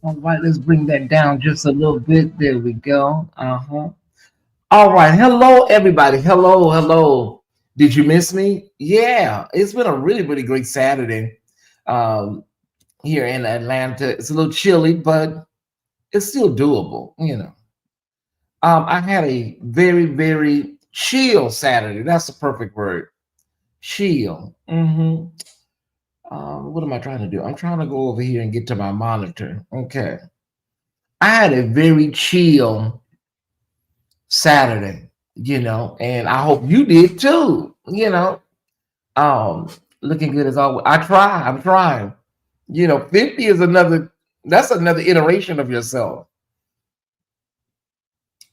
All right, let's bring that down just a little bit. There we go. All right. Hello, everybody. Hello, hello. Did you miss me? Yeah, it's been a really, really great Saturday um, here in Atlanta. It's a little chilly, but it's still doable. I had a very, very chill Saturday. That's the perfect word. Chill. What am I trying to do? I'm trying to go over here and get to my monitor. Okay. I had a very chill Saturday, and I hope you did too. Um, Looking good as always. I'm trying. 50 is that's another iteration of yourself.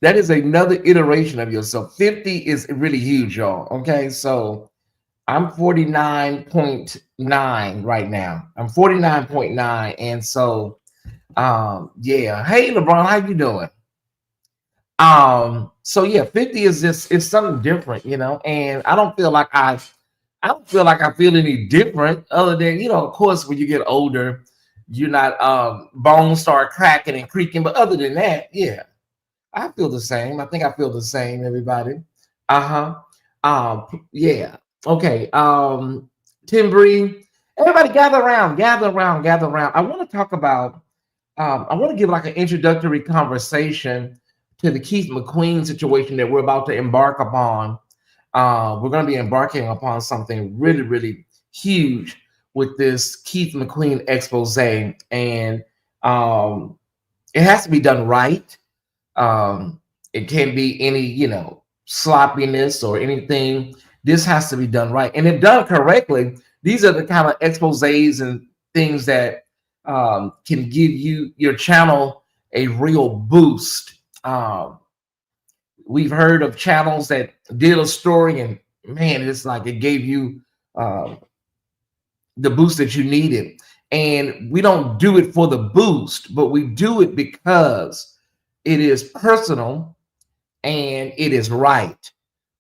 That is another iteration of yourself. 50 is really huge, y'all. Okay, so I'm 49.9 right now. I'm 49.9. And so yeah. Hey LeBron, how you doing? So yeah, 50 is just it's something different, and I don't feel like I feel any different other than, of course, when you get older, you're not bones start cracking and creaking, but other than that, yeah, I feel the same. I think I feel the same, everybody. Uh-huh. Yeah. Okay. Tim Bree, everybody gather around, gather around, gather around. I want to talk about I want to give like an introductory conversation to the Keith McQueen situation that we're about to embark upon. We're going to be embarking upon something really, really huge with this Keith McQueen expose, and it has to be done right. It can't be any, sloppiness or anything. This has to be done right, and if done correctly, these are the kind of exposés and things that can give your channel a real boost. We've heard of channels that did a story, and man, it's like it gave you uh, the boost that you needed. And we don't do it for the boost, but we do it because it is personal and it is right.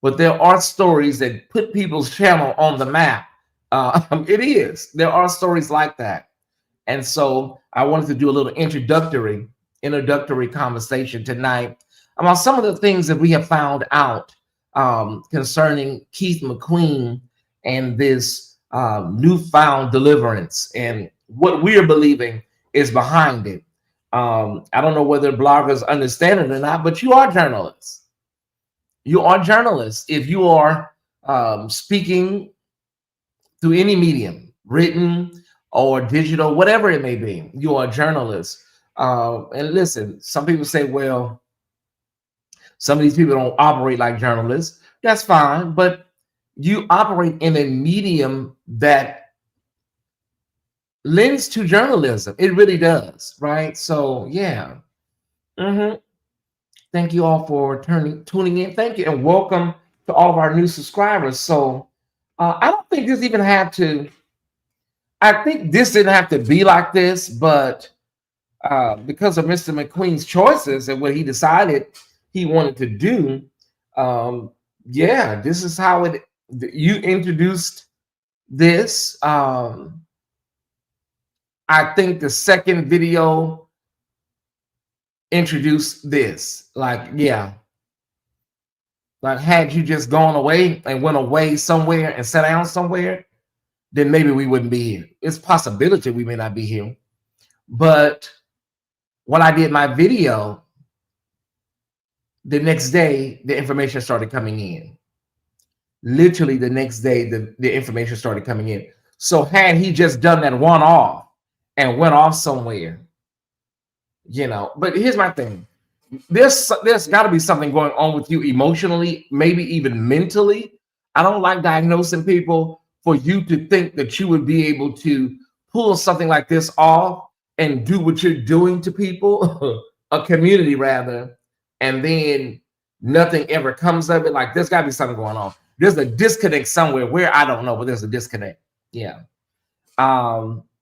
But there are stories that put people's channel on the map. It is. There are stories like that. And so I wanted to do a little introductory conversation tonight about some of the things that we have found out concerning Keith McQueen and this newfound deliverance and what we're believing is behind it. I don't know whether bloggers understand it or not, but you are journalists. You are journalists. If you are speaking through any medium, written or digital, whatever it may be, you are a journalist. And listen, some people say, well, some of these people don't operate like journalists. That's fine, but you operate in a medium that lends to journalism. It really does, right? So, yeah. Thank you all for tuning in. Thank you, and welcome to all of our new subscribers. So, I don't think this even had to. I think this didn't have to be like this, but because of Mr. McQueen's choices and what he decided he wanted to do, yeah, this is how you introduced this. I think the second video introduced this. Like, yeah. Like, had you just gone away and went away somewhere and sat down somewhere, then maybe we wouldn't be here. It's a possibility we may not be here. But when I did my video, the next day, the information started coming in. Literally the next day, the information started coming in. So had he just done that one off and went off somewhere, but here's my thing. There's got to be something going on with you emotionally, maybe even mentally. I don't like diagnosing people for you to think that you would be able to pull something like this off and do what you're doing to people, a community rather, and then nothing ever comes of it. Like, there's got to be something going on. There's a disconnect somewhere where I don't know, but there's a disconnect. Yeah.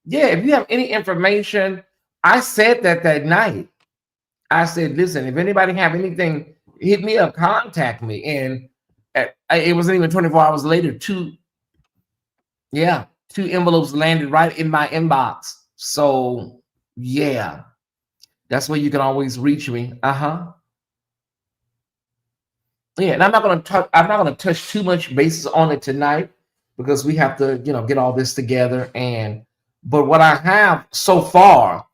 Yeah, if you have any information, I said that night. I said, listen, if anybody have anything, hit me up, contact me. And it wasn't even 24 hours later, two envelopes landed right in my inbox. So, yeah. That's where you can always reach me. Yeah, and I'm not going to touch. I'm not going to touch too much bases on it tonight because we have to, get all this together. But what I have so far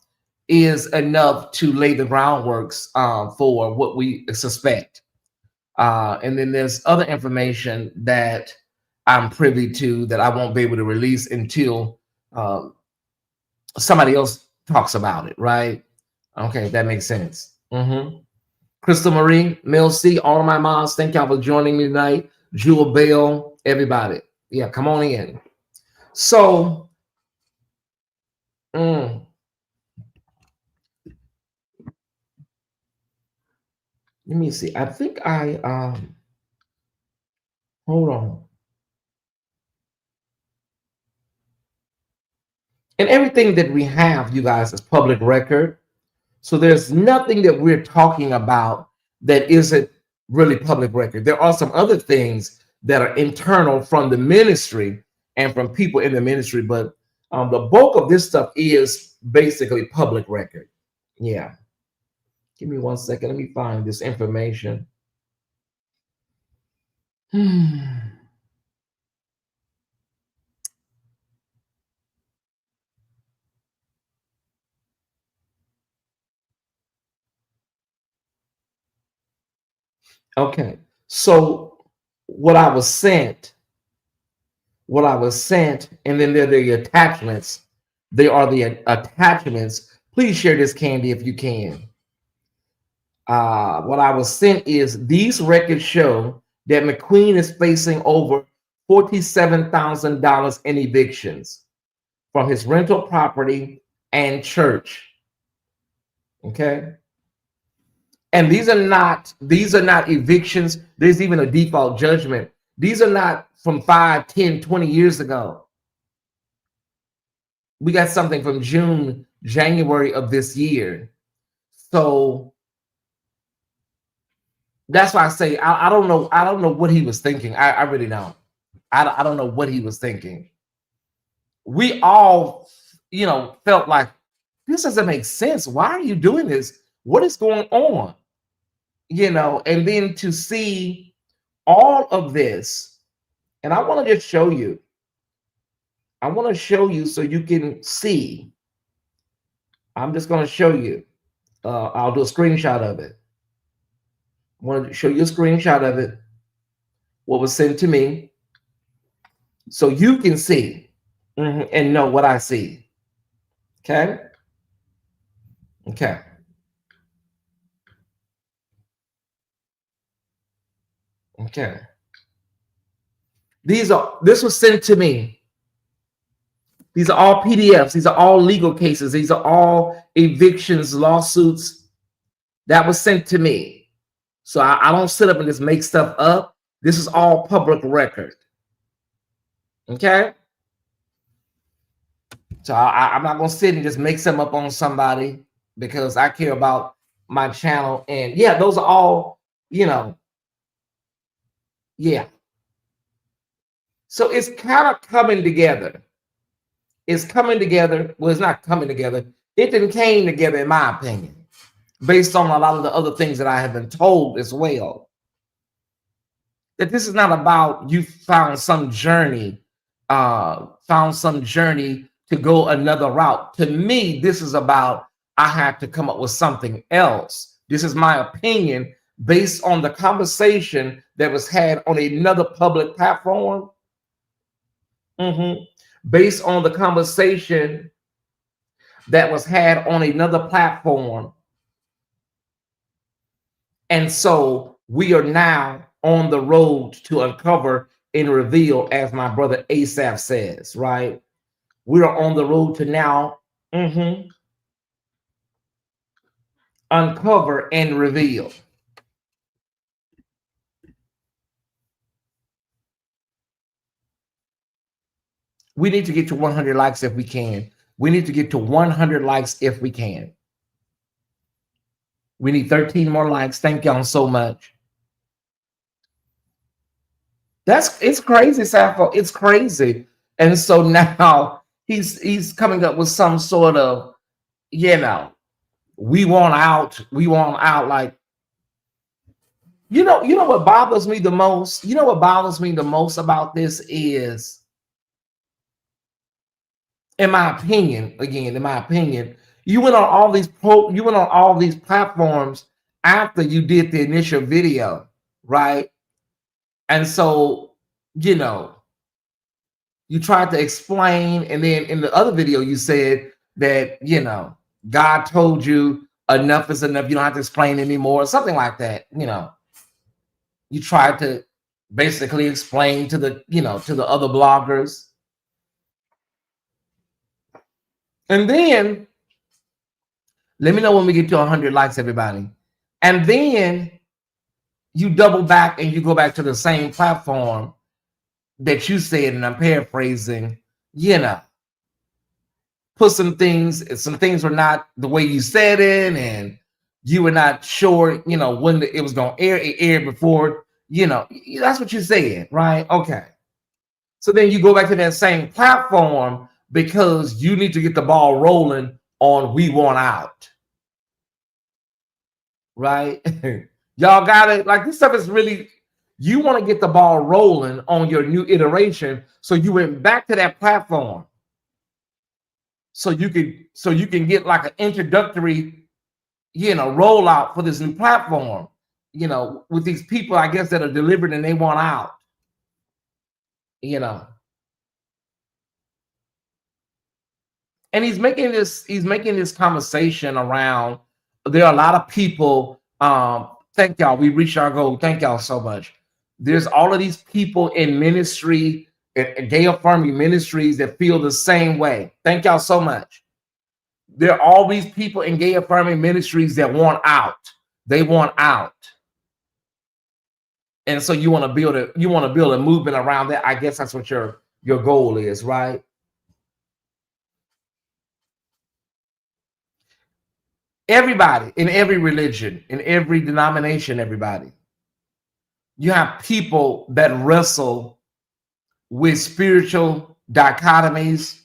is enough to lay the groundworks for what we suspect. And then there's other information that I'm privy to that I won't be able to release until somebody else talks about it, right? Okay, that makes sense. Crystal Marie, Mel C, all of my moms, thank y'all for joining me tonight. Jewel Bell, everybody. Yeah, come on in. So, let me see. I think hold on. And everything that we have, you guys, is public record. So there's nothing that we're talking about that isn't really public record. There are some other things that are internal from the ministry and from people in the ministry, but the bulk of this stuff is basically public record. Yeah. Give me 1 second. Let me find this information. Okay. So what I was sent, and then there are the attachments. They are the attachments. Please share this, Candy, if you can. What I was sent is these records show that McQueen is facing over $47,000 in evictions from his rental property and church. Okay. And these are not evictions. There's even a default judgment. These are not from 5, 10, 20 years ago. We got something from January of this year. So that's why I say I don't know. I don't know what he was thinking. I really don't. I don't know what he was thinking. We all, felt like this doesn't make sense. Why are you doing this? What is going on? And then to see all of this, and I want to just show you. I want to show you so you can see. I'm just going to show you. I'll do a screenshot of it. I want to show you a screenshot of it. What was sent to me, so you can see and know what I see. Okay. Okay. Okay. This was sent to me. These are all PDFs. These are all legal cases. These are all evictions, lawsuits that was sent to me. So I don't sit up and just make stuff up. This is all public record. Okay. So I'm not going to sit and just make something up on somebody because I care about my channel. And yeah, those are all, yeah. So it's kind of coming together. It's coming together. Well, it's not coming together. It didn't came together, in my opinion, based on a lot of the other things that I have been told as well. That this is not about you found some journey to go another route. To me, this is about I have to come up with something else. This is my opinion based on the conversation that was had on another public platform. Based on the conversation that was had on another platform. And so we are now on the road to uncover and reveal, as my brother Asaph says, right? We are on the road to now uncover and reveal. We need to get to 100 likes if we can. We need to get to 100 likes if we can. We need 13 more likes. Thank y'all so much. It's crazy, Sappho. It's crazy. And so now he's coming up with some sort of, we want out. Like, you know what bothers me the most? You know what bothers me the most about this is, in my opinion, again, in my opinion, you went on all these platforms after you did the initial video, right? And so, you know, you tried to explain, and then in the other video you said that, God told you enough is enough, you don't have to explain anymore, something like that. You tried to basically explain to the other bloggers. And then let me know when we get to 100 likes, everybody. And then you double back and you go back to the same platform that you said, and I'm paraphrasing, you know, put some things were not the way you said it, and you were not sure, when it was going to air. It aired before, that's what you said, right? Okay. So then you go back to that same platform because you need to get the ball rolling on We Want Out, right? Y'all got it. Like, this stuff is really, you want to get the ball rolling on your new iteration. So you went back to that platform so you can get like an introductory, rollout for this new platform, with these people, I guess, that are delivered and they want out, you know. And he's making this conversation around, there are a lot of people, thank y'all, we reached our goal, thank y'all so much. There's all of these people in ministry, and gay affirming ministries, that feel the same way. Thank y'all so much. There are all these people in gay affirming ministries that want out. They want out. And so you want to build a movement around that. I guess that's what your goal is, right? Everybody, in every religion, in every denomination, everybody, you have people that wrestle with spiritual dichotomies,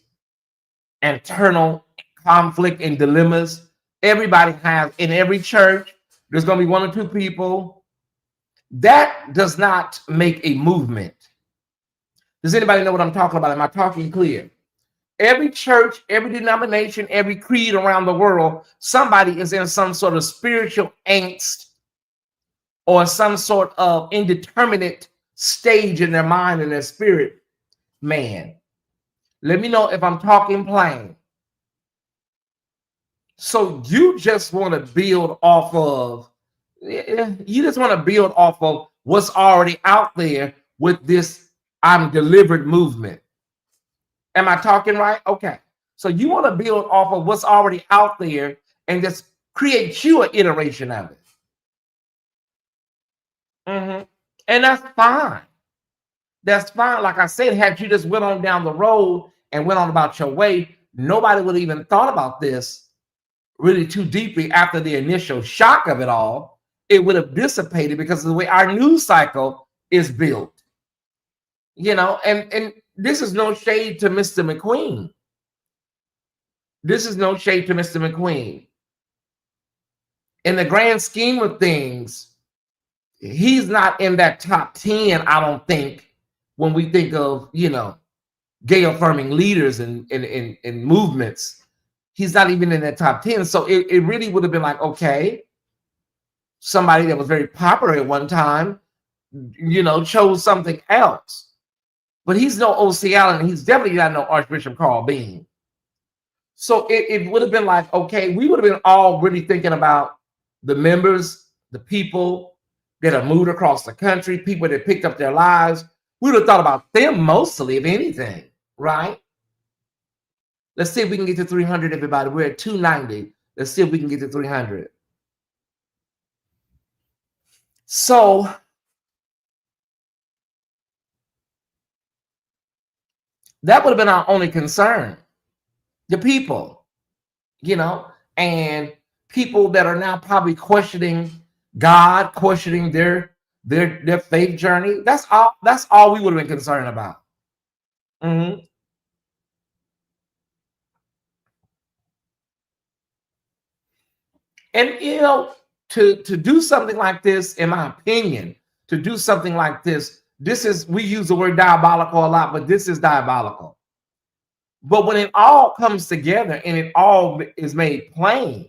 internal conflict and dilemmas. Everybody has, in every church, there's going to be one or two people. That does not make a movement. Does anybody know what I'm talking about? Am I talking clear? Every church, every denomination, every creed around the world, somebody is in some sort of spiritual angst or some sort of indeterminate stage in their mind and their spirit. Man, let me know if I'm talking plain. So you just want to build off of, what's already out there with this I'm delivered movement. Am I talking right? Okay. So you want to build off of what's already out there and just create you an iteration of it. And that's fine. That's fine. Like I said, had you just went on down the road and went on about your way, nobody would have even thought about this really too deeply after the initial shock of it all. It would have dissipated because of the way our news cycle is built. And this is no shade to Mr. McQueen. This is no shade to Mr. McQueen. In the grand scheme of things, he's not in that top 10, I don't think, when we think of, gay affirming leaders and movements. He's not even in that top 10. So it really would have been like, okay, somebody that was very popular at one time, chose something else. But he's no O.C. Allen. He's definitely not no Archbishop Carl Bean. So it would have been like, okay, we would have been all really thinking about the members, the people that have moved across the country, people that picked up their lives. We would have thought about them mostly, if anything, right? Let's see if we can get to 300, everybody. We're at 290. Let's see if we can get to 300. So that would have been our only concern. The people, and people that are now probably questioning God, questioning their faith journey. That's all we would have been concerned about. And you know, to do something like this, in my opinion, to do something like this is, we use the word diabolical a lot, but this is diabolical. But when it all comes together and it all is made plain,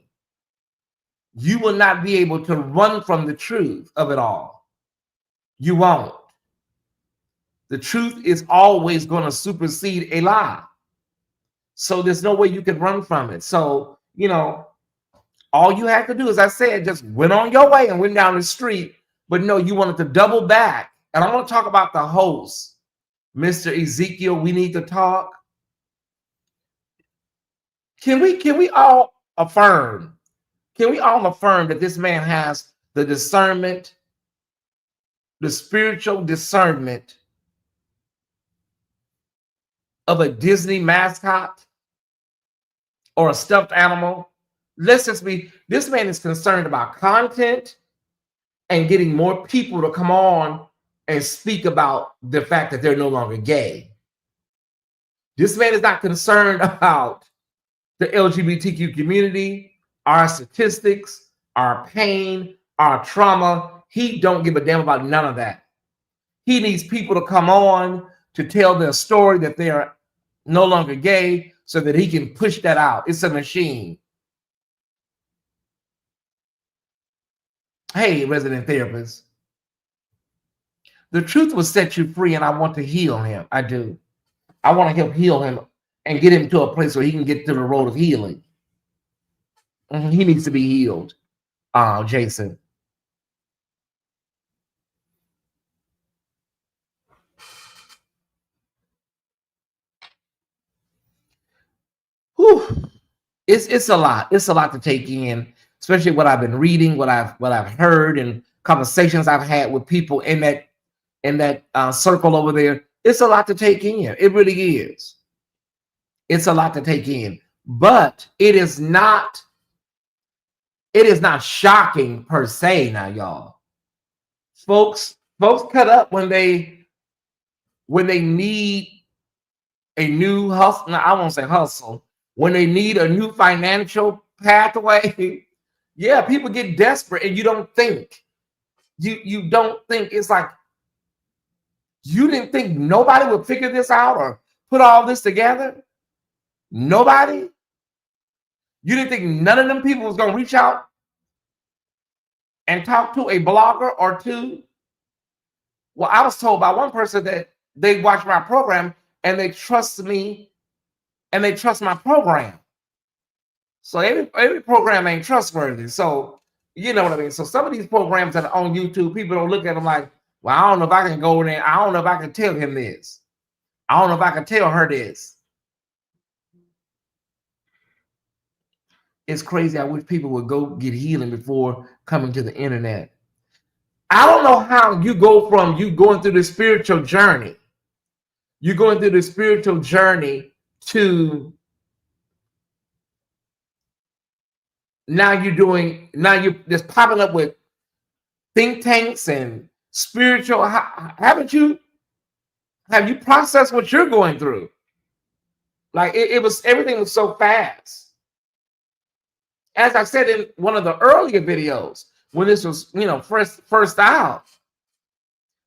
you will not be able to run from the truth of it all. You won't. The truth is always going to supersede a lie. So there's no way you can run from it. So, you know, all you have to do, as I said, just went on your way and went down the street. But no, you wanted to double back. And I want to talk about the host, Mr. Ezekiel. We need to talk. Can we all affirm? Can we all affirm that this man has the discernment, the spiritual discernment of a Disney mascot or a stuffed animal? Let's just be, this man is concerned about content and getting more people to come on and speak about the fact that they're no longer gay. This man is not concerned about the LGBTQ community, our statistics, our pain, our trauma. He don't give a damn about none of that. He needs people to come on to tell their story that they are no longer gay so that he can push that out. It's a machine. Hey, resident therapist, the truth will set you free, and I want to heal him. I do. I want to help heal him and get him to a place where he can get to the road of healing. He needs to be healed, Jason. Whew. It's a lot. It's a lot to take in, especially what I've been reading, what I've heard, and conversations I've had with people in that circle over there. It's a lot to take in. It really is. It's a lot to take in, but it is not shocking per se. Now, y'all, folks cut up when they need a new hustle. No, I won't say hustle. When they need a new financial pathway, yeah, people get desperate, and you don't think. You don't think. It's like, you didn't think nobody would figure this out or put all this together? Nobody? You didn't think none of them people was going to reach out and talk to a blogger or two? Well, I was told by one person that they watch my program and they trust me and they trust my program. So every program ain't trustworthy. So you know what I mean? So some of these programs that are on YouTube, people don't look at them like, well, I don't know if I can go in there. I don't know if I can tell him this. I don't know if I can tell her this. It's crazy. I wish people would go get healing before coming to the internet. I don't know how you go from you going through the spiritual journey. You're going through the spiritual journey to now you're just popping up with think tanks and spiritual. Have you processed what you're going through? Like everything was so fast. As I said in one of the earlier videos, when this was, first out,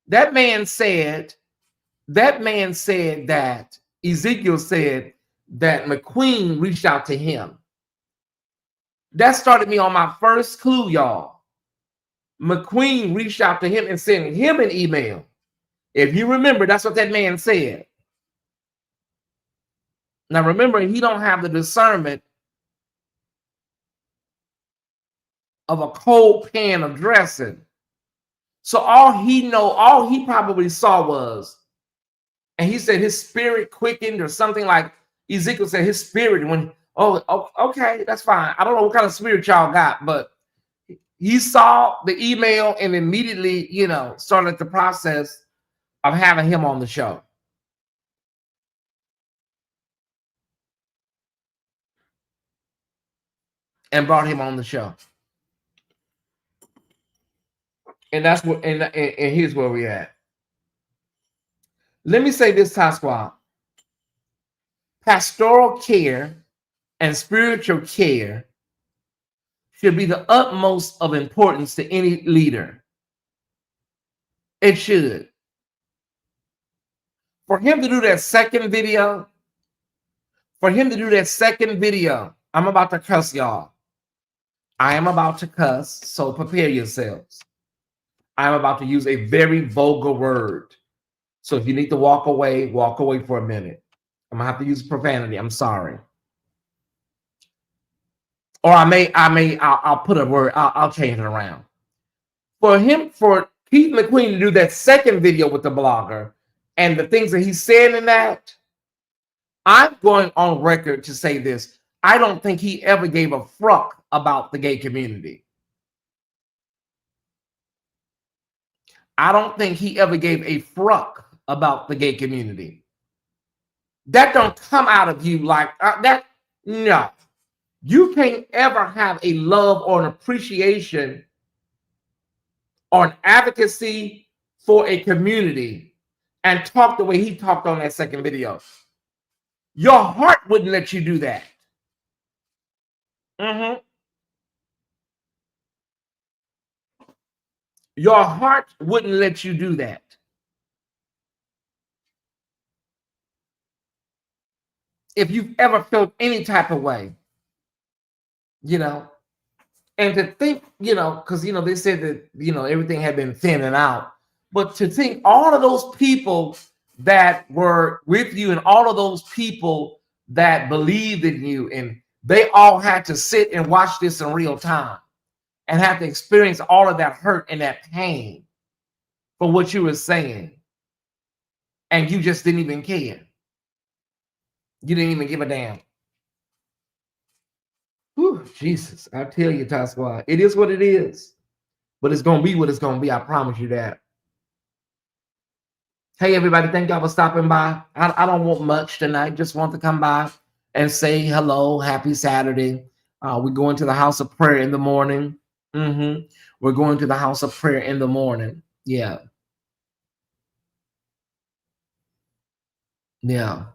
that man said that Ezekiel said that McQueen reached out to him. That started me on my first clue, y'all. McQueen reached out to him and sent him an email. If you remember, that's what that man said. Now remember, he don't have the discernment of a cold pan of dressing. So all he probably saw was, and he said his spirit quickened or something, like Ezekiel said his spirit when, okay, that's fine. I don't know what kind of spirit y'all got, but he saw the email and immediately, started the process of having him on the show. And brought him on the show. And that's what, and here's where we're at. Let me say this, Ty Squad. Pastoral care and spiritual care should be the utmost of importance to any leader. It should. For him to do that second video, I'm about to cuss y'all. I am about to cuss, so prepare yourselves. I'm about to use a very vulgar word. So if you need to walk away for a minute. I'm gonna have to use profanity. I'm sorry. Or I'll put a word, I'll change it around. For Keith McQueen to do that second video with the blogger and the things that he's saying in that, I'm going on record to say this. I don't think he ever gave a fruck about the gay community. I don't think he ever gave a fruck about the gay community. That don't come out of you like that. No, you can't ever have a love or an appreciation or an advocacy for a community and talk the way he talked on that second video. Your heart wouldn't let you do that. Your heart wouldn't let you do that. If you've ever felt any type of way, and to think, because, they said that, everything had been thinning out, but to think all of those people that were with you and all of those people that believed in you, and they all had to sit and watch this in real time and have to experience all of that hurt and that pain for what you were saying. And you just didn't even care. You didn't even give a damn. Whew, Jesus, I tell you, Ty Squad, it is what it is. But it's going to be what it's going to be. I promise you that. Hey, everybody, thank y'all for stopping by. I don't want much tonight. Just want to come by and say hello. Happy Saturday. We're going to the house of prayer in the morning. We're going to the house of prayer in the morning. Yeah. Yeah.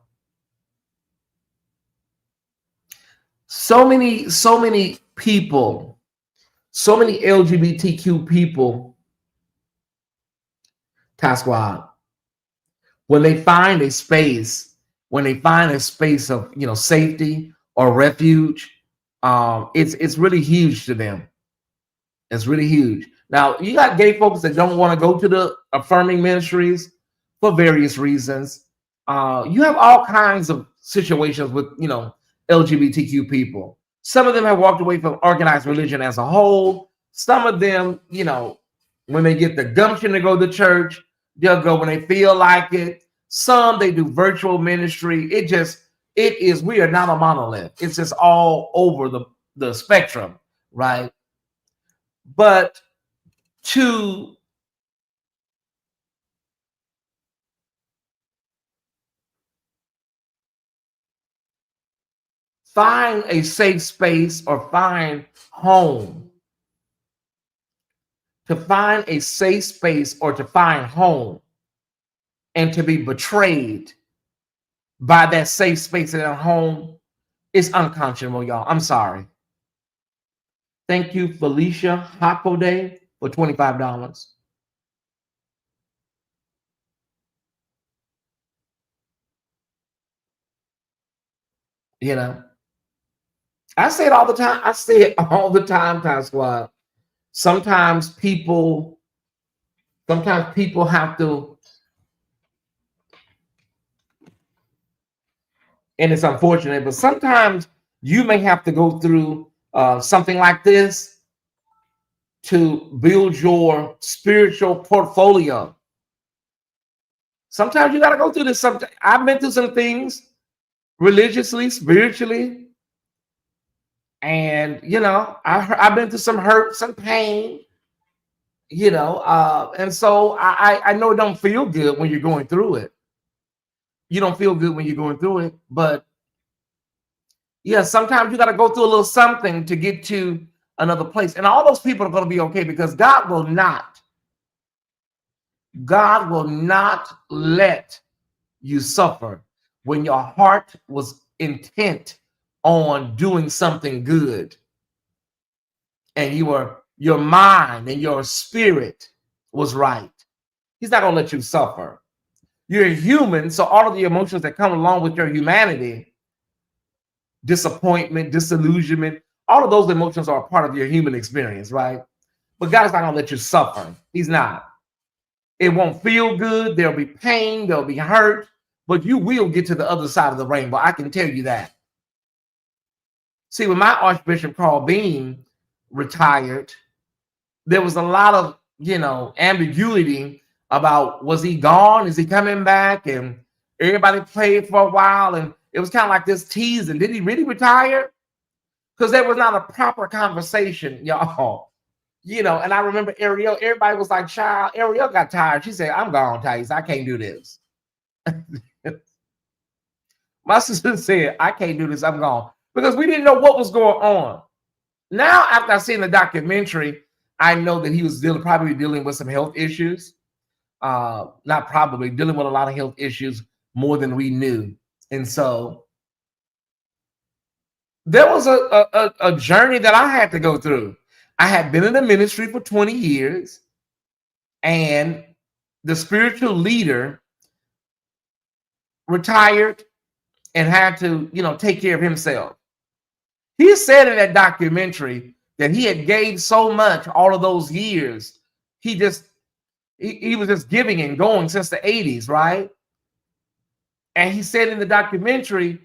So many people, so many LGBTQ people, Ty Squad, when they find a space of safety or refuge, it's really huge to them. It's really huge. Now, you got gay folks that don't want to go to the affirming ministries for various reasons. You have all kinds of situations with LGBTQ people. Some of them have walked away from organized religion as a whole. Some of them, when they get the gumption to go to church, they'll go when they feel like it. Some they do virtual ministry. We are not a monolith. It's just all over the spectrum, right? But to find a safe space or find home, and to be betrayed by that safe space in that home is unconscionable, y'all. I'm sorry. Thank you, Felicia Hakode, for $25. I say it all the time. Time Squad. Sometimes people have to, and it's unfortunate, but sometimes you may have to go through something like this to build your spiritual portfolio. Sometimes you got to go through this. I've been through some things religiously, spiritually, and I've been through some hurt, some pain, and so I know it don't feel good when you're going through it. You don't feel good when you're going through it, but yeah, sometimes you got to go through a little something to get to another place. And all those people are going to be okay, because God will not let you suffer when your heart was intent on doing something good. and your mind and your spirit was right, he's not going to let you suffer. You're human, so all of the emotions that come along with your humanity, disappointment, disillusionment, all of those emotions are a part of your human experience, right? But God's not going to let you suffer. He's not. It won't feel good. There'll be pain. There'll be hurt. But you will get to the other side of the rainbow. I can tell you that. See, when my Archbishop Carl Beam retired, there was a lot of, ambiguity about, was he gone? Is he coming back? And everybody played for a while. And it was kind of like this teasing. Did he really retire? Because there was not a proper conversation, y'all. And I remember Ariel, everybody was like, child, Ariel got tired. She said, I'm gone, Tyesse. I can't do this. My sister said, I can't do this. I'm gone. Because we didn't know what was going on. Now, after I seen the documentary, I know that he was probably dealing with some health issues. Not probably, dealing with a lot of health issues more than we knew. And so there was a journey that I had to go through. I had been in the ministry for 20 years, and the spiritual leader retired and had to, take care of himself. He said in that documentary that he had gave so much all of those years. He was just giving and going since the 80s, right? And he said in the documentary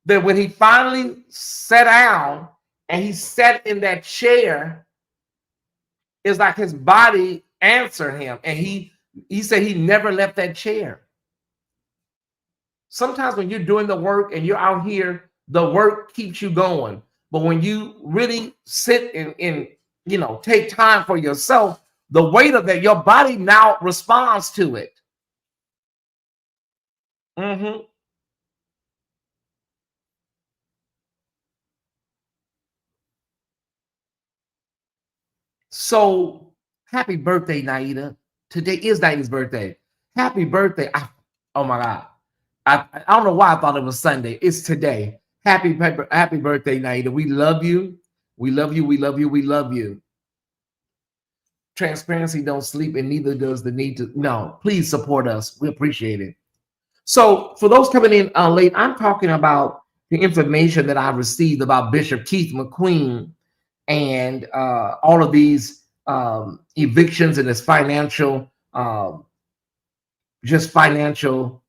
that when he finally sat down and he sat in that chair, it's like his body answered him. And he said he never left that chair. Sometimes when you're doing the work and you're out here, the work keeps you going. But when you really sit and take time for yourself, the weight of that, your body now responds to it. Mm-hmm. So happy birthday, Naida. Today is Naida's birthday. Happy birthday. Oh my God. I don't know why I thought it was Sunday. It's today. Happy birthday, Naida. We love you. We love you. We love you. We love you. Transparency don't sleep, and neither does the need to. No, please support us. We appreciate it. So for those coming in late, I'm talking about the information that I received about Bishop Keith McQueen and all of these evictions and this financial, just financial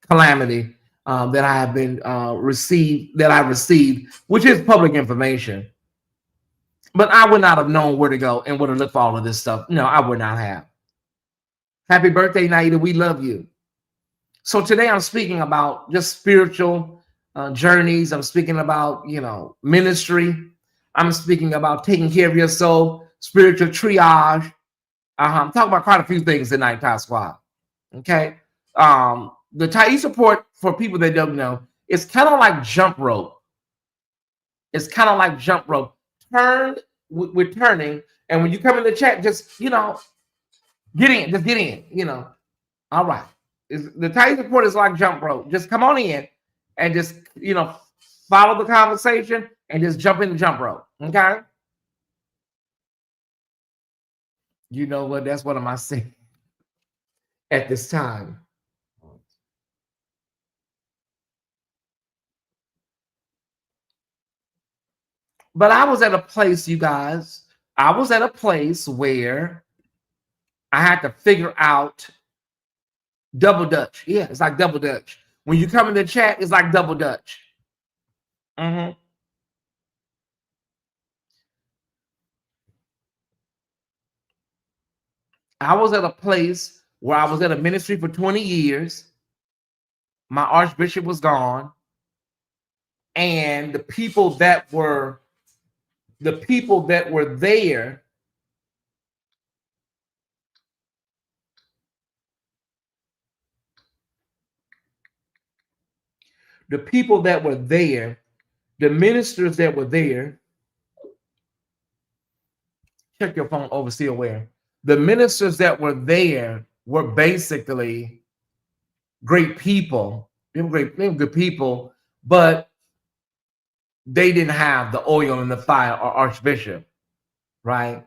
calamity that I have been received, which is public information. But I would not have known where to go and where to look for all of this stuff. No, I would not have. Happy birthday, Naida. We love you. So today I'm speaking about just spiritual journeys. I'm speaking about, ministry. I'm speaking about taking care of your soul, spiritual triage. I'm talking about quite a few things tonight, Ty Squad. Okay. The Tyesse Report, for people that don't know, it's kind of like jump rope. It's kind of like jump rope. We're turning. And when you come in the chat, just, get in. Just get in, All right. The Tyesse Report is like jump rope. Just come on in and just, follow the conversation and just jump in the jump rope. Okay. You know what? That's what am I saying at this time. But I was at a place, you guys. I was at a place where I had to figure out double Dutch. Yeah, it's like double Dutch. When you come in the chat, it's like double Dutch. Mm-hmm. I was at a place where I was at a ministry for 20 years. My archbishop was gone. And the people that were there, the ministers that were there, check your phone, oversee aware. The ministers that were there were basically great people. They were good people, but they didn't have the oil and the fire or archbishop. right?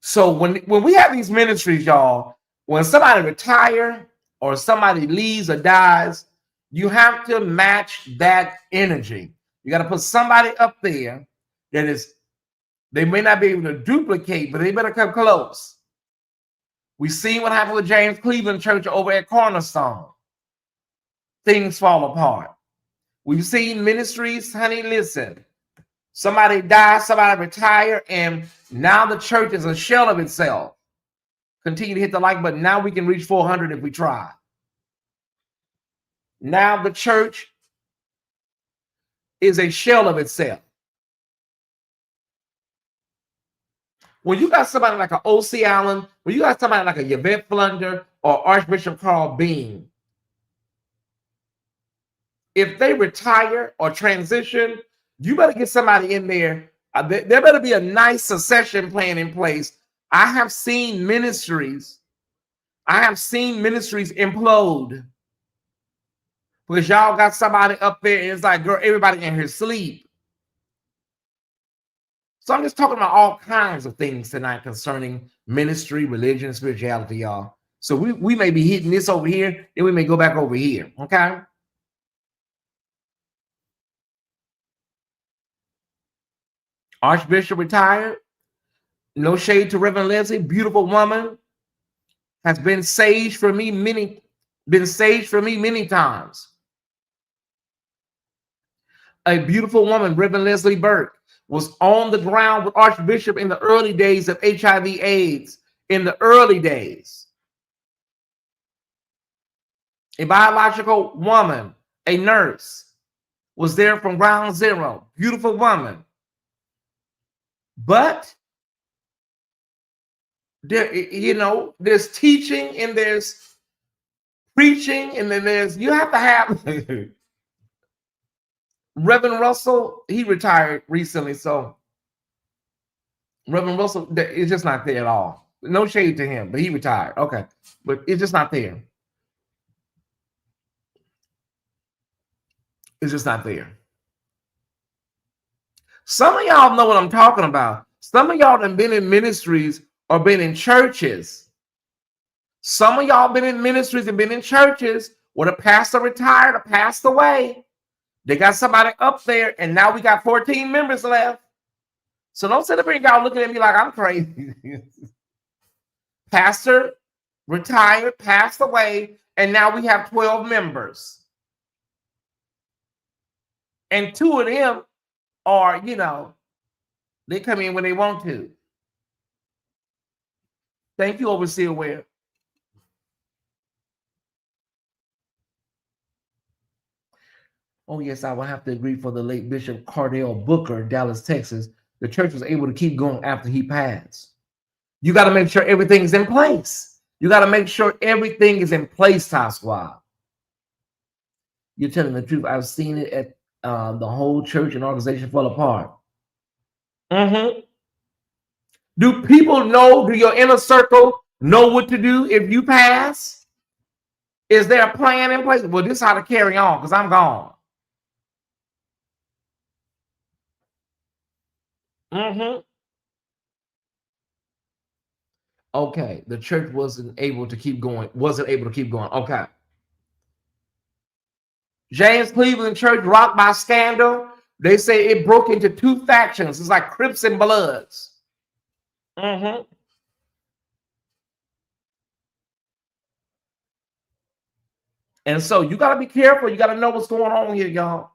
So when we have these ministries, y'all, when somebody retire or somebody leaves or dies, you have to match that energy. You got to put somebody up there that is, they may not be able to duplicate, but they better come close. We seen what happened with James Cleveland Church over at Cornerstone. Things fall apart. We've seen ministries, honey, listen, somebody dies, somebody retire, and now the church is a shell of itself. Continue to hit the like button. Now we can reach 400 if we try. Now the church is a shell of itself. When you got somebody like an O.C. Allen, when you got somebody like a Yvette Flunder or Archbishop Carl Bean, if they retire or transition, you better get somebody in there. There better be a nice succession plan in place. I have seen ministries implode because y'all got somebody up there and it's like, girl, everybody in here sleep. So I'm just talking about all kinds of things tonight concerning ministry, religion, spirituality, y'all. So we may be hitting this over here, then we may go back over here, okay? Archbishop retired. No shade to Reverend Leslie, beautiful woman, has been saged for me many times. A beautiful woman, Reverend Leslie Burke, was on the ground with Archbishop in the early days of HIV/AIDS. In the early days, a biological woman, a nurse, was there from ground zero. Beautiful woman. But there, there's teaching and there's preaching, and then you have to have Reverend Russell, he retired recently, so Reverend Russell is just not there at all. No shade to him, but he retired. Okay, but it's just not there. It's just not there. Some of y'all know what I'm talking about. Some of y'all have been in ministries or been in churches. Some of y'all been in ministries and been in churches where the pastor retired or passed away. They got somebody up there, and now we got 14 members left. So don't sit up here and y'all looking at me like I'm crazy. Pastor retired, passed away, and now we have 12 members. And 2 of them are, they come in when they want to. Thank you, Overseer Ware. Oh, yes, I will have to agree for the late Bishop Cardell Booker, Dallas, Texas. The church was able to keep going after he passed. You got to make sure everything's in place. You got to make sure everything is in place, Ty Squad. You're telling the truth. I've seen it at the whole church and organization fall apart. Do people know, do your inner circle know what to do if you pass? Is there a plan in place? Well, this is how to carry on because I'm gone. Okay, the church wasn't able to keep going. Okay. James Cleveland Church rocked by scandal. They say it broke into 2 factions. It's like Crips and Bloods. And so you got to be careful. You got to know what's going on here, y'all.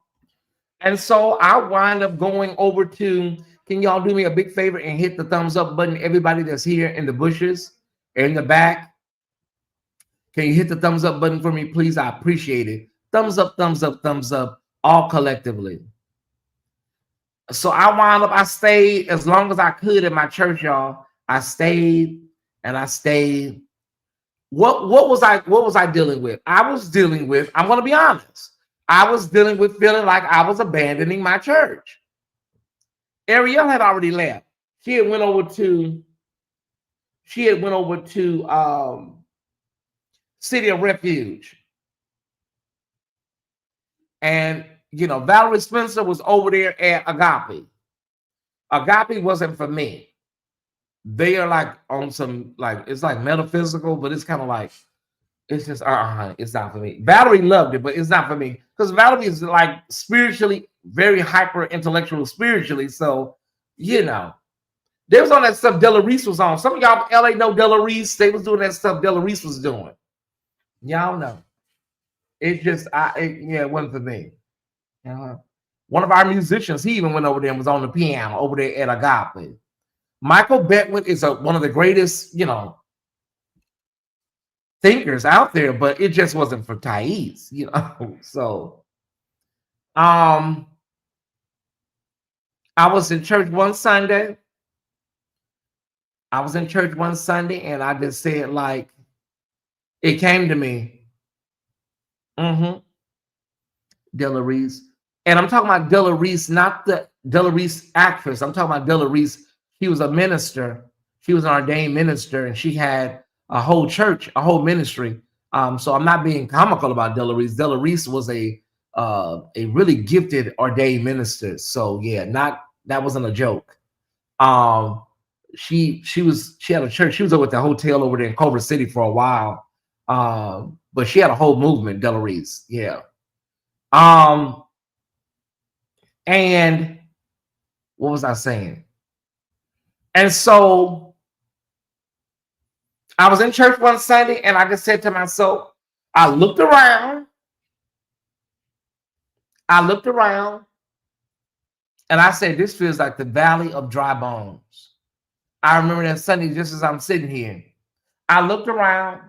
And so I wind up going over to, can y'all do me a big favor and hit the thumbs up button? Everybody that's here in the bushes, in the back, can you hit the thumbs up button for me, please? I appreciate it. Thumbs up, thumbs up, thumbs up, all collectively. So I stayed as long as I could in my church, y'all. I stayed and I stayed. What was I dealing with? I'm going to be honest. I was dealing with feeling like I was abandoning my church. Ariel had already left. She had went over to City of Refuge. And Valerie Spencer was over there at Agape. Agape wasn't for me. they are like on some like it's like metaphysical, but it's kind of like it's just it's not for me. Valerie loved it, but it's not for me because Valerie is like spiritually very hyper intellectual spiritually. So you know, they was on that stuff Della Reese was on. Some of y'all in LA know Della Reese. They was doing that stuff Della Reese was doing. Y'all know. It just it wasn't for me. Uh, One of our musicians, he even went over there and was on the piano over there at Agape. Michael Beckwith is one of the greatest, thinkers out there, but it just wasn't for Tyesse. So I was in church one Sunday. And I just said, like, it came to me. Della Reese. And I'm talking about Della Reese, not the Della Reese actress. I'm talking about Della Reese. She was a minister. She was an ordained minister, and she had a whole church, a whole ministry. So I'm not being comical about Della Reese. Della Reese was a really gifted ordained minister. So yeah, that wasn't a joke. She had a church. She was over at the hotel over there in Culver City for a while. But she had a whole movement, Della Reese. Yeah. And what was I saying? And so I was in church one Sunday, and I just said to myself, I looked around, and I said, this feels like the valley of dry bones. I remember that Sunday, just as I'm sitting here, I looked around.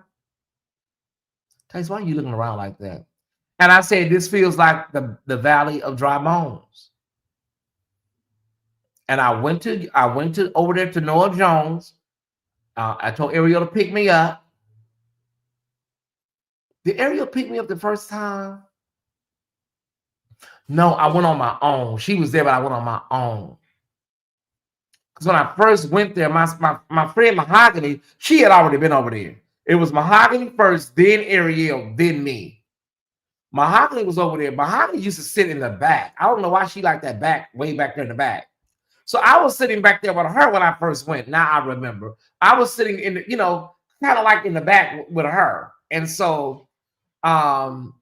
Tyesse, why are you looking around like that? And I said, this feels like the valley of dry bones. And I went to over there to Noah Jones. I told Ariel to pick me up. Did Ariel pick me up the first time? No, I went on my own. She was there, but I went on my own. Because when I first went there, my friend Mahogany, she had already been over there. It was Mahogany first, then Ariel, then me. Mahogany was over there. Mahogany used to sit in the back. I don't know why she liked that back, way back there in the back. So I was sitting back there with her when I first went. Now I remember. I was sitting in the, kind of like in the back with her. And so, and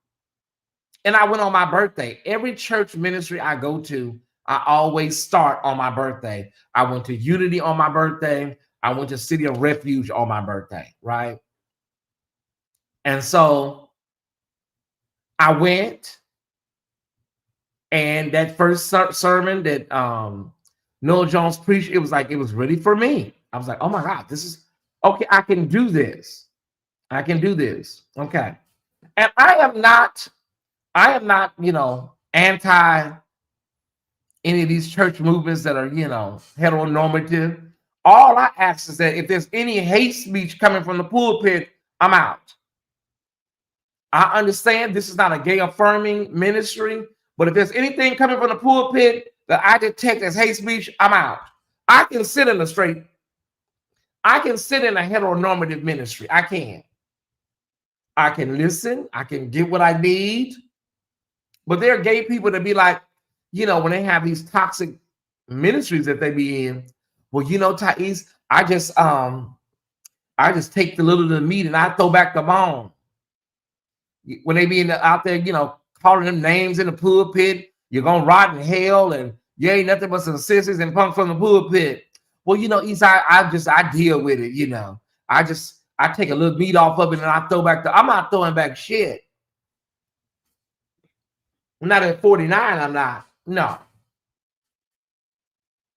I went on my birthday. Every church ministry I go to, I always start on my birthday. I went to Unity on my birthday. I went to City of Refuge on my birthday, right? And so I went, and that first sermon that Noah Jones preached, it was ready for me. I was like, oh my God, this is okay. I can do this. Okay. And I am not, anti any of these church movements that are, heteronormative. All I ask is that if there's any hate speech coming from the pulpit, I'm out. I understand this is not a gay affirming ministry, but if there's anything coming from the pulpit that I detect as hate speech, I'm out. I can sit in a heteronormative ministry. I can listen. I can get what I need. But there are gay people that be like, when they have these toxic ministries that they be in, well, Tyesse, I just take the little of the meat and I throw back the bone. When they be out there, calling them names in the pulpit, you're gonna rot in hell, and you ain't nothing but some sissies and punks from the pulpit. Well, Eastside, I deal with it. I take a little meat off of it and I throw back I'm not throwing back shit. I'm not at 49. I'm not. No.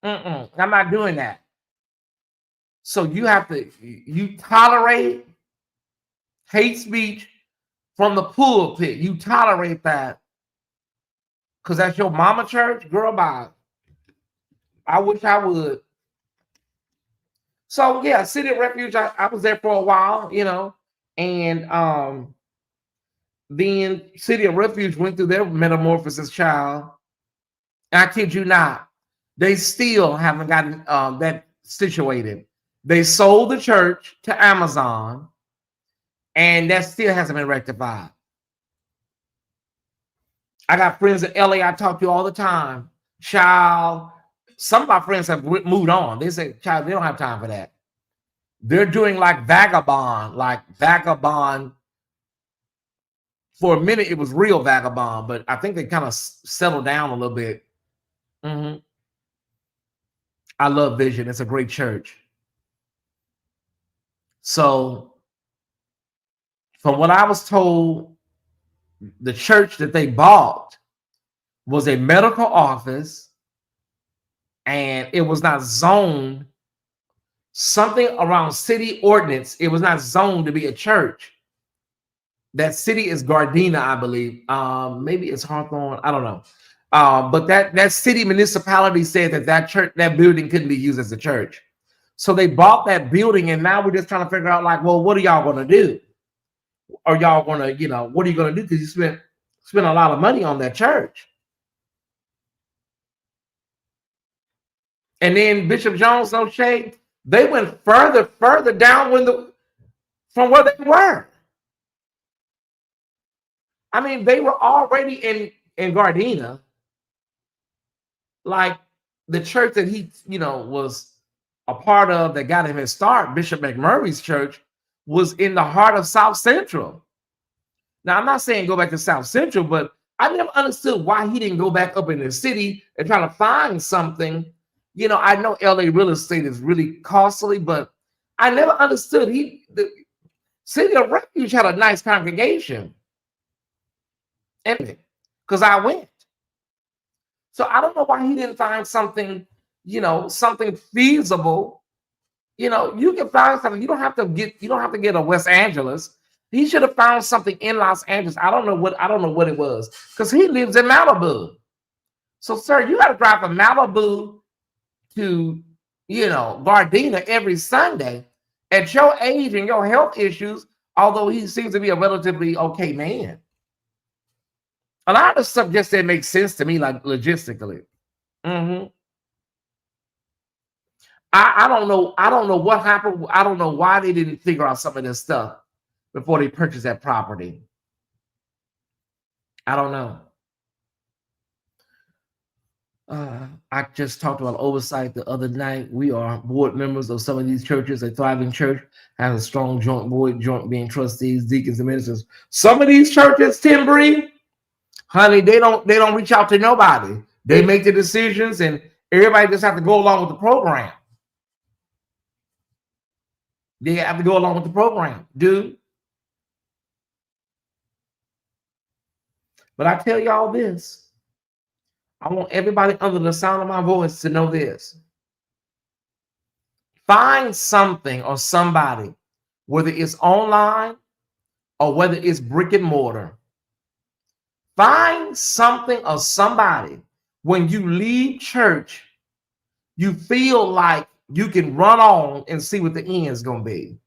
I'm not doing that. So you tolerate hate speech from the pulpit. You tolerate that because that's your mama church? Girl, bye. I wish I would. So yeah, City of Refuge, I was there for a while, and then City of Refuge went through their metamorphosis, child. I kid you not. They still haven't gotten that situated. They sold the church to Amazon, and that still hasn't been rectified. I got friends in LA I talk to all the time. Child, some of my friends have moved on. They say, child, they don't have time for that. They're doing like vagabond. For a minute, it was real vagabond, but I think they kind of settled down a little bit. Mm-hmm. I love Vision. It's a great church. So, from what I was told, the church that they bought was a medical office, and it was not zoned something around city ordinance. It was not zoned to be a church. That city is Gardena, I believe. Maybe it's Hawthorne. I don't know. But that city municipality said that church, that building couldn't be used as a church. So they bought that building, and now we're just trying to figure out, like, well, what are y'all going to do? Are y'all going to, what are you going to do? Because you spent a lot of money on that church. And then Bishop Jones, no shade, they went further down from where they were. I mean, they were already in Gardena. Like the church that he, was a part of that got him his start, Bishop McMurray's church, was in the heart of South Central. Now, I'm not saying go back to South Central, but I never understood why he didn't go back up in the city and try to find something. I know LA real estate is really costly, but I never understood. The City of Refuge had a nice congregation. And because I went. So I don't know why he didn't find something, something feasible. You can find something. You don't have to get a Los Angeles. He should have found something in Los Angeles. I don't know what it was, because he lives in Malibu. So, sir, you got to drive from Malibu to, Gardena every Sunday. At your age and your health issues, although he seems to be a relatively okay man. A lot of stuff just didn't make sense to me, like logistically. Mm-hmm. I don't know. I don't know what happened. I don't know why they didn't figure out some of this stuff before they purchased that property. I don't know. I just talked about oversight the other night. We are board members of some of these churches. A thriving church has a strong joint board, being trustees, deacons, and ministers. Some of these churches, Tim Bree, honey, they don't reach out to nobody. They make the decisions, and everybody just have to go along with the program. They have to go along with the program, dude. But I tell y'all this. I want everybody under the sound of my voice to know this. Find something or somebody, whether it's online or whether it's brick and mortar. Find something or somebody when you leave church, you feel like you can run on and see what the end is going to be.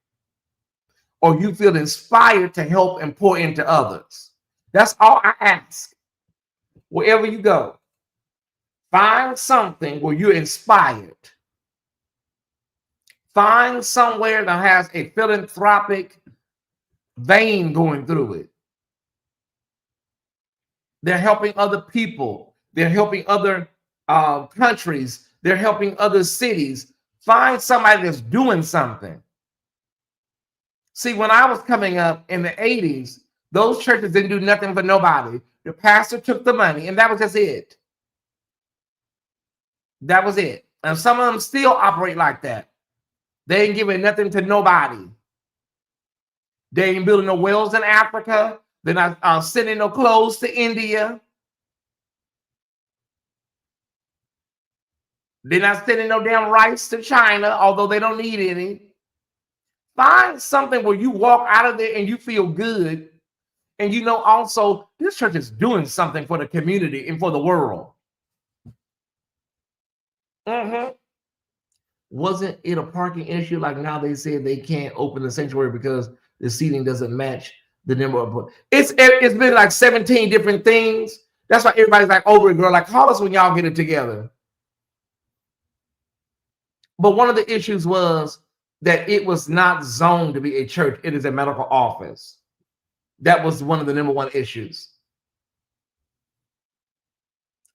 Or you feel inspired to help and pour into others. That's all I ask. Wherever you go, find something where you're inspired. Find somewhere that has a philanthropic vein going through it. They're helping other people. They're helping other countries. They're helping other cities. Find somebody that's doing something. See, when I was coming up in the 80s, those churches didn't do nothing for nobody. The pastor took the money, and that was just it. That was it. And some of them still operate like that. They ain't giving nothing to nobody. They ain't building no wells in Africa. They're not sending no clothes to India. They're not sending no damn rice to China, although they don't need any. Find something where you walk out of there and you feel good. And you know also, this church is doing something for the community and for the world. Mm-hmm. Wasn't it a parking issue? Like now they said they can't open the sanctuary because the seating doesn't match the number of. It's been like 17 different things. That's why everybody's like over it, girl. Like, call us when y'all get it together. But one of the issues was that it was not zoned to be a church. It is a medical office. That was one of the number one issues.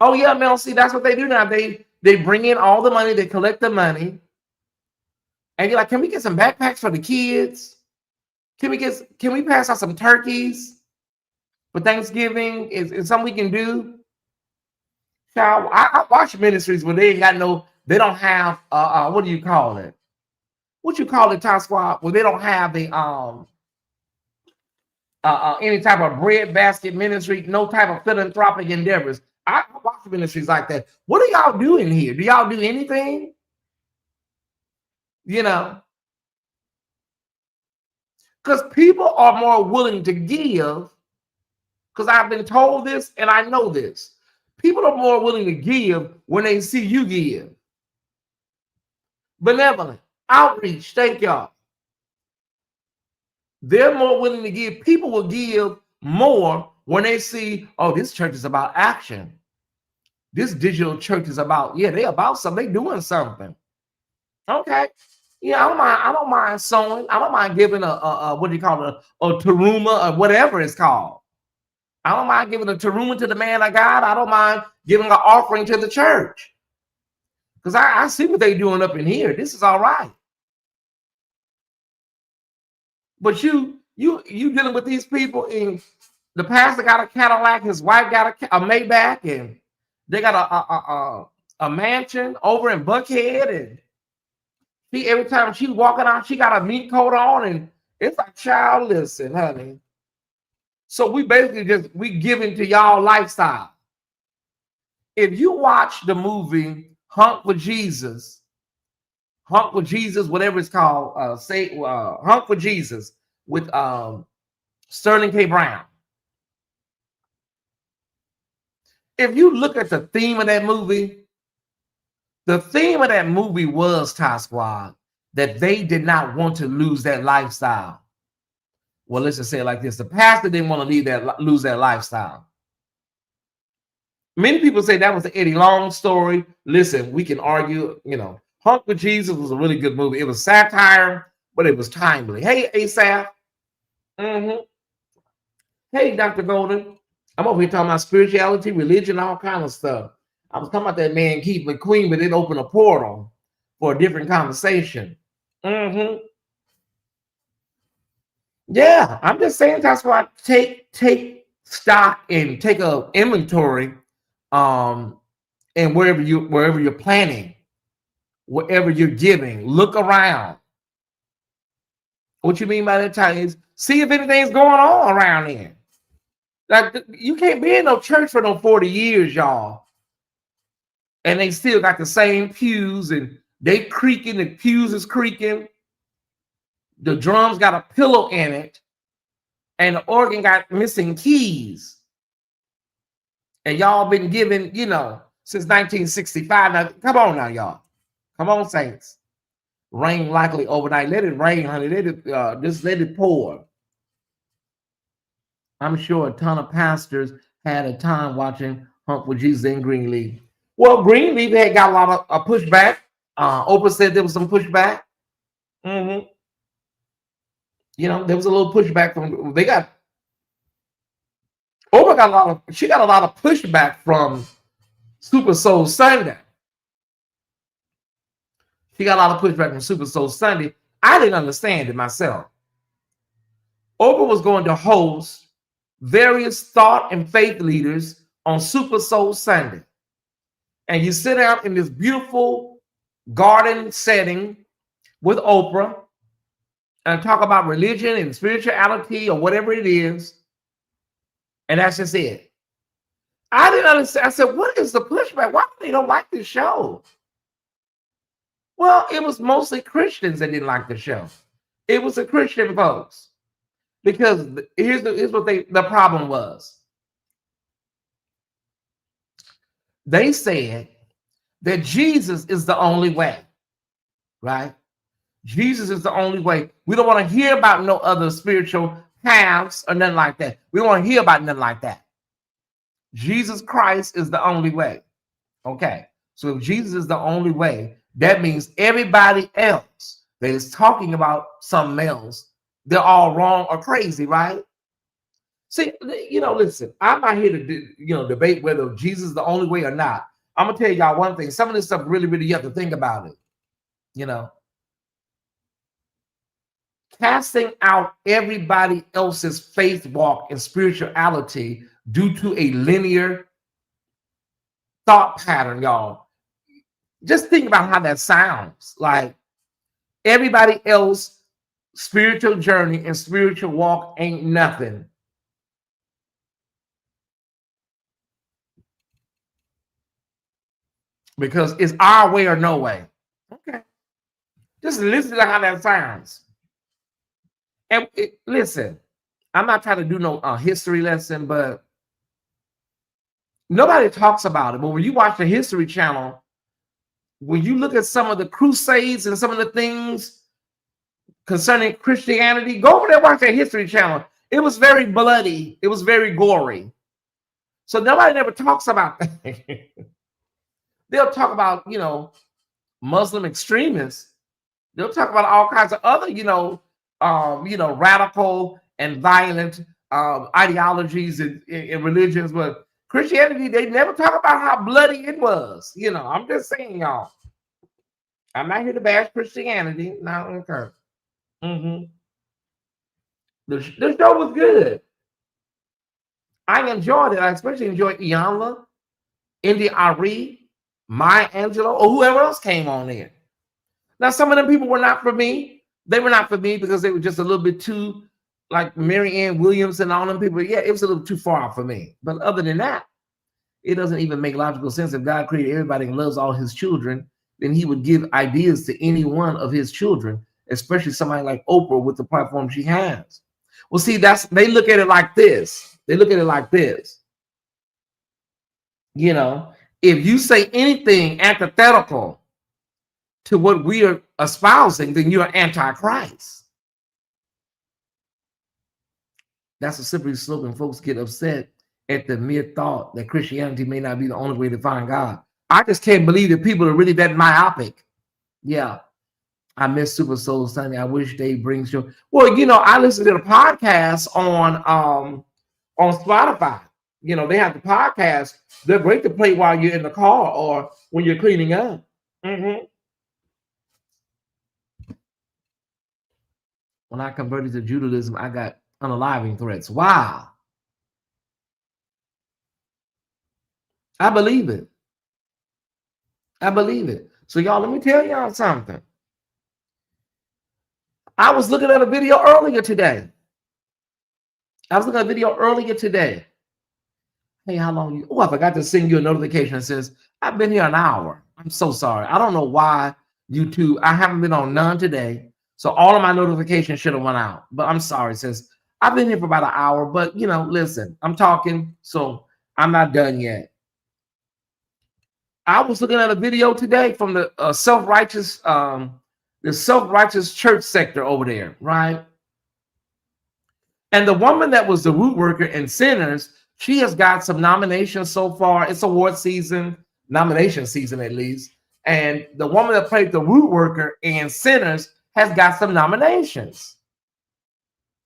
Oh yeah, Mel. See, that's what they do now. They They bring in all the money, they collect the money, and you're like, can we get some backpacks for the kids? Can we pass out some turkeys for Thanksgiving? Is something we can do? Child, I watch ministries where they ain't got no, they don't have what do you call it? What you call it, Top Squad? Where they don't have the any type of bread basket ministry, no type of philanthropic endeavors. I watch ministries like that. What are y'all doing here? Do y'all do anything? You know, because people are more willing to give. Because I've been told this and I know this. People are more willing to give when they see you give. Benevolent, outreach, thank y'all. They're more willing to give. People will give more when they see, oh, this church is about action. This digital church is about, yeah, they about something. They doing something. Okay. Yeah, I don't mind sowing. I don't mind giving a what do you call it? A teruma or whatever it's called. I don't mind giving a teruma to the man of God. I don't mind giving an offering to the church. Because I see what they're doing up in here. This is all right. But you dealing with these people, and the pastor got a Cadillac, his wife got a Maybach, and they got a mansion over in Buckhead, and every time she's walking out, she got a meat coat on, and it's like, child, listen, honey. So we basically we give into y'all lifestyle. If you watch the movie Hunk with Jesus, whatever it's called, Hunk with Jesus with Sterling K. Brown. If you look at the theme of that movie, the theme of that movie was, Ty Squad, that they did not want to lose that lifestyle. Well, let's just say it like this. The pastor didn't want to lose that lifestyle. Many people say that was the Eddie Long story. Listen, we can argue, Hunk with Jesus was a really good movie. It was satire, but it was timely. Hey, Asaph. Hey, Dr. Golden. I'm over here talking about spirituality, religion, all kind of stuff. I was talking about that man Keith McQueen, but it opened a portal for a different conversation. Yeah, I'm just saying that's why take stock and take a inventory, and wherever you're planning, wherever you're giving, look around. What you mean by that, Tyesse? See if anything's going on around here. Like, you can't be in no church for no 40 years, y'all, and they still got the same pews, and they creaking, the pews is creaking, the drums got a pillow in it, and the organ got missing keys. And y'all been giving, since 1965. Now, come on now, y'all. Come on, saints. Rain likely overnight. Let it rain, honey. Just let it pour. I'm sure a ton of pastors had a time watching Hunk with Jesus in Greenleaf. Well, Greenleaf had got a lot of pushback. Oprah said there was some pushback. There was a little pushback from, Oprah got a lot of pushback from Super Soul Sunday. She got a lot of pushback from Super Soul Sunday. I didn't understand it myself. Oprah was going to host various thought and faith leaders on Super Soul Sunday. And you sit out in this beautiful garden setting with Oprah and talk about religion and spirituality or whatever it is. And that's just it. I didn't understand. I said, what is the pushback? Why do they don't like this show? Well, it was mostly Christians that didn't like the show. It was the Christian folks. Because here's what the problem was. They said that Jesus is the only way, right? Jesus is the only way. We don't want to hear about no other spiritual paths or nothing like that. We don't want to hear about nothing like that. Jesus Christ is the only way. Okay. So if Jesus is the only way, that means everybody else that is talking about something else, they're all wrong or crazy, right? See, listen, I'm not here to debate whether Jesus is the only way or not. I'm gonna tell y'all one thing. Some of this stuff really, really, you have to think about it. You know, casting out everybody else's faith walk and spirituality due to a linear thought pattern, y'all. Just think about how that sounds. Like everybody else spiritual journey and spiritual walk ain't nothing. Because it's our way or no way. Okay. Just listen to how that sounds. And listen, I'm not trying to do no history lesson, but nobody talks about it. But when you watch the History Channel, when you look at some of the crusades and some of the things concerning Christianity, go over there and watch that History Channel. It was very bloody. It was very gory. So nobody never talks about that. They'll talk about, Muslim extremists. They'll talk about all kinds of other, radical and violent ideologies and religions, but Christianity, they never talk about how bloody it was. I'm just saying, y'all. I'm not here to bash Christianity. No, okay. The show was good. I enjoyed it. I especially enjoyed Iyanla, India Ari, Maya Angelou, or whoever else came on there. Now, some of them people were not for me. They were not for me because they were just a little bit too, like Mary Ann Williams and all them people. Yeah, it was a little too far out for me. But other than that, it doesn't even make logical sense. If God created everybody and loves all his children, then he would give ideas to any one of his children, especially somebody like Oprah with the platform she has. Well, see, they look at it like this. They look at it like this. If you say anything antithetical to what we are espousing, then you're antichrist. That's a slippery slope, and folks get upset at the mere thought that Christianity may not be the only way to find God. I just can't believe that people are really that myopic. Yeah, I miss Super Soul Sunday. I wish they bring show. Well, I listen to the podcast on Spotify. They have the podcast. They're great to play while you're in the car or when you're cleaning up. When I converted to Judaism, I got unaliving threats. Wow. I believe it. I believe it. So y'all, let me tell y'all something. I was looking at a video earlier today. Hey, how long you? Oh, I forgot to send you a notification that says, I've been here an hour. I'm so sorry. I don't know why YouTube, I haven't been on none today. So all of my notifications should have went out. But I'm sorry, sis. I've been here for about an hour. But, listen, I'm talking. So I'm not done yet. I was looking at a video today from the self-righteous church sector over there, right? And the woman that was the root worker in Sinners, she has got some nominations so far. It's award season, nomination season at least. And the woman that played the root worker in Sinners has got some nominations.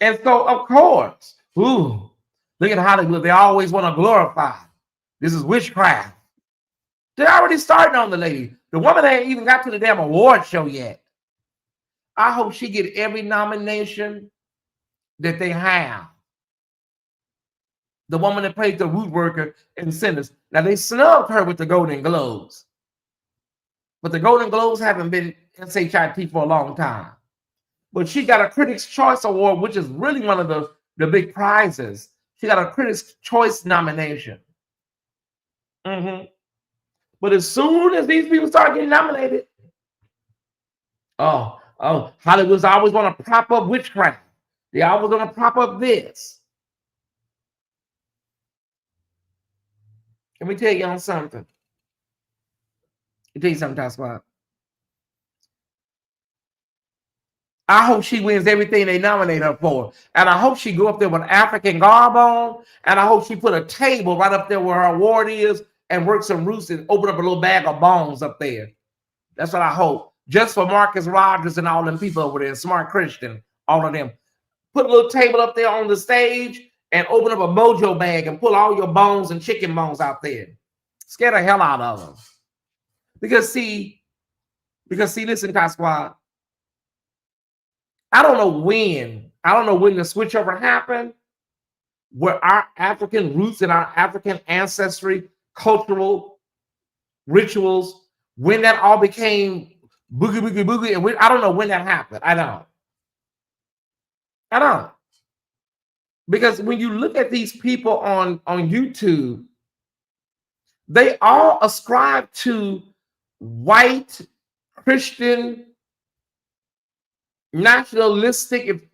And so, of course, look at Hollywood. They always want to glorify. This is witchcraft. They're already starting on the lady. The woman ain't even got to the damn award show yet. I hope she get every nomination that they have. The woman that played the root worker in Sinners. Now, they snubbed her with the Golden Globes. But the Golden Globes haven't been SHIT for a long time. But she got a Critics' Choice Award, which is really one of the big prizes. She got a Critics' Choice nomination. But as soon as these people start getting nominated, Hollywood's always want to prop up witchcraft. They always going to prop up this. Let me tell y'all something. Taskwad. I hope she wins everything they nominate her for. And I hope she go up there with African garb on. And I hope she put a table right up there where her award is and work some roots and open up a little bag of bones up there. That's what I hope. Just for Marcus Rogers and all them people over there, Smart Christian, all of them. Put a little table up there on the stage and open up a mojo bag and pull all your bones and chicken bones out there. Scared the hell out of them. Because see, listen, God Squad, I don't know when the switchover happened, where our African roots and our African ancestry, cultural rituals, when that all became boogie, boogie, boogie, and I don't know when that happened. I don't. Because when you look at these people on YouTube, they all ascribe to white, Christian, nationalistic.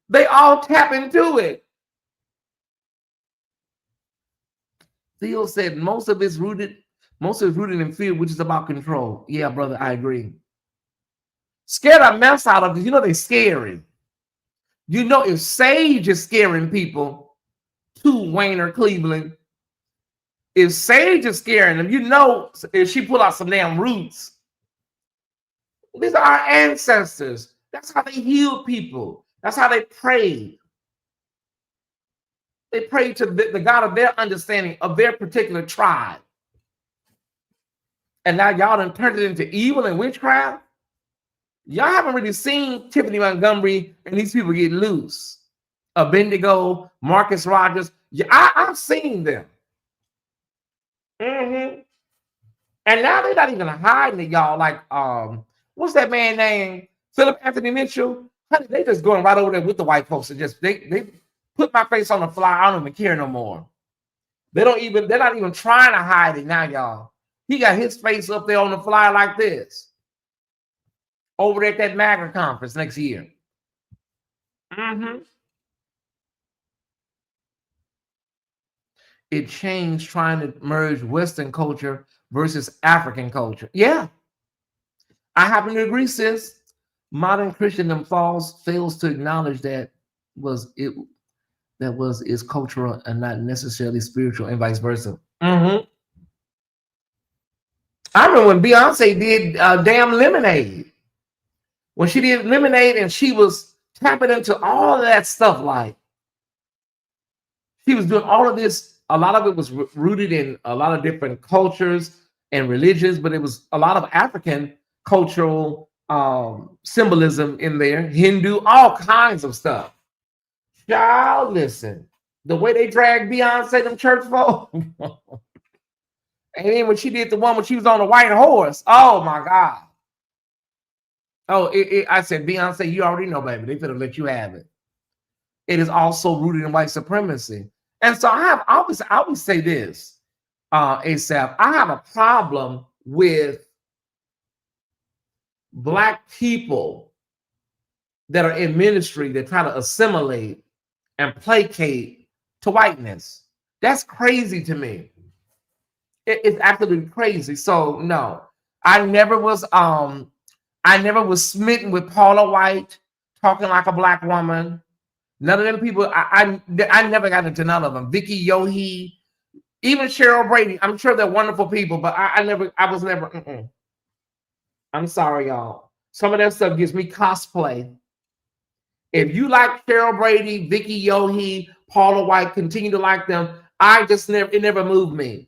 They all tap into it. Theo said most of it's rooted in fear, which is about control. Yeah, brother, I agree. Scared a mess out of it. You know they're scary. You know, if Sage is scaring people to Wayne or Cleveland, if Sage is scaring them, you know, if she pull out some damn roots, these are our ancestors. That's how they healed people. That's how they prayed. They prayed to the God of their understanding of their particular tribe. And now y'all done turned it into evil and witchcraft. Y'all haven't really seen Tiffany Montgomery and these people get loose. Bendigo, Marcus Rogers. Yeah, I've seen them. And now they're not even hiding it, y'all. Like, what's that man name? Philip Anthony Mitchell. Honey, they just going right over there with the white folks and just they put my face on the fly. I don't even care no more. They're not even trying to hide it now, y'all. He got his face up there on the fly like this. Over at that MAGA conference next year. It changed trying to merge Western culture versus African culture. Yeah. I happen to agree, sis. Modern Christendom fails to acknowledge that was is cultural and not necessarily spiritual, and vice versa. I remember when Beyonce did damn Lemonade. When she did Lemonade and she was tapping into all of that stuff, like she was doing all of this. A lot of it was rooted in a lot of different cultures and religions, but it was a lot of African cultural symbolism in there, Hindu, all kinds of stuff. Child, listen, the way they dragged Beyonce, them church folk. And then when she did the one when she was on a white horse, oh my God. Oh, I said, Beyonce, you already know, baby. They could have let you have it. It is also rooted in white supremacy. And so I always say this, ASAP, I have a problem with Black people that are in ministry that try to assimilate and placate to whiteness. That's crazy to me. It's absolutely crazy. So no, I never was smitten with Paula White talking like a Black woman. None of them people, I never got into none of them. Vicky Yohe, even Cheryl Brady. I'm sure they're wonderful people, but I was never. I'm sorry, y'all. Some of that stuff gives me cosplay. If you like Cheryl Brady, Vicky Yohe, Paula White, continue to like them. It never moved me.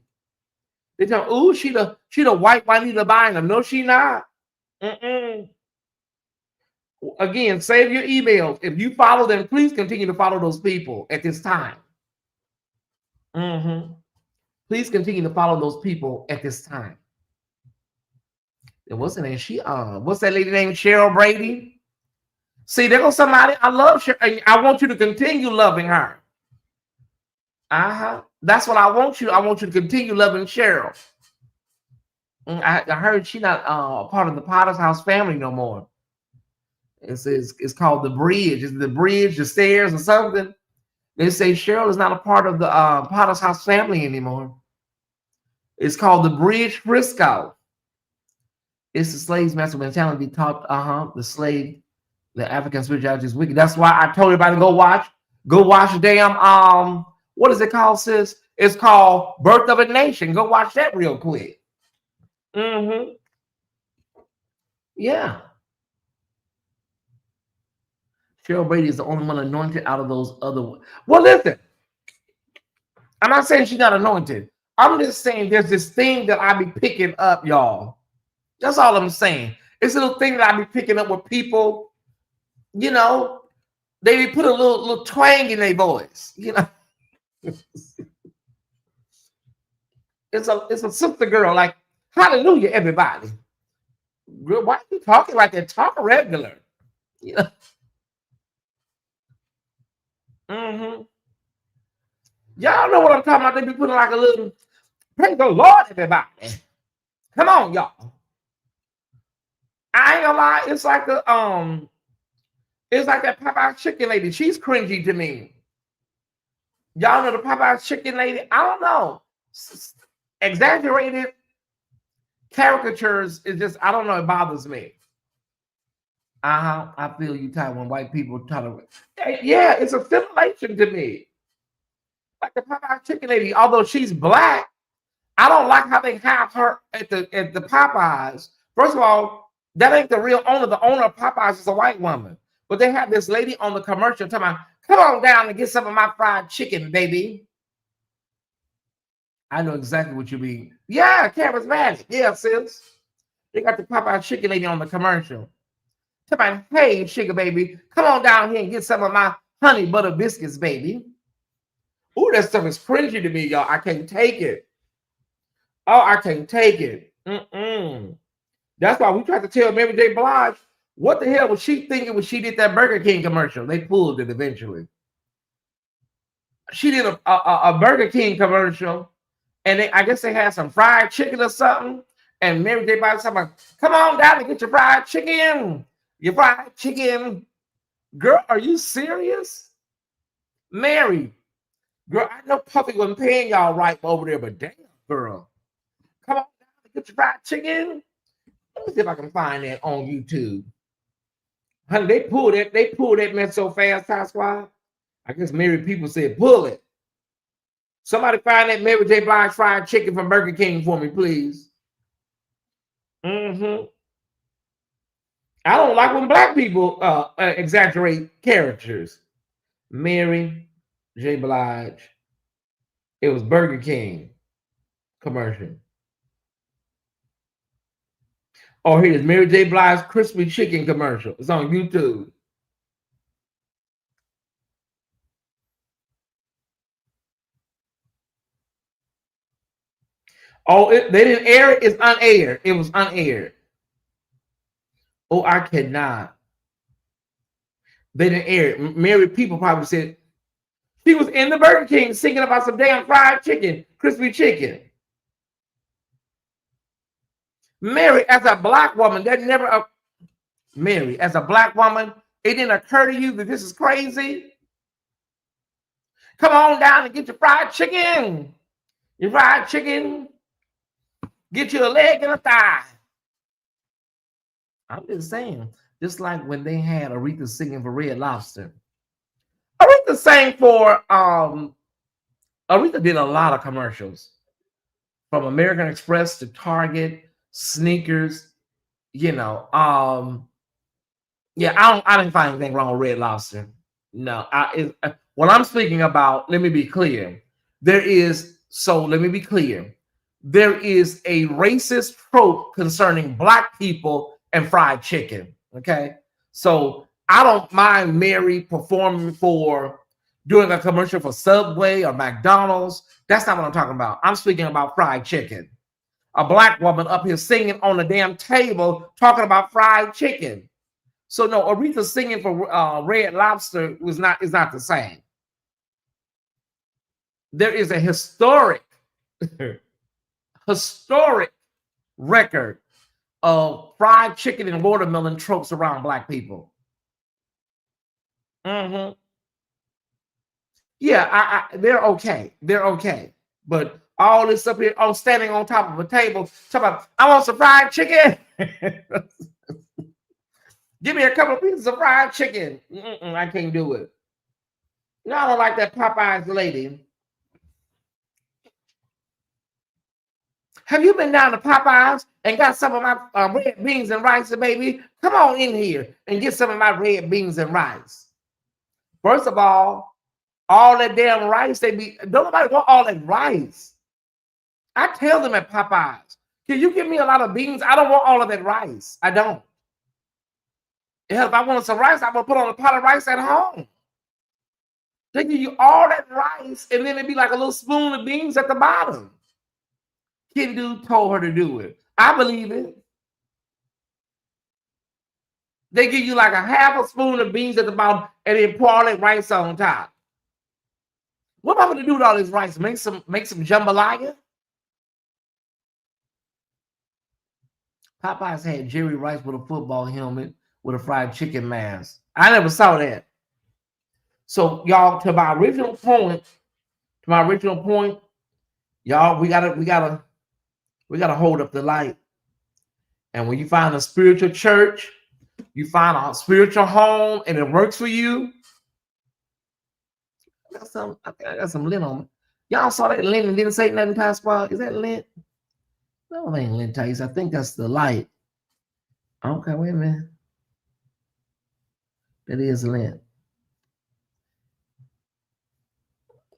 They tell, ooh, she the white Juanita Bynum. No, she not. Again, save your emails. If you follow them, please continue to follow those people at this time. Please continue to follow those people at this time. And what's her name? What's that lady named Cheryl Brady? See, there goes somebody. I love Cheryl. I want you to continue loving her. That's what I want you. I want you to continue loving Cheryl. I heard she's not part of the Potter's House family no more. It's called The Bridge. Is it The Bridge, The Stairs, or something? They say Cheryl is not a part of the Potter's House family anymore. It's called The Bridge Frisco. It's the slave's master mentality taught. The African spirituality is wicked. That's why I told everybody to go watch damn what is it called, sis? It's called Birth of a Nation. Go watch that real quick. Yeah. Cheryl Brady is the only one anointed out of those other. Well, listen. I'm not saying she's not anointed. I'm just saying there's this thing that I be picking up, y'all. That's all I'm saying. It's a little thing that I be picking up with people, you know, they put a little twang in their voice, you know. It's a sister girl, like, hallelujah, everybody. Girl, why are you talking like that? Talk regular. You know? Y'all know what I'm talking about. They be putting like a little praise the Lord, everybody. Come on, y'all. I ain't gonna lie, it's like that Popeye chicken lady. She's cringy to me. Y'all know the Popeye chicken lady? I don't know. Exaggerated caricatures is just, I don't know, it bothers me. I feel you, Ty, when white people tolerate. Yeah, it's a simulation to me. Like the Popeye chicken lady, although she's black, I don't like how they have her at the Popeyes. First of all, that ain't the real owner. The owner of Popeyes is a white woman. But they have this lady on the commercial talking about, come on down and get some of my fried chicken, baby. I know exactly what you mean. Yeah, charismatic. Yeah, sis. They got the Popeye chicken lady on the commercial. Talking about, hey, sugar baby, come on down here and get some of my honey butter biscuits, baby. Ooh, that stuff is cringy to me, y'all. I can't take it. Oh, I can't take it. That's why we tried to tell Mary J. Blige, what the hell was she thinking when she did that Burger King commercial? They pulled it eventually. She did a Burger King commercial, and I guess they had some fried chicken or something. And Mary J. Blige talking about, come on down and get your fried chicken. Your fried chicken. Girl, are you serious? Mary, girl, I know Puffy wasn't paying y'all right over there, but damn, girl. Come on down and get your fried chicken. Let me see if I can find that on YouTube. Honey, they pulled that mess so fast, Ty Squad. I guess Mary people said, pull it. Somebody find that Mary J. Blige fried chicken from Burger King for me, please. I don't like when black people exaggerate characters. Mary J. Blige. It was Burger King commercial. Oh, here's Mary J. Blige crispy chicken commercial. It's on YouTube. Oh, they didn't air it. It's unaired. It was unaired. Oh, I cannot. They didn't air it. Married people probably said she was in the Burger King singing about some damn fried chicken, crispy chicken. Mary, as a black woman, that never. Mary, as a black woman, it didn't occur to you that this is crazy. Come on down and get your fried chicken. Your fried chicken. Get you a leg and a thigh. I'm just saying, just like when they had Aretha singing for Red Lobster. Aretha sang for Aretha did a lot of commercials. From American Express to Target, sneakers, yeah, I didn't find anything wrong with Red Lobster. No, what I'm speaking about, let me be clear. Let me be clear. There is a racist trope concerning black people and fried chicken. Okay. So I don't mind Mary performing doing a commercial for Subway or McDonald's. That's not what I'm talking about. I'm speaking about fried chicken. A black woman up here singing on the damn table talking about fried chicken. So no, Aretha singing for Red Lobster is not the same. There is a historic record of fried chicken and watermelon tropes around black people. Yeah, they're okay. They're okay. But all this up here, standing on top of a table, talking about, I want some fried chicken. Give me a couple of pieces of fried chicken. I can't do it. No, I don't like that Popeyes lady. Have you been down to Popeyes and got some of my red beans and rice, baby? Come on in here and get some of my red beans and rice. First of all, All that damn rice, don't nobody want all that rice. I tell them at Popeyes, can you give me a lot of beans? I don't want all of that rice. I don't. Hell, if I wanted some rice, I'm gonna put on a pot of rice at home. They give you all that rice, and then it'd be like a little spoon of beans at the bottom. Kid dude told her to do it. I believe it. They give you like a half a spoon of beans at the bottom, and then pour all that rice on top. What am I gonna do with all this rice? Make some jambalaya? Popeyes had Jerry Rice with a football helmet with a fried chicken mask. I never saw that. So y'all, to my original point, y'all, we gotta hold up the light. And when you find a spiritual church, you find a spiritual home, and it works for you. I got some lint on me. Y'all saw that lint and didn't say nothing past while. Is that lint? No, it ain't lint, Tyesse. I think that's the light. Okay, wait a minute. That is lint.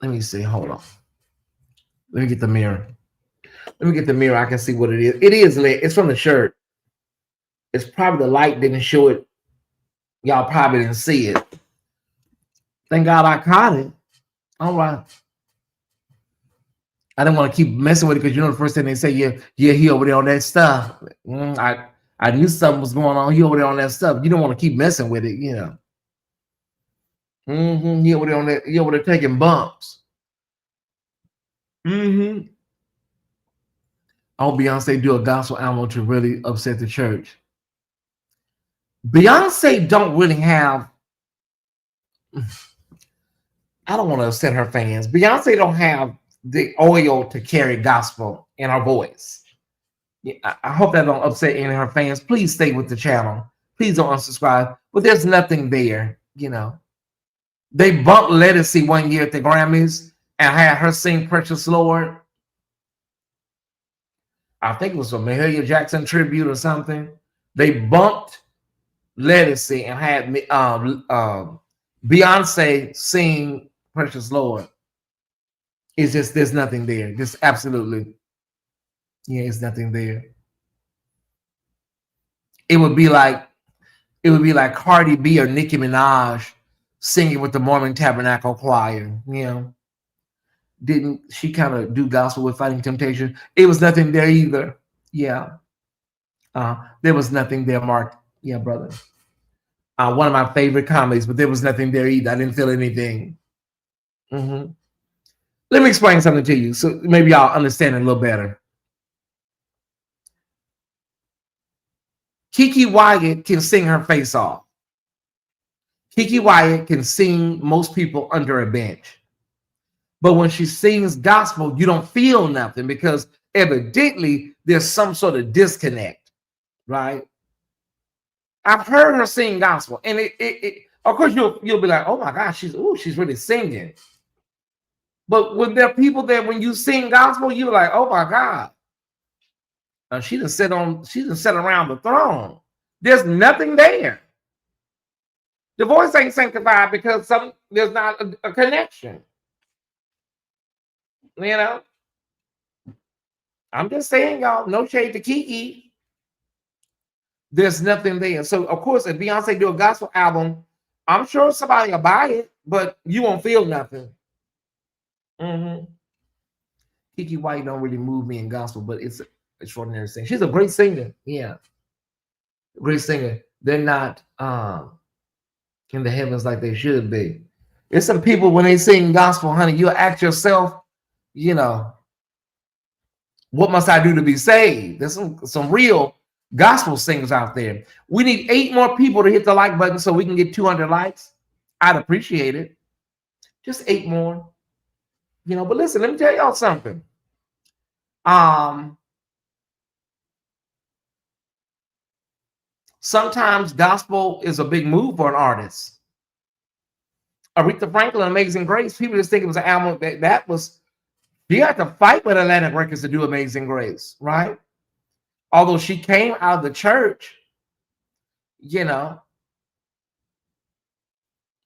Let me see. Hold on. Let me get the mirror. I can see what it is. It is lint. It's from the shirt. It's probably the light didn't show it. Y'all probably didn't see it. Thank God I caught it. All right. I didn't want to keep messing with it because you know the first thing they say, yeah, he over there on that stuff. I knew something was going on. He over there on that stuff. You don't want to keep messing with it, you know. He over there on that. He over there taking bumps. I hope Beyonce do a gospel album to really upset the church. Beyonce don't really have. I don't want to upset her fans. Beyonce don't have the oil to carry gospel in her voice. I hope that don't upset any of her fans. Please stay with the channel. Please don't unsubscribe. But there's nothing there, you know. They bumped Lettucey one year at the Grammys and had her sing Precious Lord. I think it was a Mahalia Jackson tribute or something. They bumped Lettucey and had Beyonce sing Precious Lord. It's just there's nothing there. Just absolutely. Yeah, it's nothing there. It would be like Cardi B or Nicki Minaj singing with the Mormon Tabernacle Choir. You know, didn't she kind of do gospel with Fighting Temptation? It was nothing there either. Yeah, there was nothing there, Mark. Yeah, brother. One of my favorite comedies, but there was nothing there either. I didn't feel anything. Let me explain something to you, so maybe y'all understand it a little better. Kiki Wyatt can sing her face off. Kiki Wyatt can sing most people under a bench. But when she sings gospel, you don't feel nothing because evidently there's some sort of disconnect, right? I've heard her sing gospel, and it of course you'll be like, oh my gosh, she's really singing. But when there are people that when you sing gospel, you're like, oh my God. She done sit around the throne. There's nothing there. The voice ain't sanctified because there's not a connection. You know? I'm just saying, y'all, no shade to Kiki. There's nothing there. So, of course, if Beyonce do a gospel album, I'm sure somebody will buy it, but you won't feel nothing. Kiki White don't really move me in gospel, but it's an extraordinary singer. She's a great singer. Yeah. Great singer. They're not in the heavens like they should be. There's some people when they sing gospel, honey, you ask yourself, you know, what must I do to be saved? There's some real gospel singers out there. We need 8 more people to hit the like button so we can get 200 likes. I'd appreciate it. Just 8 more. You know, but listen, let me tell y'all something. Sometimes gospel is a big move for an artist. Aretha Franklin, Amazing Grace, people just think it was an album that was, you had to fight with Atlantic Records to do Amazing Grace, right? Although she came out of the church, you know,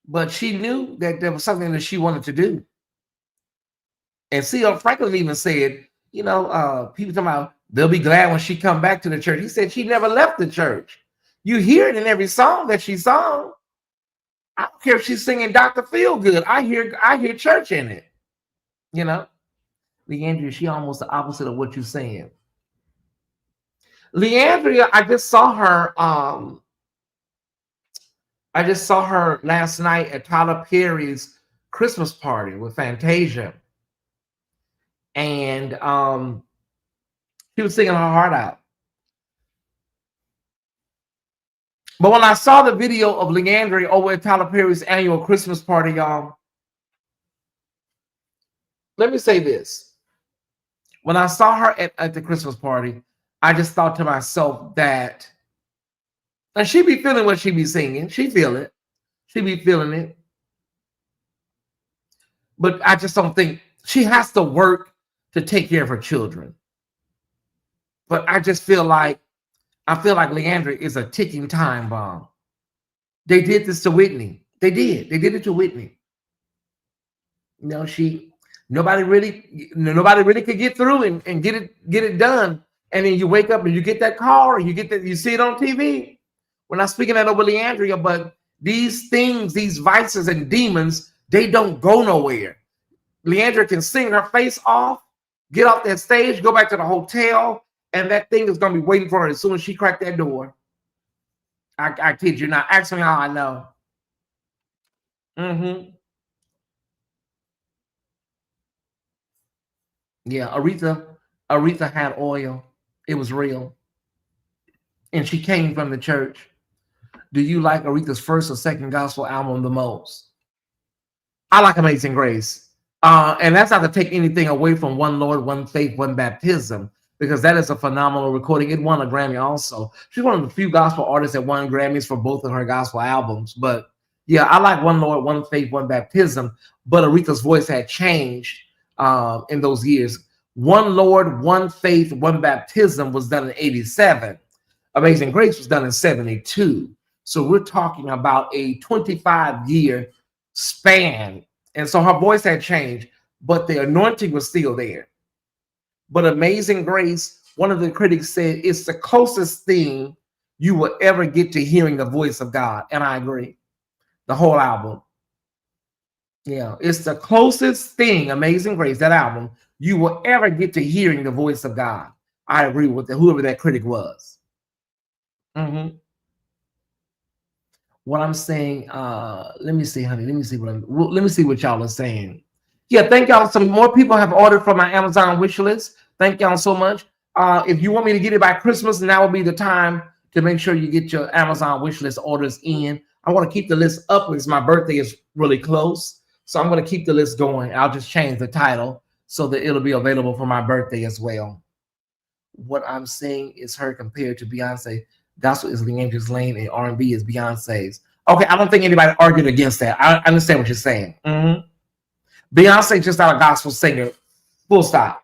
but she knew that there was something that she wanted to do. And C.L. Franklin even said, people talking about they'll be glad when she come back to the church. He said she never left the church. You hear it in every song that she sung. I don't care if she's singing Dr. Feelgood. I hear church in it. Leandria, she almost the opposite of what you're saying. Leandria, I just saw her. I just saw her last night at Tyler Perry's Christmas party with Fantasia, and she was singing her heart out. But when I saw the video of Leandria over at Tyler Perry's annual Christmas party, y'all, let me say this. When I saw her at the Christmas party, I just thought to myself that, and she be feeling what she be singing. She feel it. She be feeling it. But I just don't think she has to work to take care of her children. But I just feel like Leandria is a ticking time bomb. They did this to Whitney. They did it to Whitney. Nobody really could get through and get it done. And then you wake up and you get that call, or you see it on TV. We're not speaking that over Leandria, but these things, these vices and demons, they don't go nowhere. Leandria can sing her face off, get off that stage, go back to the hotel, and that thing is going to be waiting for her as soon as she cracked that door. I kid you not. Ask me how I know. Yeah, Aretha had oil. It was real. And she came from the church. Do you like Aretha's first or second gospel album the most? I like Amazing Grace. And that's not to take anything away from One Lord, One Faith, One Baptism, because that is a phenomenal recording. It won a Grammy also. She's one of the few gospel artists that won Grammys for both of her gospel albums. But yeah, I like One Lord, One Faith, One Baptism. But Aretha's voice had changed in those years. One Lord, One Faith, One Baptism was done in 87. Amazing Grace was done in 72. So we're talking about a 25-year span. And so her voice had changed, but the anointing was still there. But Amazing Grace, one of the critics said, it's the closest thing you will ever get to hearing the voice of God. And I agree. The whole album. Yeah, it's the closest thing, Amazing Grace, that album, you will ever get to hearing the voice of God. I agree with whoever that critic was. What I'm saying, let me see, honey. Let me see what y'all are saying. Yeah, thank y'all. Some more people have ordered from my Amazon wish list. Thank y'all so much. If you want me to get it by Christmas, now will be the time to make sure you get your Amazon wish list orders in. I want to keep the list up because my birthday is really close. So I'm going to keep the list going. I'll just change the title so that it'll be available for my birthday as well. What I'm saying is her compared to Beyonce. Gospel is Leandria's lane and R&B is Beyonce's. Okay, I don't think anybody argued against that. I understand what you're saying. Beyonce just not a gospel singer, full stop.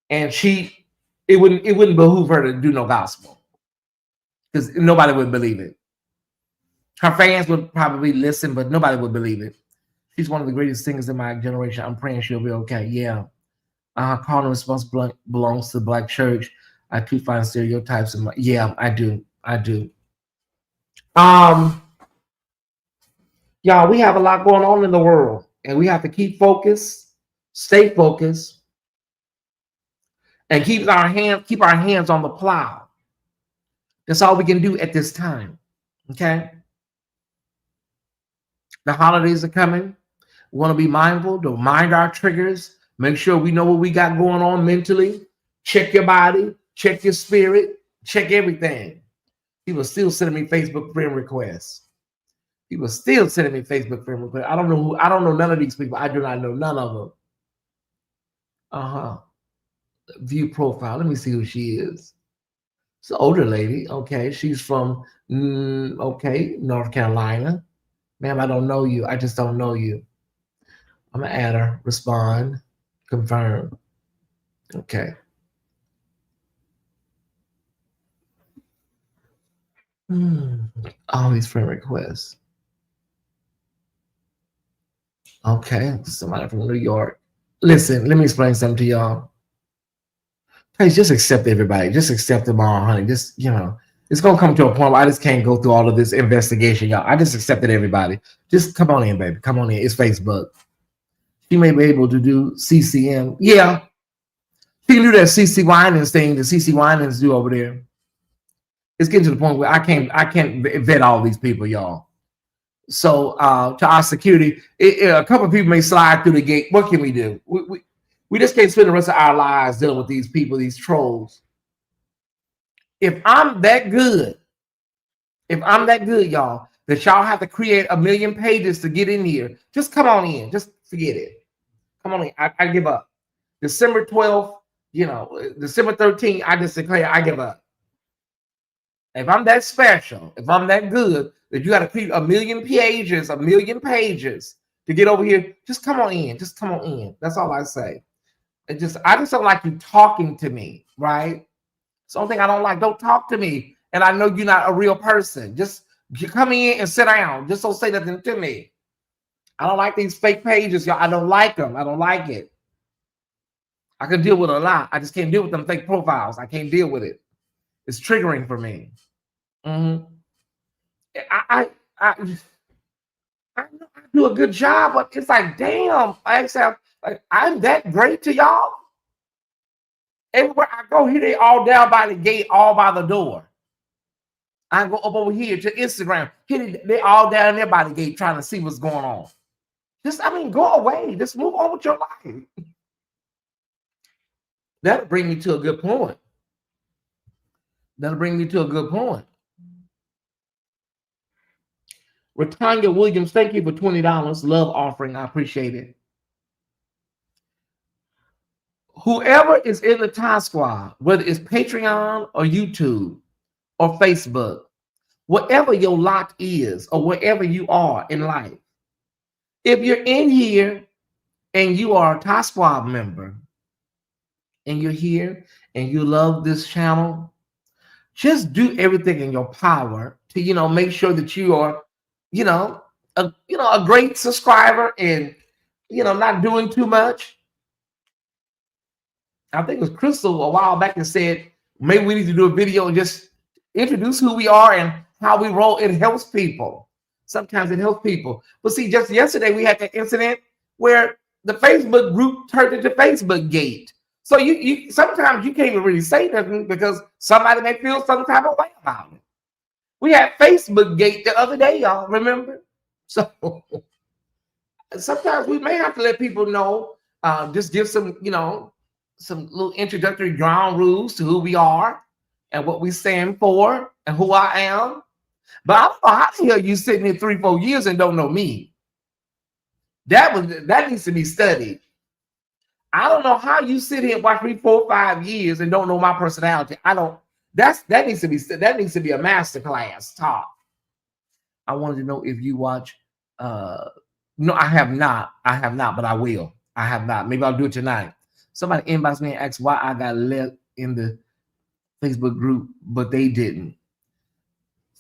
And it wouldn't behoove her to do no gospel because nobody would believe it. Her fans would probably listen, but nobody would believe it. She's one of the greatest singers in my generation. I'm praying she'll be okay. Yeah. Calling response belongs to the Black church. I too find stereotypes in my. Yeah, I do. Y'all, we have a lot going on in the world, and we have to keep focused, stay focused, and keep our hands on the plow. That's all we can do at this time. Okay. The holidays are coming. We want to be mindful to mind our triggers. Make sure we know what we got going on mentally. Check your body, check your spirit, check everything. People still sending me Facebook friend requests. I don't know none of these people. I do not know none of them. View profile. Let me see who she is. It's an older lady. Okay. She's from North Carolina. Ma'am, I don't know you. I just don't know you. I'm gonna add her, respond, confirm. Okay. All these friend requests. Okay, somebody from New York. Listen, let me explain something to y'all. Hey, just accept everybody. Just accept them all, honey. Just, it's gonna come to a point where I just can't go through all of this investigation, y'all. I just accepted everybody. Just come on in, baby. Come on in. It's Facebook. She may be able to do CCM. Yeah, she can do that CC Winans thing that CC Winans do over there. It's getting to the point where I can't vet all these people, y'all. So to our security, a couple of people may slide through the gate. What can we do? We just can't spend the rest of our lives dealing with these people, these trolls. If I'm that good, y'all, that y'all have to create 1,000,000 pages to get in here, just come on in. Just forget it. Come on in. I give up. December 12th, December 13th, I just declare I give up. If I'm that special, if I'm that good, that you got to create 1,000,000 pages to get over here, just come on in. Just come on in. That's all I say. I just don't like you talking to me, right? Something I don't like. Don't talk to me. And I know you're not a real person. Just you come in and sit down. Just don't say nothing to me. I don't like these fake pages, y'all. I don't like them. I don't like it. I can deal with a lot. I just can't deal with them fake profiles. I can't deal with it. It's triggering for me. Mm-hmm. I know I do a good job, but it's like, damn, I'm that great to y'all. Everywhere I go, here they all down by the gate, all by the door. I go up over here to Instagram. Here they all down there by the gate trying to see what's going on. Go away. Just move on with your life. That'll bring me to a good point. Retanya Williams, thank you for $20. Love offering. I appreciate it. Whoever is in the Tie Squad, whether it's Patreon or YouTube or Facebook, whatever your lot is or wherever you are in life, if you're in here and you are a Tie Squad member and you're here and you love this channel, just do everything in your power to make sure that you are a great subscriber and not doing too much. I think it was Crystal a while back and said maybe we need to do a video and just introduce who we are and how we roll. It helps people. Sometimes it helps people. But see, just yesterday we had that incident where the Facebook group turned into Facebook Gate. So you sometimes you can't even really say nothing because somebody may feel some type of way about it. We had Facebook Gate the other day, y'all remember? So sometimes we may have to let people know, just give some little introductory ground rules to who we are and what we stand for and who I am. But I don't know how the hell you sitting here 3-4 years and don't know me. That needs to be studied. I don't know how you sit here and watch me 4 or 5 years and don't know my personality. That needs to be a master class talk. I wanted to know if you watch. No, I have not, but I will. I have not. Maybe I'll do it tonight. Somebody inboxed me and asked why I got let in the Facebook group, but they didn't.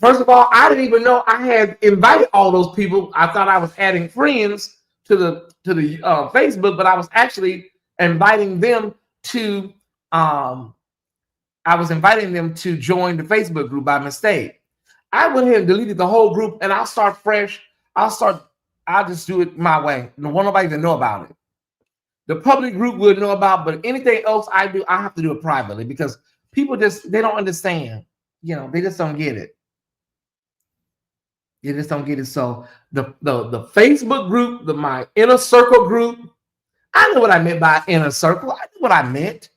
First of all, I didn't even know I had invited all those people. I thought I was adding friends to the Facebook, but I was actually inviting them to join the Facebook group by mistake. I went ahead and deleted the whole group, and I'll start fresh. I'll just do it my way. No one nobody to know about it. The public group will know about, but anything else I do, I have to do it privately because people they don't understand. They just don't get it. They just don't get it. So the Facebook group, my inner circle group, I know what I meant by inner circle. I knew what I meant.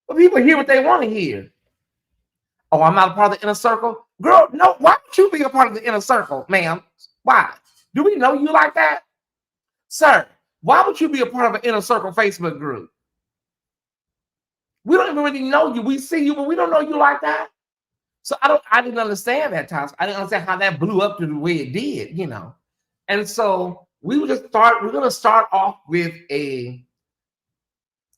But people hear what they want to hear. Oh, I'm not a part of the inner circle? Girl, no, why would you be a part of the inner circle, ma'am? Why? Do we know you like that? Sir, why would you be a part of an inner circle Facebook group? We don't even really know you. We see you, but we don't know you like that. So I didn't understand that time. I didn't understand how that blew up to the way it did, And so we're gonna start off with a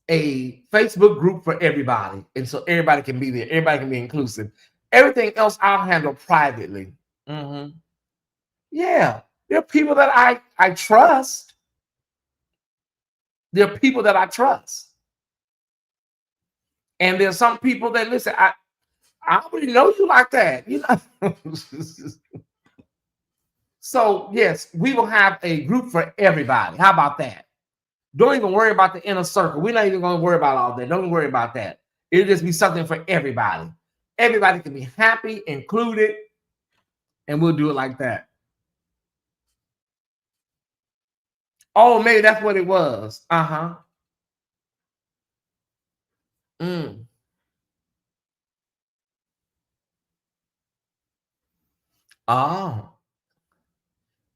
Facebook group for everybody. And so everybody can be there, everybody can be inclusive. Everything else I'll handle privately. Yeah. There are people that I trust. There are people that I trust. And there's some people that listen, I already know you like that, you know. So yes, we will have a group for everybody. How about that? Don't even worry about the inner circle. We're not even going to worry about all that. Don't even worry about that. It'll just be something for everybody. Everybody can be happy, included, and we'll do it like that. Oh, maybe that's what it was. Uh-huh. Oh,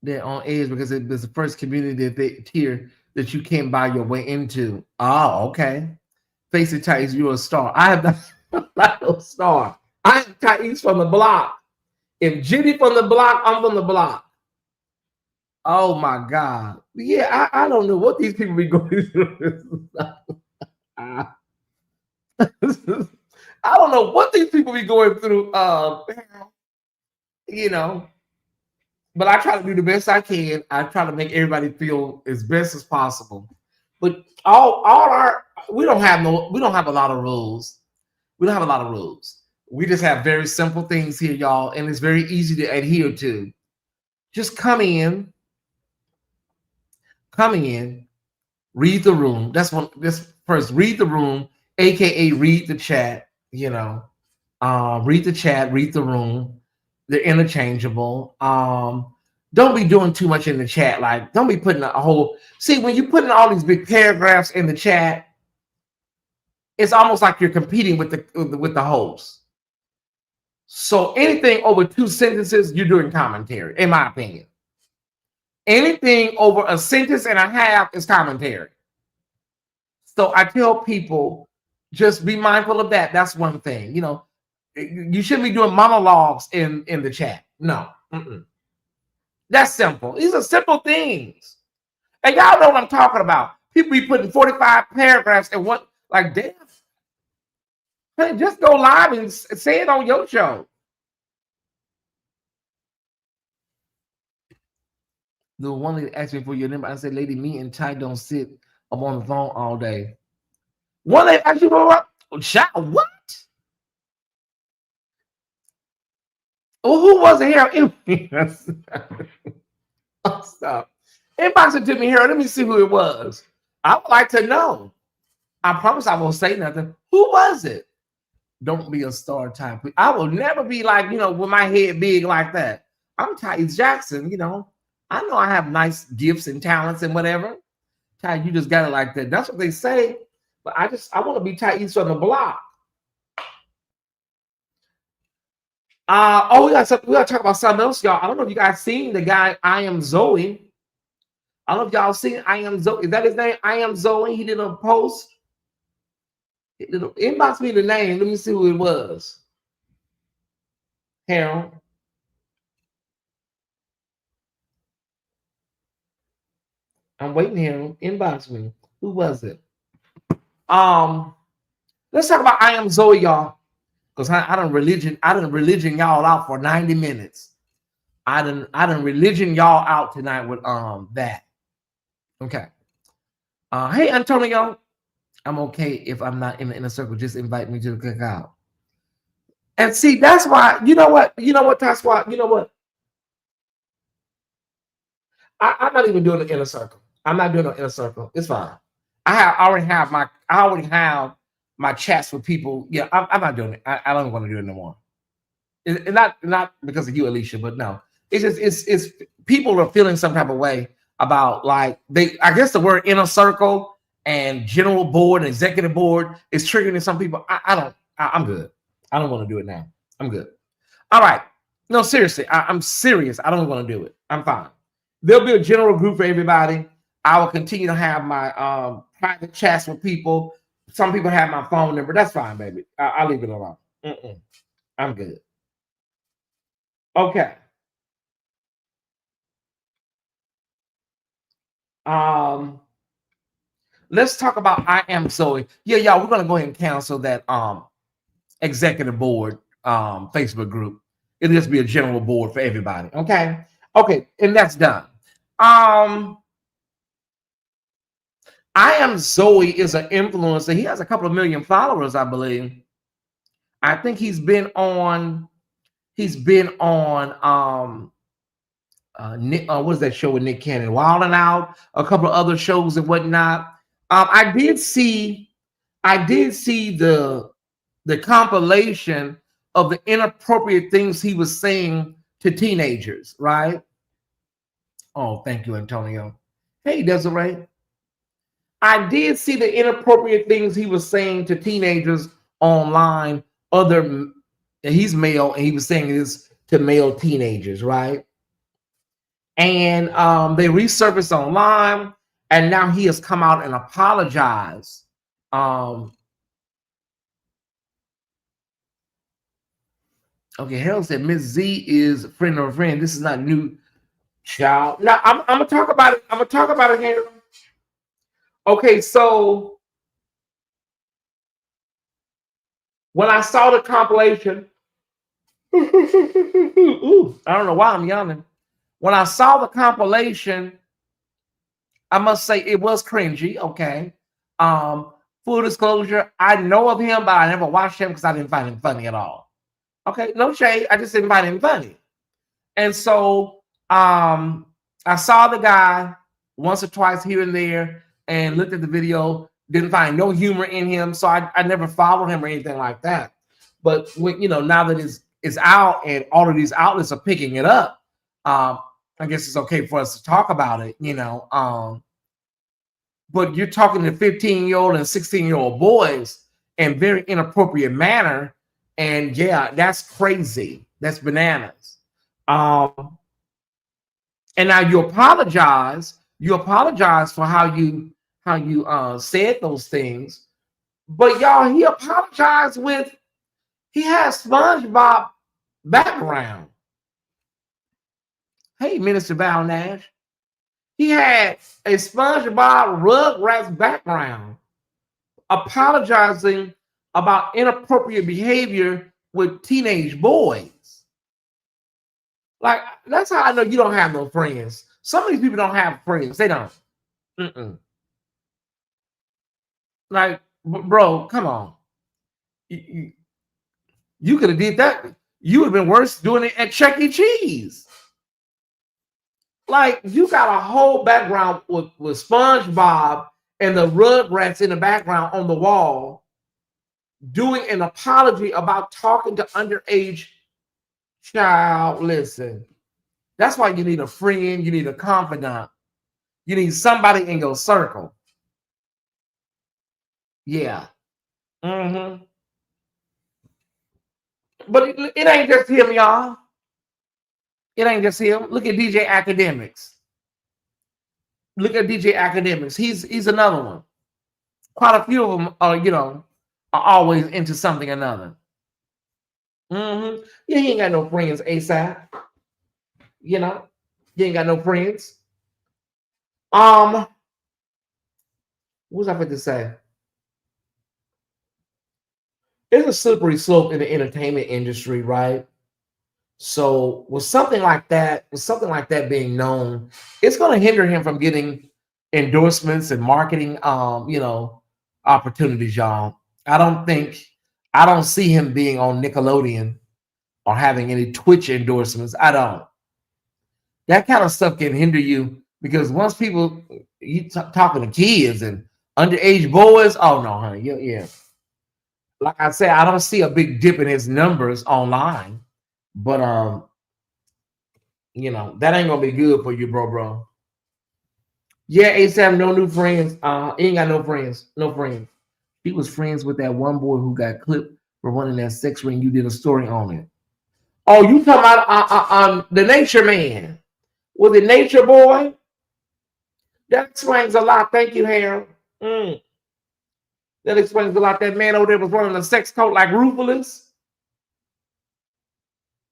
they're on edge because it was the first community tier that you can't buy your way into. Oh, okay. Face it, Tyesse, you're a star. I am not a star. I am Tyesse from the block. If Jenny from the block, I'm from the block. Oh my God. Yeah, I don't know what these people be going through. I don't know what these people be going through. You know, but I try to do the best I can. I try to make everybody feel as best as possible. But all our we don't have a lot of rules. We don't have a lot of rules. We just have very simple things here, y'all, and it's very easy to adhere to. Just come in, read the room. That's one. This first, read the room, aka read the chat. You know, read the chat, read the room. They're interchangeable. Don't be doing too much in the chat. Like, don't be putting a whole. See, when you put in all these big paragraphs in the chat, it's almost like you're competing with the host. So anything over 2 sentences, you're doing commentary, in my opinion. Anything over a sentence and a half is commentary. So I tell people, just be mindful of that. That's one thing. You know, you shouldn't be doing monologues in the chat. No. That's simple. These are simple things. And y'all know what I'm talking about. People be putting 45 paragraphs in one, like, damn. Hey, just go live and say it on your show. The one lady asked me for your number. I said, lady, me and Ty don't sit up on the phone all day. One lady asked you for what? What? Well, who was it here? Oh, stop. Inbox it to me here. Let me see who it was. I would like to know. I promise I won't say nothing. Who was it? Don't be a star type. I will never be like, you know, with my head big like that. I'm Tyesse Jackson, you know. I know I have nice gifts and talents and whatever. Ty, you just got it like that. That's what they say. But I want to be Tyesse from the block. We gotta talk about something else, y'all. I don't know if you guys seen the guy I Am Zoe. I don't know if y'all seen I Am Zoe. Is that his name? I Am Zoe. He did a post. Inbox me the name. Let me see who it was. Harold. I'm waiting here. Inbox me. Who was it? Let's talk about I Am Zoe, y'all. Because I done religion y'all out for 90 minutes. I done religion y'all out tonight with that. Okay. Hey Antonio, I'm okay if I'm not in the inner circle. Just invite me to the cookout. And see, that's why, you know what? That's why, you know what? I'm not even doing the inner circle. I'm not doing the inner circle. It's fine. I already have my chats with people. Yeah, I'm not doing it. I don't want to do it no more. It not because of you, Alicia, but no. It's just it's people are feeling some type of way about, like, I guess the word inner circle and general board and executive board is triggering some people. I'm good. I don't want to do it now. I'm good. All right. No, seriously, I'm serious. I don't want to do it. I'm fine. There'll be a general group for everybody. I will continue to have my private chats with people. Some people have my phone number. That's fine, baby. I'll leave it alone. I'm good. Okay. Let's talk about I Am Zoe. Yeah, y'all, we're gonna go ahead and cancel that executive board Facebook group. It'll just be a general board for everybody. Okay, and that's done. I Am Zoe is an influencer. He has a couple of million followers, I believe. I think he's been on Nick, what is that show with Nick Cannon? Wild and Out, a couple of other shows and whatnot. I did see the compilation of the inappropriate things he was saying to teenagers, right? Oh, thank you, Antonio. Hey, Desiree. I did see the inappropriate things he was saying to teenagers online. Other, he's male, and he was saying this to male teenagers, right? And they resurfaced online, and now he has come out and apologized. Okay, Harold said Miss Z is a friend of a friend. This is not new, child. Now I'm gonna talk about it. I'm gonna talk about it here. Okay, so when I saw the compilation, ooh, I don't know why I'm yawning. When I saw the compilation, I must say it was cringy. Okay, full disclosure, I know of him, but I never watched him because I didn't find him funny at all. Okay, no shade. I just didn't find him funny. And so I saw the guy once or twice here and there and looked at the video, didn't find no humor in him. So I never followed him or anything like that. But when, now that it's out and all of these outlets are picking it up, I guess it's okay for us to talk about it. But you're talking to 15-year-old and 16-year-old boys in very inappropriate manner. And yeah, that's crazy. That's bananas. And now you apologize. You apologize for how you said those things. But y'all, he apologized with he has SpongeBob background. Hey, Minister Val Nash. He had a SpongeBob Rugrats background, apologizing about inappropriate behavior with teenage boys. Like, that's how I know you don't have no friends. Some of these people don't have friends. They don't. Mm-mm. Like, bro, come on. You could have did that. You would have been worse doing it at Chuck E. Cheese. Like, you got a whole background with SpongeBob and the Rugrats in the background on the wall doing an apology about talking to underage child. Listen, that's why you need a friend, you need a confidant, you need somebody in your circle. Yeah. Mm-hmm. But it ain't just him, y'all. It ain't just him. Look at DJ Academics. Look at DJ Academics. He's another one. Quite a few of them are always into something or another. Mm-hmm. Yeah, he ain't got no friends, ASAP. You ain't got no friends. What was I about to say? It's a slippery slope in the entertainment industry, right? So with something like that being known, it's going to hinder him from getting endorsements and marketing, opportunities, y'all. I don't see him being on Nickelodeon or having any Twitch endorsements. I don't. That kind of stuff can hinder you because once people talking to kids and underage boys, oh no, honey, yeah. Like I said, I don't see a big dip in his numbers online, but that ain't gonna be good for you, bro. Yeah, Ace have no new friends. He ain't got no friends. No friends. He was friends with that one boy who got clipped for running that sex ring. You did a story on it. Oh, you talking about the Nature Man? Was it Nature Boy? That explains a lot. Thank you, Harold. That explains a lot. That man over there was running a sex cult like Ruthless.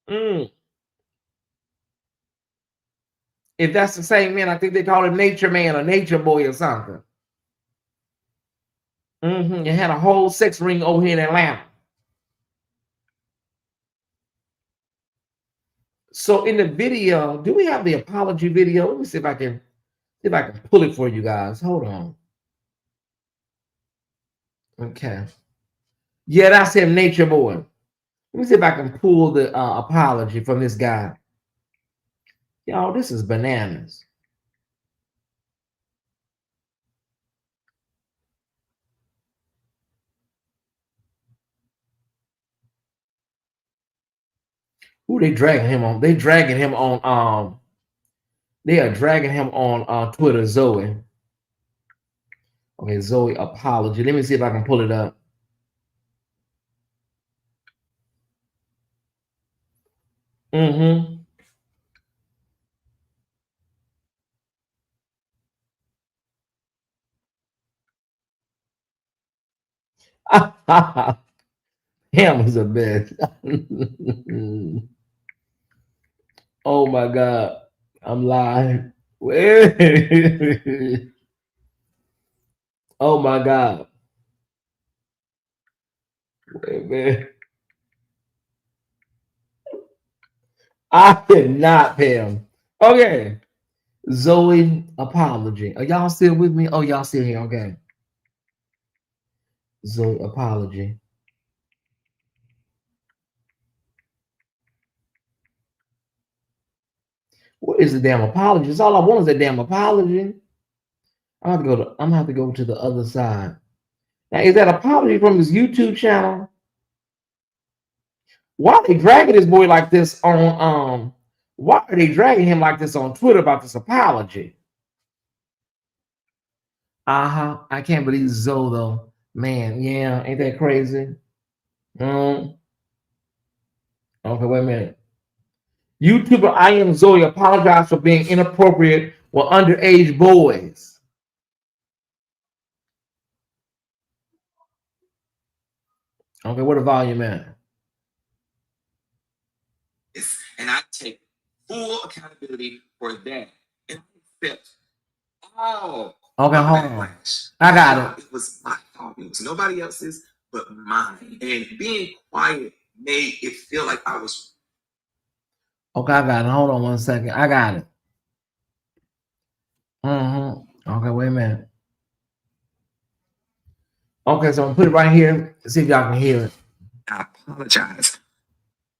If that's the same man, I think they call him Nature Man or Nature Boy or something. You had a whole sex ring over here in Atlanta. So in the video, do we have the apology video? Let me see if I can pull it for you guys. Hold on. Okay. Yeah, that's him, Nature Boy. Let me see if I can pull the apology from this guy. Y'all, this is bananas. Who they dragging him on? They dragging him on. They are dragging him on Twitter. Zoe. Okay, Zoe apology. Let me see if I can pull it up. Mm-hmm. Him was a bitch. Oh my god, I'm lying. Oh my god. Wait, man. I did not pay him. Okay. Zoe apology. Are y'all still with me? Oh, y'all still here. Okay. Zoe apology. What is the damn apology? It's all I want is a damn apology. I'm gonna have to go to the other side. Now, is that apology from his YouTube channel? Why are they dragging this boy like this on why are they dragging him like this on Twitter about this apology? Uh-huh. I can't believe Zoe though. Man, yeah, ain't that crazy? Okay, wait a minute. YouTuber I Am Zoe apologized for being inappropriate with underage boys. Okay, where the volume at? And I take full accountability for that. And I accept all. Okay, hold on. I got it. It was my fault. It was nobody else's but mine. And being quiet made it feel like I was. Okay, I got it. Hold on 1 second. I got it. Okay, wait a minute. Okay, so I'm gonna put it right here. See if y'all can hear it. I apologize.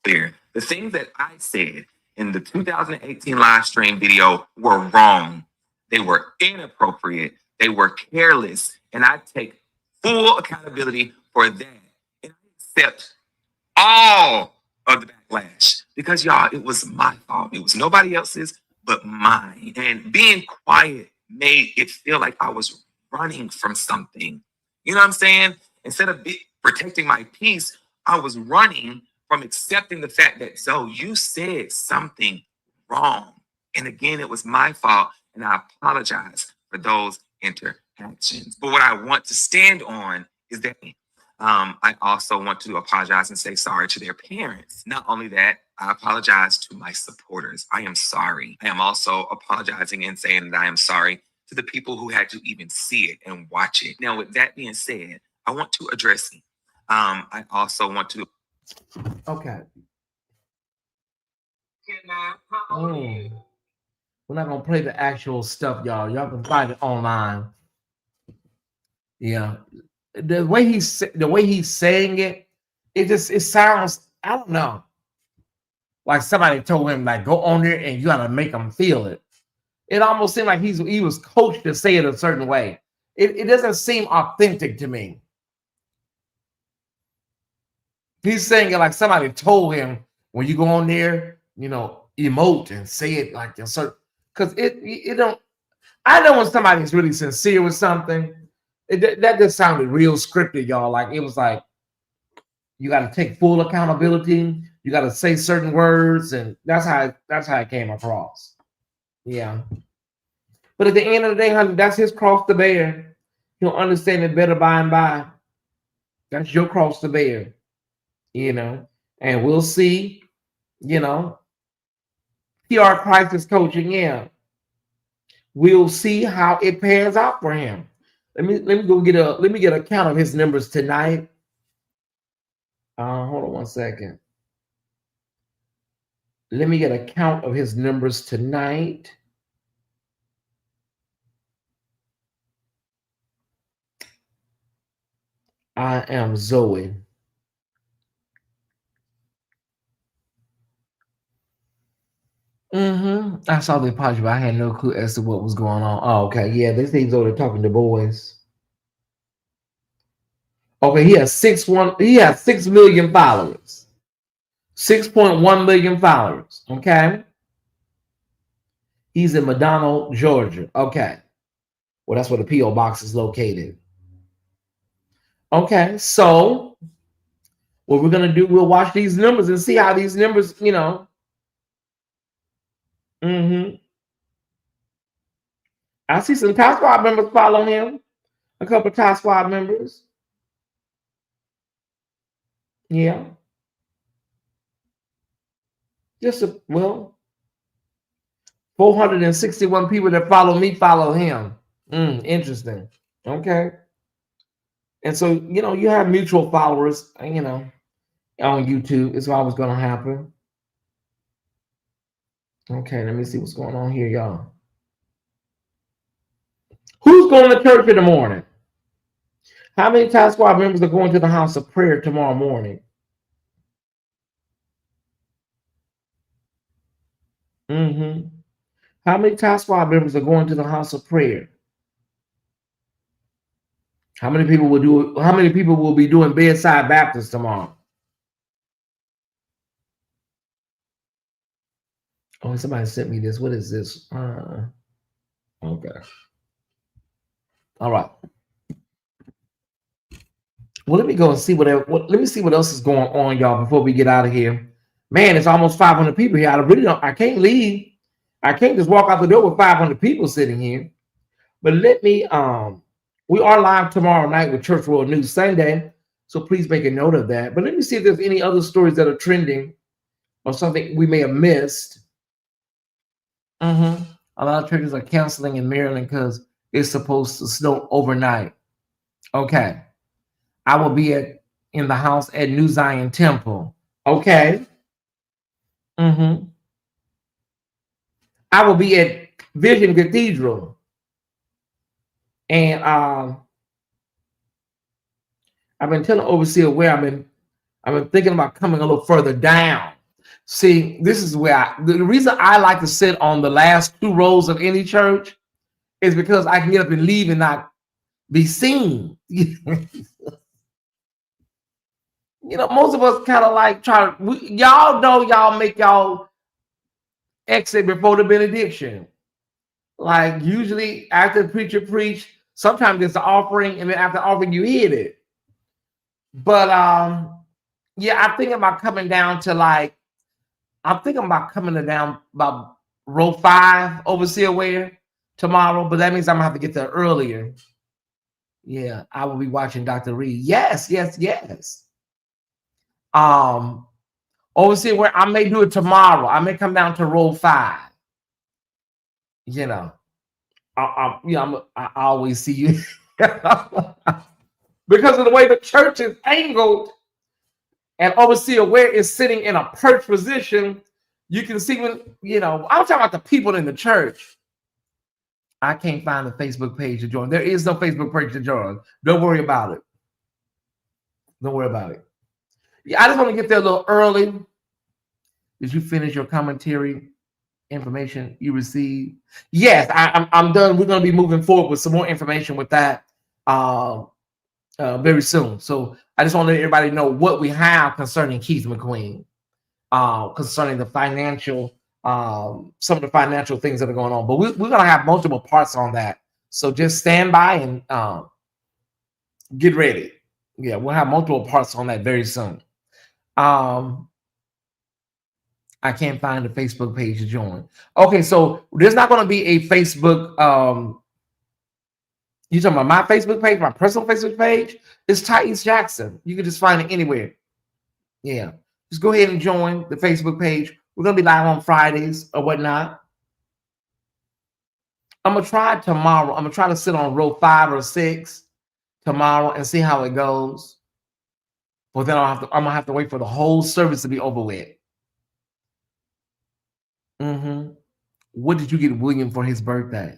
There. The things that I said in the 2018 live stream video were wrong. They were inappropriate. They were careless. And I take full accountability for that. And I accept all of the backlash because, y'all, it was my fault. It was nobody else's but mine. And being quiet made it feel like I was running from something. You know what I'm saying? Instead of protecting my peace, I was running from accepting the fact that, so you said something wrong. And again, it was my fault. And I apologize for those interactions. But what I want to stand on is that I also want to apologize and say sorry to their parents. Not only that, I apologize to my supporters. I am sorry. I am also apologizing and saying that I am sorry to the people who had to even see it and watch it. Now, with that being said, I want to address it. I also want to. Okay. We're not gonna play the actual stuff, y'all. Y'all can find it online. Yeah, the way he's saying it, it sounds, I don't know, like somebody told him like go on there and you gotta make them feel it. It almost seemed like he was coached to say it a certain way. It doesn't seem authentic to me. He's saying it like somebody told him when you go on there, emote and say it like a certain, because it don't. I know when somebody's really sincere with something, that just sounded real scripted, y'all. Like it was like you got to take full accountability. You got to say certain words, and that's how it came across. Yeah, but at the end of the day, honey, that's his cross to bear. He'll understand it better by and by. That's your cross to bear, and we'll see. You know, PR crisis coaching. Yeah, we'll see how it pans out for him. Let me get a count of his numbers tonight. Hold on 1 second. Let me get a count of his numbers tonight. I am Zoe. I saw the apology, but I had no clue as to what was going on. Oh, okay. Yeah, they say he's over there talking to boys. Okay, he has 6 million followers. 6.1 million followers. Okay. He's in Madonna, Georgia. Okay. Well, that's where the P.O. box is located. Okay, so what we're gonna do, we'll watch these numbers and see how these numbers, I see some Tie Squad members follow him. A couple of Tie Squad members. Yeah. Well, 461 people that follow me follow him. Interesting. Okay. And so, you have mutual followers, on YouTube. It's always going to happen. Okay, let me see what's going on here, y'all. Who's going to church in the morning? How many Tie Squad members are going to the house of prayer tomorrow morning? How many Tie Squad members are going to the house of prayer? How many people will be doing bedside Baptist tomorrow? Oh, somebody sent me this. What is this? Okay. All right. Well, let me go and see let me see what else is going on, y'all, before we get out of here. Man, it's almost 500 people here. I can't leave. I can't just walk out the door with 500 people sitting here. But we are live tomorrow night with Church World News Sunday. So please make a note of that. But let me see if there's any other stories that are trending or something we may have missed. A lot of churches are canceling in Maryland because it's supposed to snow overnight. Okay. I will be in the house at New Zion Temple. Okay. I will be at Vision Cathedral. And I've been telling overseer where I've been thinking about coming a little further down. See, this is where the reason I like to sit on the last 2 rows of any church is because I can get up and leave and not be seen. Most of us kind of like y'all know y'all make y'all exit before the benediction. Like usually after the preacher preach, sometimes it's the offering, and then after the offering you hit it. But yeah, I'm thinking about coming down to about row 5 overseer where tomorrow, but that means I'm gonna have to get there earlier. Yeah, I will be watching Dr. Reed. Yes. Overseer where I may do it tomorrow. I may come down to row 5. I always see you because of the way the church is angled, and overseer where is sitting in a perch position. You can see when I'm talking about the people in the church. I can't find the Facebook page to join. There is no Facebook page to join. Don't worry about it. Yeah, I just want to get there a little early. Did you finish your commentary information you received? Yes, I'm done. We're going to be moving forward with some more information with that very soon. So I just want to let everybody know what we have concerning Keith McQueen, concerning the financial, some of the financial things that are going on. But we're going to have multiple parts on that. So just stand by and get ready. Yeah, we'll have multiple parts on that very soon. I can't find the Facebook page to join. Okay, so there's not going to be a Facebook. You talking about my Facebook page, my personal Facebook page? It's Tyesse Jackson. You can just find it anywhere. Yeah, just go ahead and join the Facebook page. We're going to be live on Fridays or whatnot. I'm going to try tomorrow. I'm going to try to sit on row 5 or 6 tomorrow and see how it goes. But then I'm going to have to wait for the whole service to be over with. What did you get William for his birthday?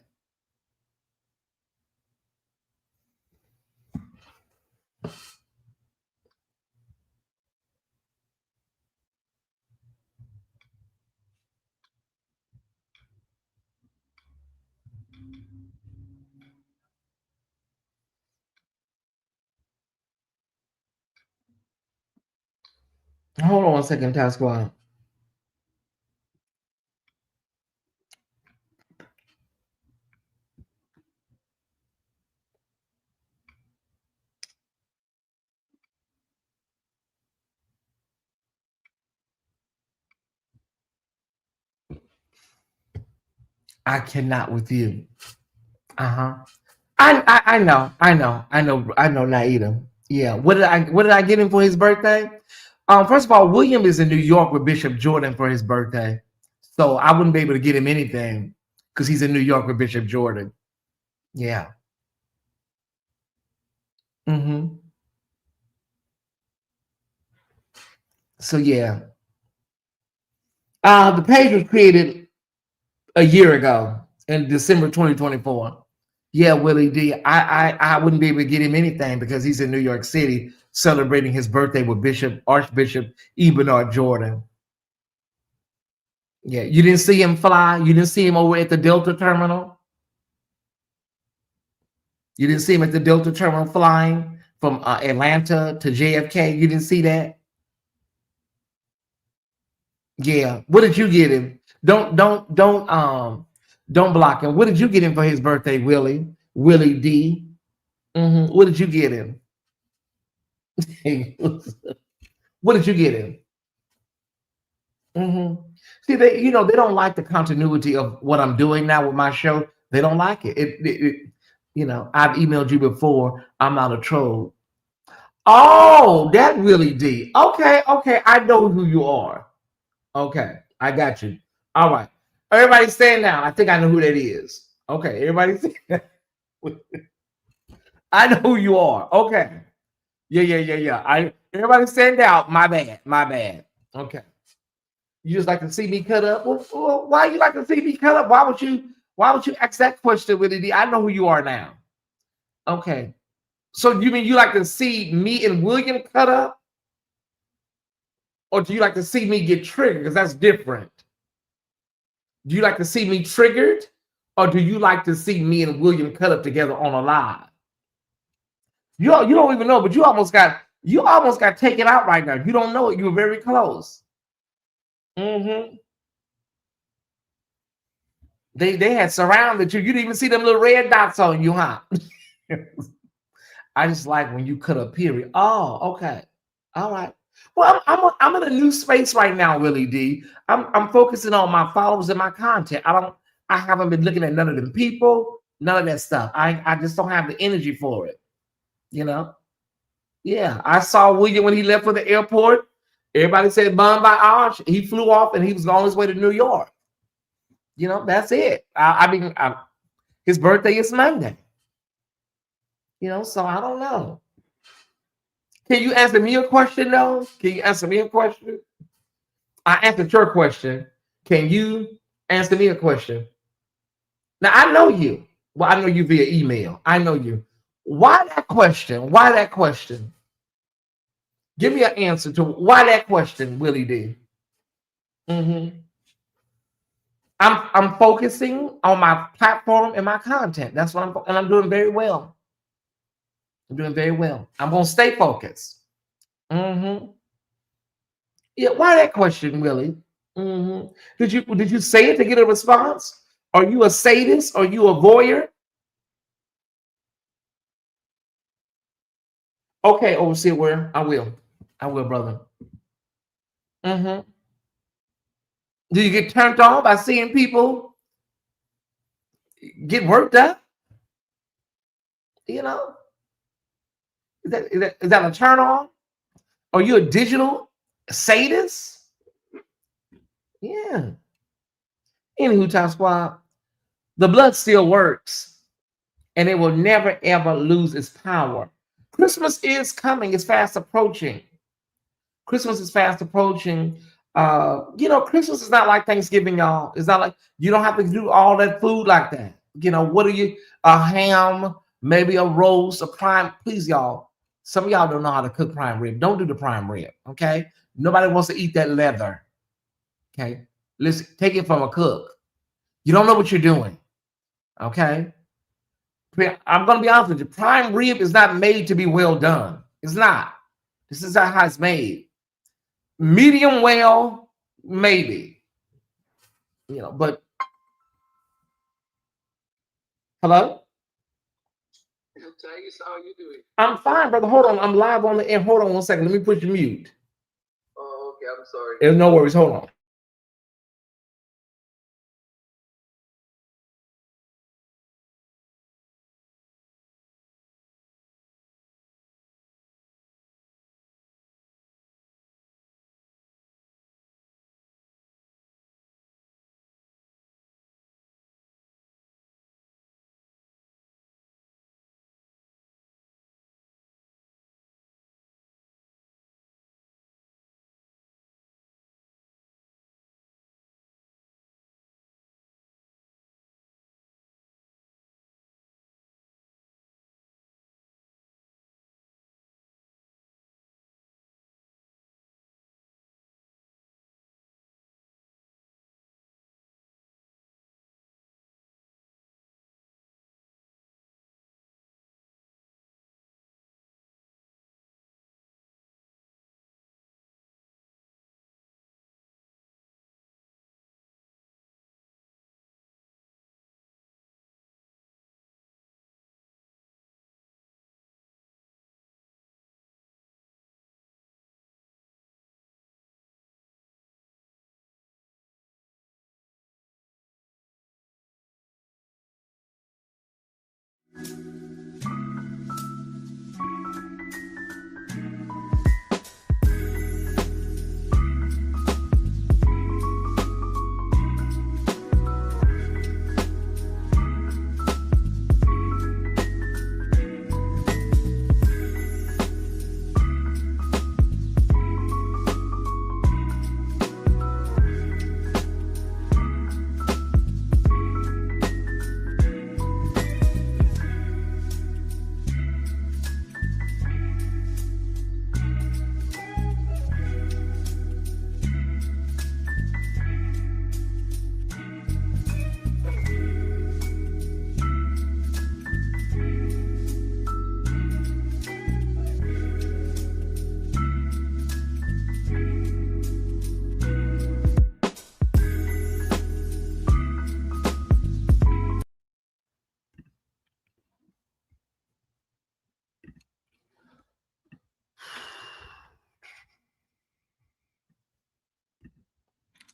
Hold on a second, Ty Squad. I cannot with you. Uh-huh. I know Naida. Yeah. What did I get him for his birthday? First of all, William is in New York with Bishop Jordan for his birthday. So I wouldn't be able to get him anything because he's in New York with Bishop Jordan. Yeah. Mm-hmm. So yeah. The page was created a year ago in December 2024. Yeah, Willie D. I wouldn't be able to get him anything because he's in New York City celebrating his birthday with Archbishop E. Bernard Jordan. Yeah, you didn't see him fly. You didn't see him over at the Delta terminal. You didn't see him at the Delta terminal flying from Atlanta to JFK. You didn't see that. Yeah. What did you get him? Don't block him. What did you get him for his birthday, Willie? Willie D. What did you get him? What did you get him? See, they don't like the continuity of what I'm doing now with my show. They don't like it. I've emailed you before. I'm not a troll. Oh, that really deep. Okay, okay. I know who you are. Okay, I got you. All right. Everybody stand down. I think I know who that is. Okay, everybody stand down. I know who you are. Okay. Yeah. Everybody stand down. My bad. My bad. Okay. You just like to see me cut up? Well, why you like to see me cut up? Why would you ask that question with it? I know who you are now. Okay. So you mean you like to see me and William cut up? Or do you like to see me get triggered? Because that's different. Do you like to see me triggered? Or do you like to see me and William cut up together on a live? You don't even know, but you almost got taken out right now. You don't know it. You were very close. Mm-hmm. They had surrounded you. You didn't even see them little red dots on you, huh? I just like when you cut a period. Oh, okay. All right. Well, I'm in a new space right now, Willie D. I'm focusing on my followers and my content. I haven't been looking at none of them people, none of that stuff. I just don't have the energy for it. You know? Yeah. I saw William when he left for the airport. Everybody said "Bon voyage." He flew off and he was on his way to New York. That's it. His birthday is Monday. So I don't know. Can you answer me a question though? Can you answer me a question? I answered your question. Can you answer me a question? Now I know you. Well, I know you via email. I know you. Why that question? Why that question? Give me an answer to why that question, Willie D. Mm-hmm. I'm focusing on my platform and my content. That's what I'm doing very well. I'm doing very well. I'm gonna stay focused. Mm-hmm. Yeah, why that question, Willie? Did you say it to get a response? Are you a sadist? Are you a voyeur? Okay, overseer, where I will, brother. Mm-hmm. Do you get turned on by seeing people get worked up? You know, is that a turn on? Are you a digital sadist? Yeah. Anywho, Top Squad, the blood still works, and it will never ever lose its power. Christmas is coming; it's fast approaching. Christmas is fast approaching. Christmas is not like Thanksgiving, y'all. It's not like you don't have to do all that food like that. What are you? A ham, maybe a roast, a prime. Please, y'all. Some of y'all don't know how to cook prime rib. Don't do the prime rib. Okay. Nobody wants to eat that leather. Okay. Listen, take it from a cook. You don't know what you're doing. Okay. I'm gonna be honest with you. Prime rib is not made to be well done. It's not. This is not how it's made. medium well, maybe. But hello? Tyesse, how are you doing? I'm fine, brother. Hold on. I'm live on the air. Hold on 1 second. Let me put you mute. Oh, okay, I'm sorry. There's no worries. Hold on.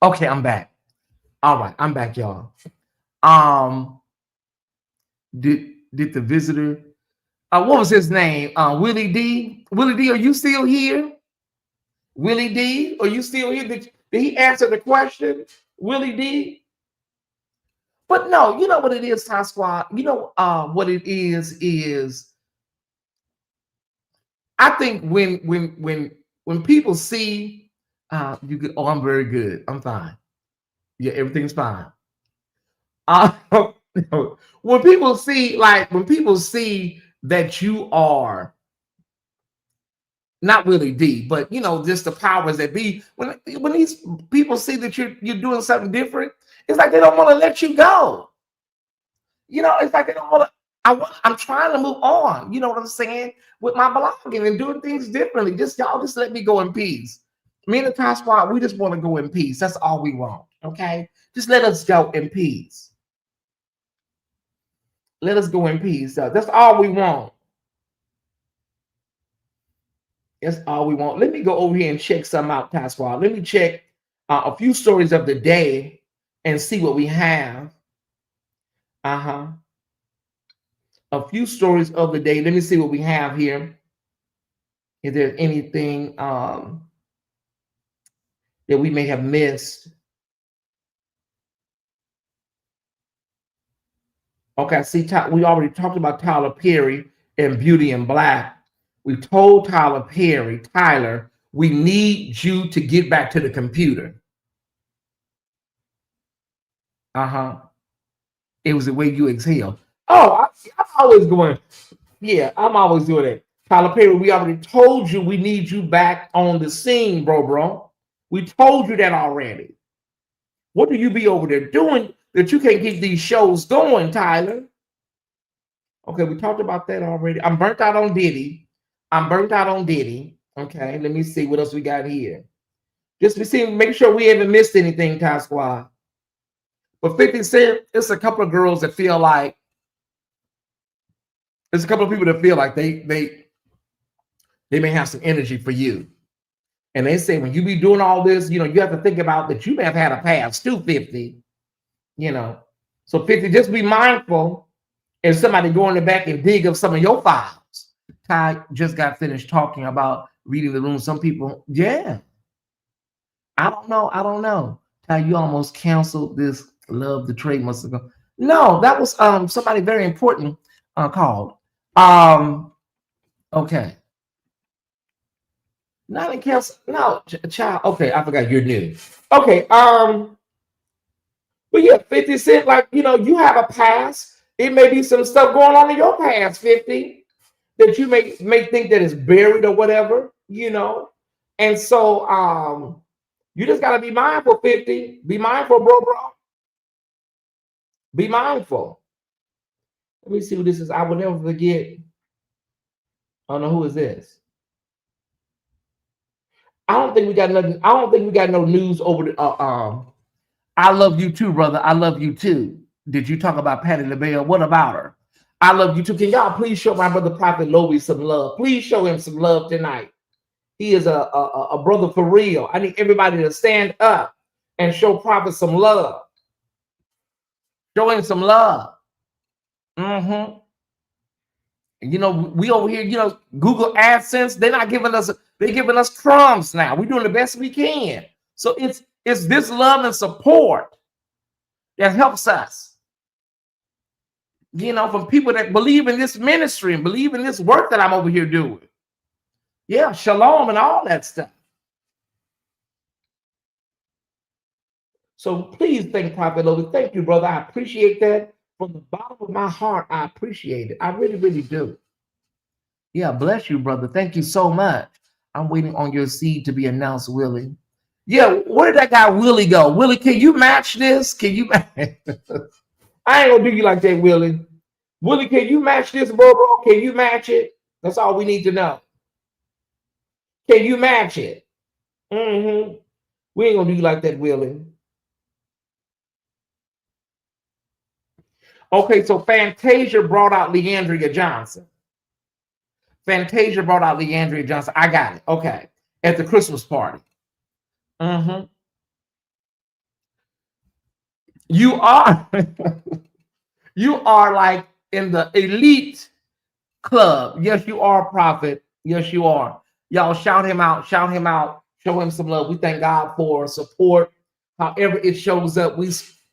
Okay, I'm back. All right, I'm back, y'all. Um, did the visitor? What was his name? Willie D. Willie D, are you still here? Willie D, are you still here? Did he answer the question? Willie D. But no, you know what it is, Ty Squad. What it is I think when people see you get, oh, I'm very good. I'm fine. Yeah, everything's fine. Uh, when people see that you are not really D, but just the powers that be. When these people see that you're doing something different, it's like they don't want to let you go. It's like they don't want to. I'm trying to move on. You know what I'm saying? With my blogging and doing things differently. Just let me go in peace. Me and the Ty Squad, we just want to go in peace. That's all we want. Okay, just let us go in peace. Let us go in peace. That's all we want. That's all we want. Let me go over here and check some out, Ty Squad. Let me check a few stories of the day and see what we have. A few stories of the day. Let me see what we have here. Is there anything that we may have missed? Okay, see, we already talked about Tyler Perry and Beauty in Black. We told Tyler, we need you to get back to the computer. It was the way you exhale. Oh, I'm always going. Yeah, I'm always doing it. Tyler Perry, we already told you we need you back on the scene, bro. We told you that already. What do you be over there doing that you can't keep these shows going, Tyler? Okay, we talked about that already. I'm burnt out on Diddy. Okay, let me see what else we got here. Just make sure we haven't missed anything, Ty Squad. But 50 Cent, it's a couple of girls that feel like, there's a couple of people that feel like they may have some energy for you. And they say, when you be doing all this, you have to think about that you may have had a past too, 50. So 50, just be mindful if somebody go in the back and dig up some of your files. Ty just got finished talking about reading the room. Some people, yeah. I don't know. Ty, you almost canceled this Love the Trade months ago. No, that was somebody very important called. Okay. Not in cancel. No, child. Okay, I forgot you're new. Okay. But yeah, 50 Cent, like, you have a past. It may be some stuff going on in your past, 50, that you may think that is buried or whatever, And so you just gotta be mindful, 50. Be mindful, bro. Be mindful. Let me see who this is. I will never forget. I don't know who is this. I don't think we got nothing. I don't think we got no news over the I love you too, brother. I love you too. Did you talk about Patti LaBelle? What about her? I love you too. Can y'all please show my brother Prophet Lowy some love? Please show him some love tonight. He is a brother for real. I need everybody to stand up and show Prophet some love. Show him some love. We over here, Google AdSense, they're not giving us, they're giving us crumbs now. We're doing the best we can. So it's this love and support that helps us. From people that believe in this ministry and believe in this work that I'm over here doing. Yeah, shalom and all that stuff. So please thank Prophet Lowy. Thank you, brother. I appreciate that. From the bottom of my heart, I appreciate it. I really, really do. Yeah, bless you, brother. Thank you so much. I'm waiting on your seed to be announced, Willie. Yeah, where did that guy Willie go? Willie, can you match this? Can you? I ain't gonna do you like that, Willie. Willie, can you match this, bro? Can you match it? That's all we need to know. Can you match it? We ain't gonna do you like that, Willie. Okay, so Fantasia brought out Leandria Johnson. Fantasia brought out Leandria Johnson. I got it. Okay, at the Christmas party. You are, you are like in the elite club. Yes, you are, Prophet. Yes, you are. Y'all shout him out. Shout him out. Show him some love. We thank God for support. However it shows up,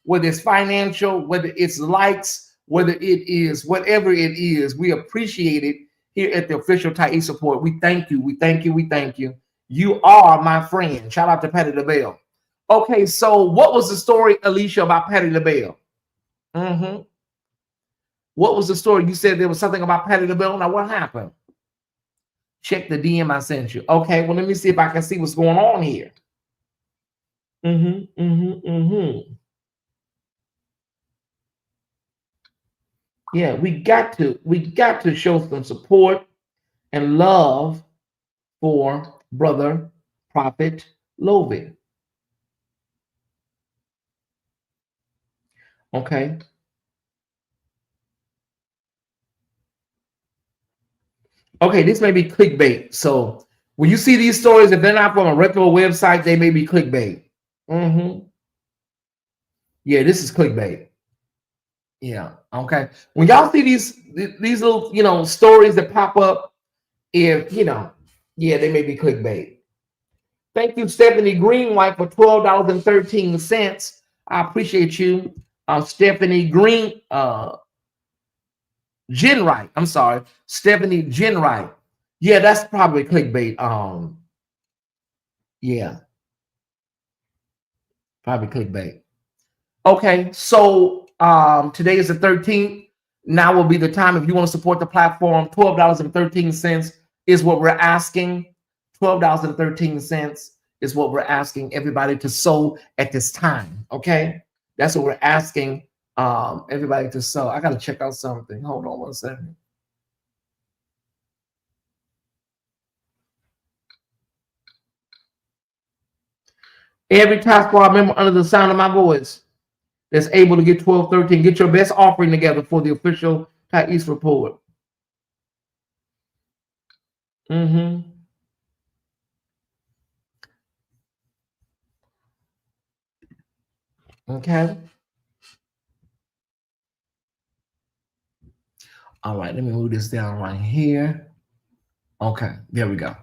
whether it's financial, whether it's likes, whether it is whatever it is, we appreciate it here at the official Tyesse Report. We thank you. We thank you. We thank you. You are my friend. Shout out to Patti LaBelle. Okay, so what was the story, Alicia, about Patti LaBelle? What was the story? You said there was something about Patti LaBelle. Now, what happened? Check the DM I sent you. Okay, well, let me see if I can see what's going on here. Yeah, we got to show some support and love for brother Prophet Lowy. Okay. Okay, this may be clickbait. So when you see these stories, if they're not from a reputable website, they may be clickbait. Yeah, this is clickbait. Yeah. Okay. When y'all see these little stories that pop up, if yeah, they may be clickbait. Thank you, Stephanie Greenwhite, for $12.13. I appreciate you, Stephanie Genwright. I'm sorry, Stephanie Genwright. Yeah, that's probably clickbait. Yeah, probably clickbait. Okay, so today is the 13th. Now will be the time if you want to support the platform. $12.13 is what we're asking. $12.13 is what we're asking everybody to sow at this time. Okay, that's what we're asking everybody to sow. I gotta check out something. Hold on one second. Every Tyesse Squad member under the sound of my voice that's able to get 1213, get your best offering together for the official Tyesse Report. Mm-hmm. Okay. All right, let me move this down right here. Okay, there we go.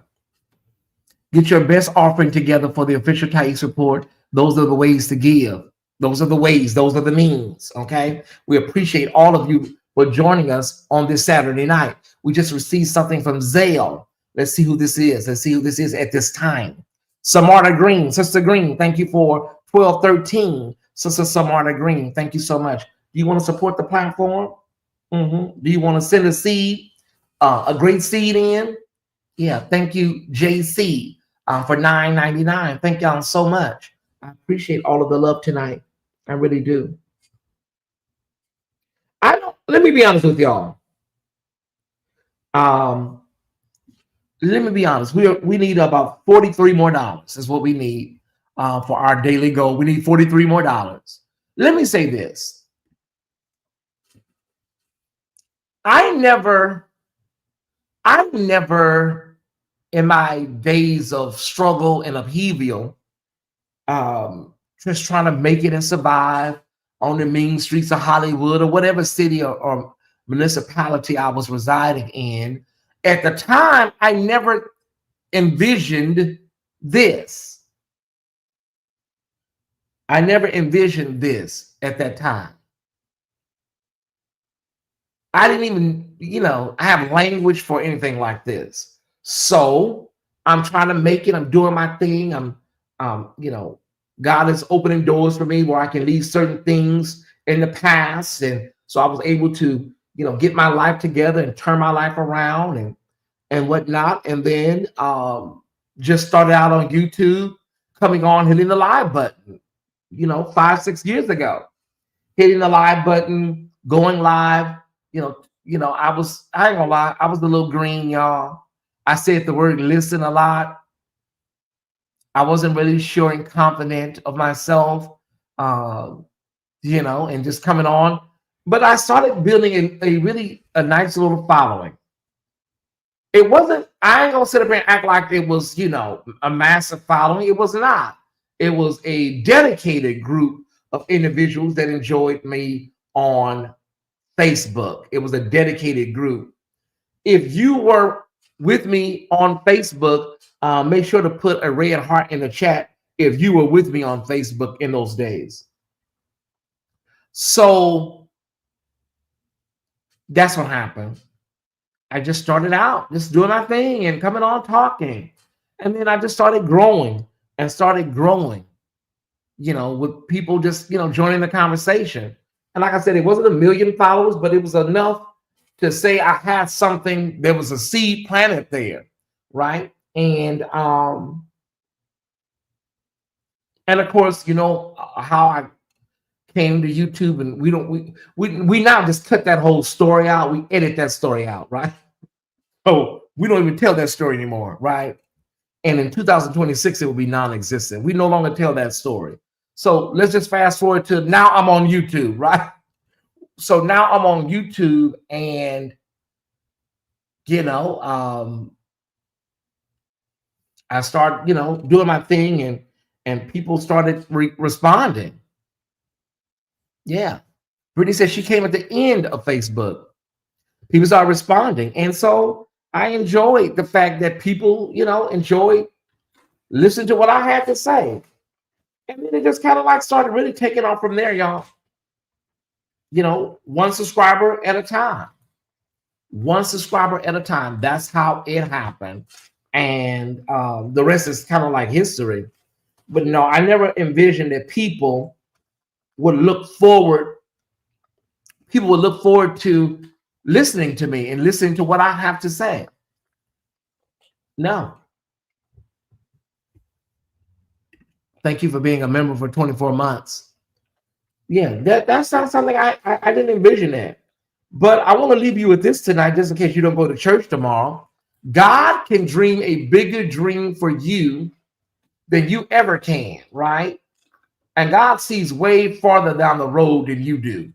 Get your best offering together for the official Tyesse Report. Those are the ways to give. Those are the ways. Those are the means. Okay. We appreciate all of you for joining us on this Saturday night. We just received something from Zale. Let's see who this is. Let's see who this is at this time. Samarta Green, Sister Green, thank you for 1213. Sister Samarta Green, thank you so much. Do you want to support the platform? Do you want to send a seed, a great seed in? Yeah, thank you, JC, for $9.99. Thank y'all so much. I appreciate all of the love tonight. I really do. I don't. Let me be honest with y'all. Let me be honest. We need about $43 more. Is what we need for our daily goal. We need $43 more. Let me say this. I never, in my days of struggle and upheaval, just trying to make it and survive on the mean streets of Hollywood or whatever city or municipality I was residing in. At the time, I never envisioned this. I never envisioned this at that time. I didn't even, have language for anything like this. So I'm trying to make it. I'm doing my thing. God is opening doors for me where I can leave certain things in the past. And so I was able to, get my life together and turn my life around and whatnot. And then just started out on YouTube, coming on, hitting the live button, 5-6 years ago, hitting the live button, going live, I ain't gonna lie, I was the little green, y'all. I said the word listen a lot. I wasn't really sure and confident of myself, and just coming on. But I started building a nice little following. It wasn't, I ain't gonna sit up here and act like it was, a massive following. It was not. It was a dedicated group of individuals that enjoyed me on Facebook. It was a dedicated group. If you were with me on Facebook, make sure to put a red heart in the chat if you were with me on Facebook in those days. So that's what happened. I just started out just doing my thing and coming on talking. And then I just started growing with people just, joining the conversation. And like I said, it wasn't 1 million followers, but it was enough to say I had something. There was a seed planted there, right? And of course, how I came to YouTube, and we now just cut that whole story out. We edit that story out, right? So we don't even tell that story anymore, right? And in 2026, it will be non-existent. We no longer tell that story. So let's just fast forward to now I'm on YouTube, right? So now I'm on YouTube, and I start doing my thing, and people started responding. Yeah, Brittany said she came at the end of Facebook. People started responding, and so I enjoyed the fact that people enjoyed listening to what I had to say. And then it just kind of like started really taking off from there, y'all. One subscriber at a time. One subscriber at a time. That's how it happened. And the rest is kind of like history. But no, I never envisioned that people would look forward. People would look forward to listening to me and listening to what I have to say. No. Thank you for being a member for 24 months. Yeah, that's not something I didn't envision that. But I want to leave you with this tonight, just in case you don't go to church tomorrow. God can dream a bigger dream for you than you ever can, right? And God sees way farther down the road than you do.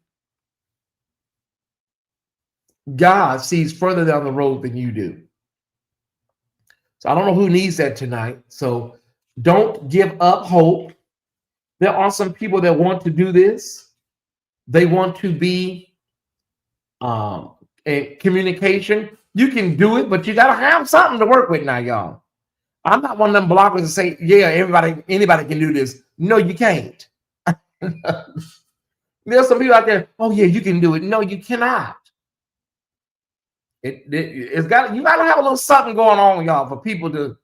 God sees further down the road than you do. So I don't know who needs that tonight. So don't give up hope. There are some people that want to do this. They want to be in communication. You can do it, but you got to have something to work with now, y'all. I'm not one of them bloggers that say, yeah, anybody can do this. No, you can't. There's some people out there, oh yeah, you can do it. No, you cannot. You got to have a little something going on, y'all, for people to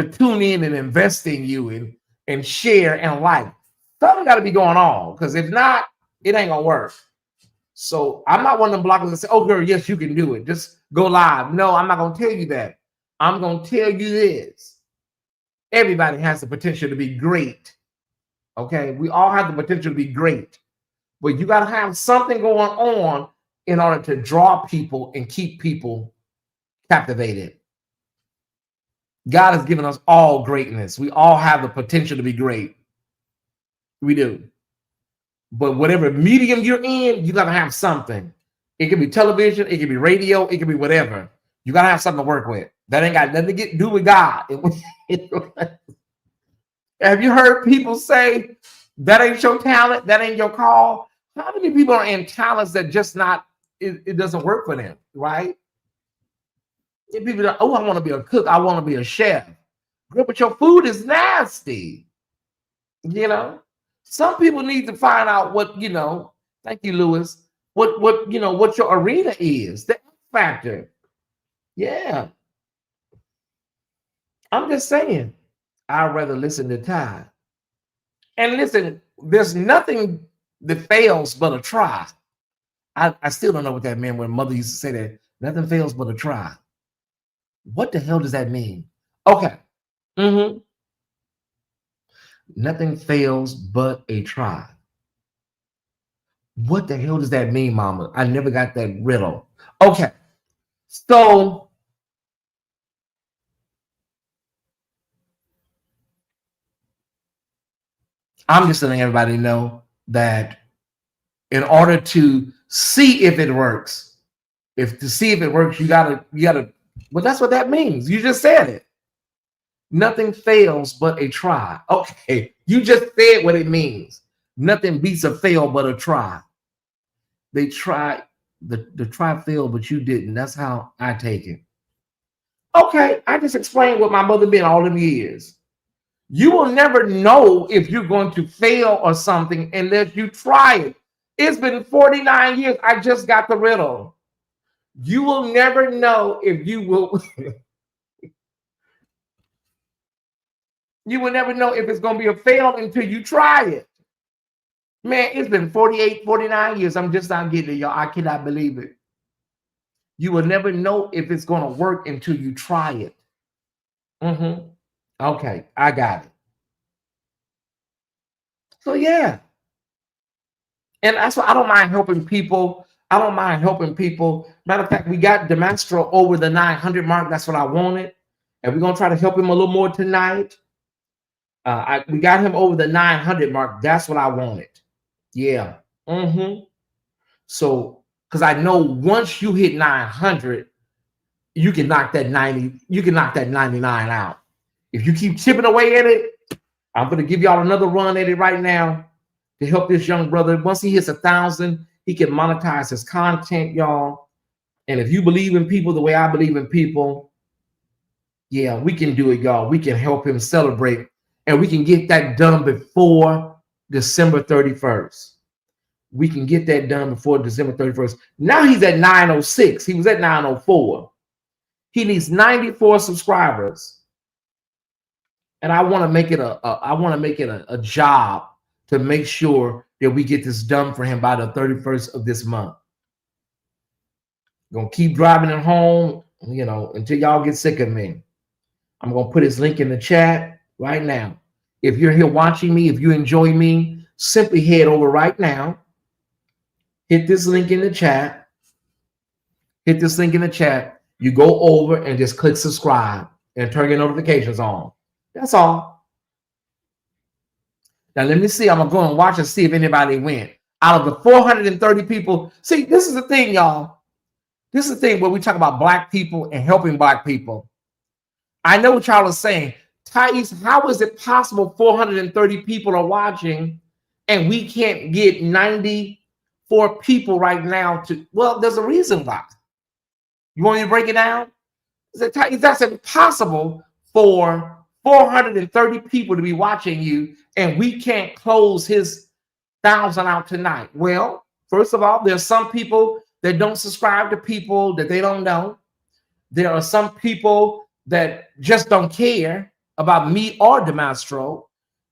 tune in and invest in you and share and like. Something got to be going on, because if not, it ain't gonna work. So I'm not one of them bloggers that say, oh girl, yes, you can do it. Just go live. No, I'm not gonna tell you that. I'm gonna tell you this. Everybody has the potential to be great. Okay, we all have the potential to be great, but you got to have something going on in order to draw people and keep people captivated. God has given us all greatness. We all have the potential to be great. We do. But whatever medium you're in, you got to have something. It could be television, it could be radio, it could be whatever. You got to have something to work with. That ain't got nothing to do with God. Have you heard people say that ain't your talent, that ain't your call? How many people are in talents that just not, it doesn't work for them, right? And people are, oh, I want to be a cook, I want to be a chef. But your food is nasty. You know, some people need to find out what, you know, thank you, Lewis, what you know, what your arena is, the factor. Yeah. I'm just saying, I'd rather listen to Ty. And listen, there's nothing that fails but a try. I still don't know what that meant when mother used to say that. Nothing fails but a try. What the hell does that mean? Okay. Nothing fails but a try. What the hell does that mean, mama? I never got that riddle. Okay. So I'm just letting everybody know that in order to see if it works, you gotta, well, that's what that means. You just said it. Nothing fails but a try. Okay, you just said what it means. Nothing beats a fail but a try. They tried, the try failed, but you didn't. That's how I take it. Okay, I just explained what my mother been all them years. You will never know if you're going to fail or something unless you try it. It's been 49 years. I just got the riddle. You will never know if you will. You will never know if it's going to be a fail until you try it. Man, it's been 48, 49 years. I'm just not getting it, y'all. I cannot believe it. You will never know if it's going to work until you try it. Okay, I got it. So yeah. And that's why I don't mind helping people. I don't mind helping people. Matter of fact, we got Demastro over the 900 mark. That's what I wanted. And we're going to try to help him a little more tonight. We got him over the 900 mark. That's what I wanted. Yeah. So, because I know once you hit 900, you can knock that 90, you can knock that 99 out. If you keep chipping away at it, I'm going to give y'all another run at it right now to help this young brother. Once he hits 1,000, he can monetize his content, y'all. And if you believe in people the way I believe in people, yeah, we can do it, y'all. We can help him celebrate, and we can get that done before December 31st. We can get that done before December 31st. Now he's at 906. He was at 904. He needs 94 subscribers. And I want to make it a job to make sure that we get this done for him by the 31st of this month. Gonna keep driving it home, you know, until y'all get sick of me. I'm gonna put his link in the chat right now. If you're here watching me, if you enjoy me, simply head over right now. Hit this link in the chat. Hit this link in the chat. You go over and just click subscribe and turn your notifications on. That's all. Now let me see. I'm gonna go and watch and see if anybody went. Out of the 430 people, see, this is the thing, y'all. This is the thing where we talk about black people and helping black people. I know what y'all are saying. Tyesse, how is it possible 430 people are watching and we can't get 94 people right now to, well, there's a reason why. You want me to break it down? That's impossible for 430 people to be watching you and we can't close his 1,000 out tonight. Well, first of all, there's some people that don't subscribe to people that they don't know. There are some people that just don't care about me or DeMastro.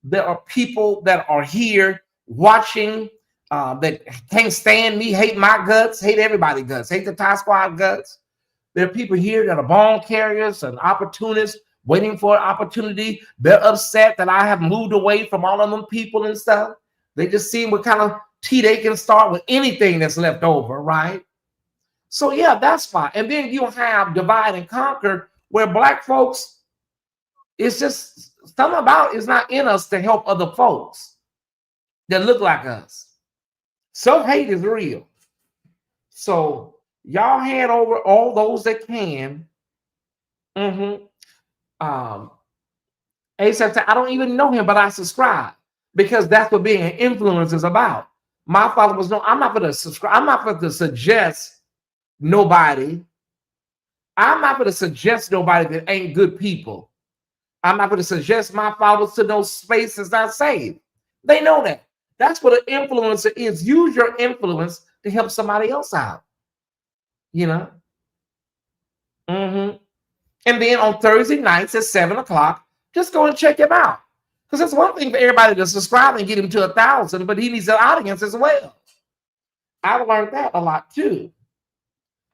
There are people that are here watching that can't stand me, hate my guts, hate everybody's guts, hate the Tie Squad guts. There are people here that are bone carriers and opportunists waiting for an opportunity. They're upset that I have moved away from all of them people and stuff. They just see what kind of tea they can start with anything that's left over, right? So yeah, that's fine. And then you have divide and conquer, where black folks, it's just something about it's not in us to help other folks that look like us. Self-hate is real. So y'all hand over all those that can. ASAP said, I don't even know him, but I subscribe because that's what being an influencer is about. My followers know I'm not going to subscribe. I'm not going to suggest nobody. I'm not going to suggest nobody that ain't good people. I'm not going to suggest my followers to those spaces not saved. They know that. That's what an influencer is. Use your influence to help somebody else out. You know? And then on Thursday nights at 7 o'clock, just go and check him out. Because it's one thing for everybody to subscribe and get him to 1,000, but he needs an audience as well. I've learned that a lot too.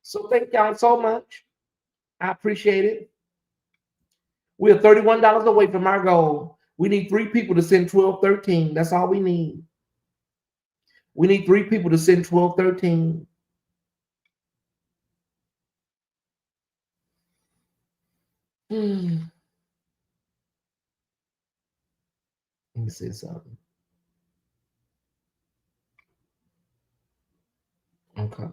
So thank y'all so much. I appreciate it. We're $31 away from our goal. We need 3 people to send 1213. That's all we need. We need 3 people to send 1213. Let me say something. Okay.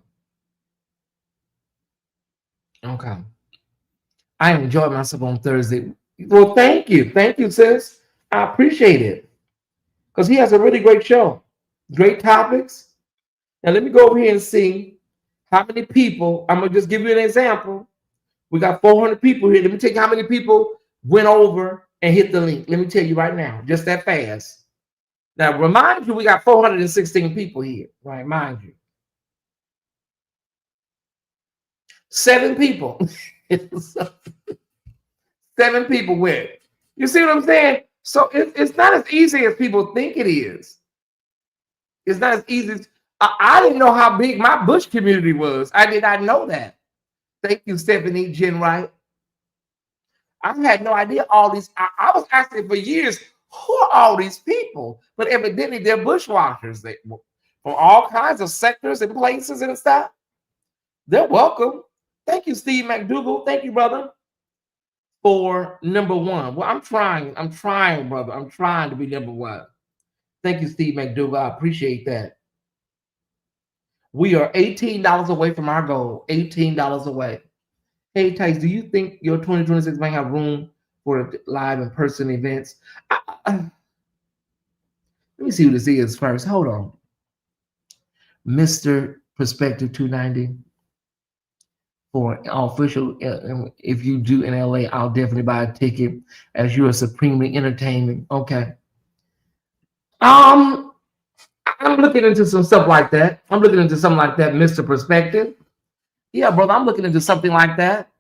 I enjoyed myself on Thursday. Well, thank you. Thank you, sis. I appreciate it. Because he has a really great show. Great topics. Now, let me go over here and see how many people. I'm going to just give you an example. We got 400 people here. Let me tell you how many people went over and hit the link. Let me tell you right now, just that fast. Now, remind you, we got 416 people here, right? Mind you. 7 people. 7 people went. You see what I'm saying? So it's not as easy as people think it is. It's not as easy as I didn't know how big my Bush community was. I did not know that. Thank you, Stephanie Jen Wright. I had no idea all these. I was asking for years, who are all these people? But evidently they're bushwalkers. They from all kinds of sectors and places and stuff. They're welcome. Thank you, Steve McDougal. Thank you, brother, for number 1. Well, I'm trying, brother. I'm trying to be number 1. Thank you, Steve McDougal. I appreciate that. We are $18 away from our goal. $18 away. Hey, Tyesse, do you think your 2026 might have room for live in-person events? Let me see who this is first. Hold on. Mr. Perspective 290 for official. If you do in LA, I'll definitely buy a ticket as you are supremely entertaining. Okay. I'm looking into some stuff like that. I'm looking into something like that, Mr. Perspective. Yeah, brother, I'm looking into something like that.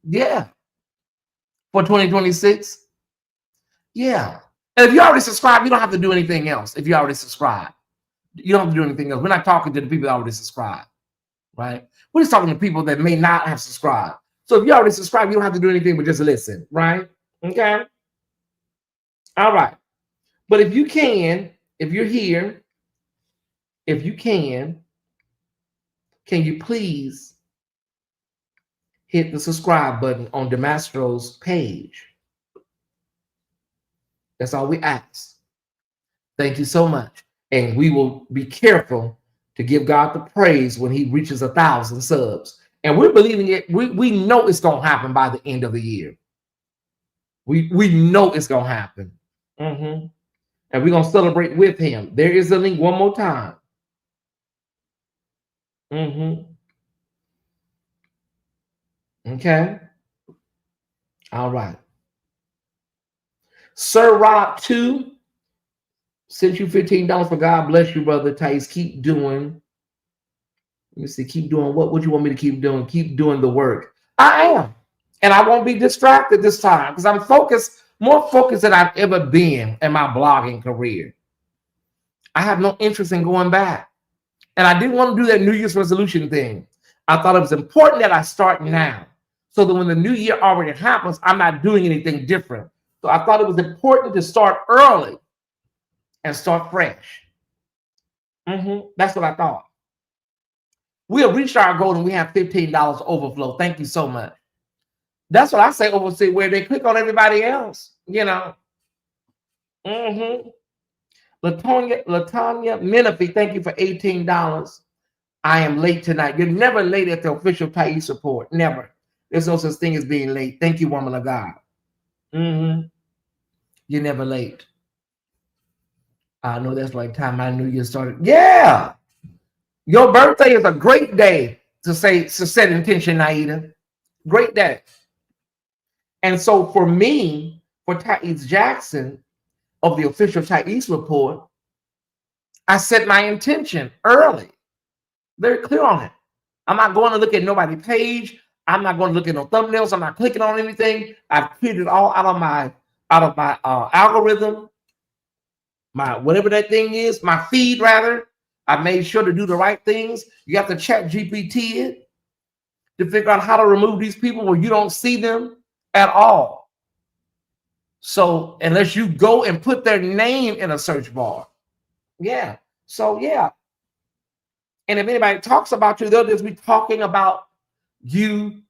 Yeah. For 2026. Yeah. And if you already subscribed, you don't have to do anything else. If you already subscribed, you don't have to do anything else. We're not talking to the people that already subscribed, right? We're just talking to people that may not have subscribed. So if you already subscribed, you don't have to do anything but just listen, right? Okay. All right. But if you can, if you're here, if you can you please hit the subscribe button on DeMastro's page? That's all we ask. Thank you so much. And we will be careful to give God the praise when he reaches 1,000 subs. And we're believing it. We know it's going to happen by the end of the year. We know it's going to happen. And we're going to celebrate with him. There is a link one more time. Okay. All right. Sir Rob 2 sent you $15 for God bless you, brother Tyesse. Keep doing. Let me see. Keep doing what? What you want me to keep doing? Keep doing the work. I am. And I won't be distracted this time because I'm focused, more focused than I've ever been in my blogging career. I have no interest in going back. And I didn't want to do that New Year's resolution thing. I thought it was important that I start now so that when the new year already happens, I'm not doing anything different. So I thought it was important to start early and start fresh. That's what I thought. We have reached our goal and we have $15 overflow. Thank you so much. That's what I say overseas, where they click on everybody else, you know. Latanya Menifee, thank you for $18. I am late tonight. You're never late at the official Tyesse Report. Never. There's no such thing as being late. Thank you, woman of God. You're never late. I know that's like time my New Year started. Yeah. Your birthday is a great day to set intention, Naida. Great day. And so for me, for Tyesse Jackson of the official Tyesse Report, I set my intention early. Very clear on it. I'm not going to look at nobody's page. I'm not going to look at no thumbnails. I'm not clicking on anything. I've cleared it all out of my algorithm, my whatever that thing is, my feed rather. I made sure to do the right things. You have to chat GPT it to figure out how to remove these people where you don't see them at all. So unless you go and put their name in a search bar. Yeah. So yeah. And if anybody talks about you, they'll just be talking about you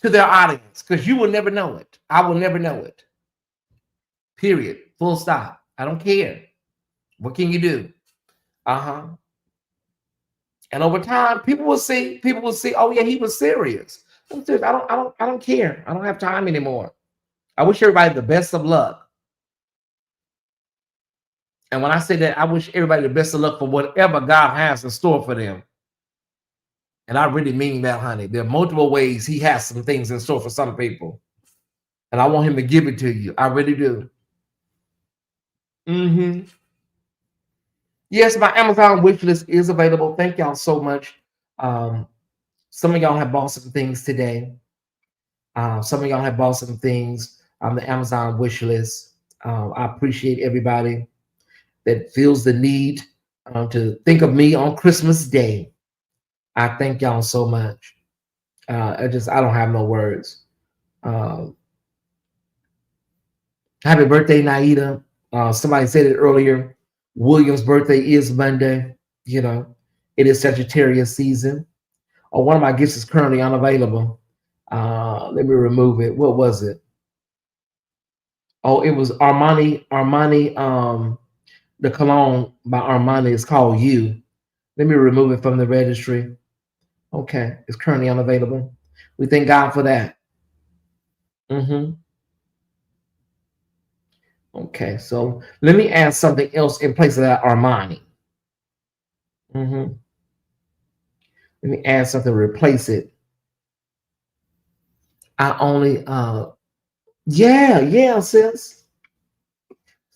to their audience because you will never know it. I will never know it. Period. Full stop. I don't care. What can you do? And over time, people will see, oh yeah, he was serious. I don't care. I don't have time anymore. I wish everybody the best of luck. And when I say that, I wish everybody the best of luck for whatever God has in store for them. And I really mean that, honey. There are multiple ways he has some things in store for some people. And I want him to give it to you. I really do. Yes, my Amazon wish list is available. Thank y'all so much. Some of y'all have bought some things today. Some of y'all have bought some things on the Amazon wish list. I appreciate everybody that feels the need to think of me on Christmas Day. I thank y'all so much. I don't have no words. Happy birthday, Naida. Somebody said it earlier. William's birthday is Monday. You know, it is Sagittarius season. Oh, one of my gifts is currently unavailable. Let me remove it. What was it? Oh, it was Armani. The cologne by Armani is called You. Let me remove it from the registry. Okay, it's currently unavailable. We thank God for that. Okay, so let me add something else in place of that Armani. Let me add something to replace it. I only, yeah, sis.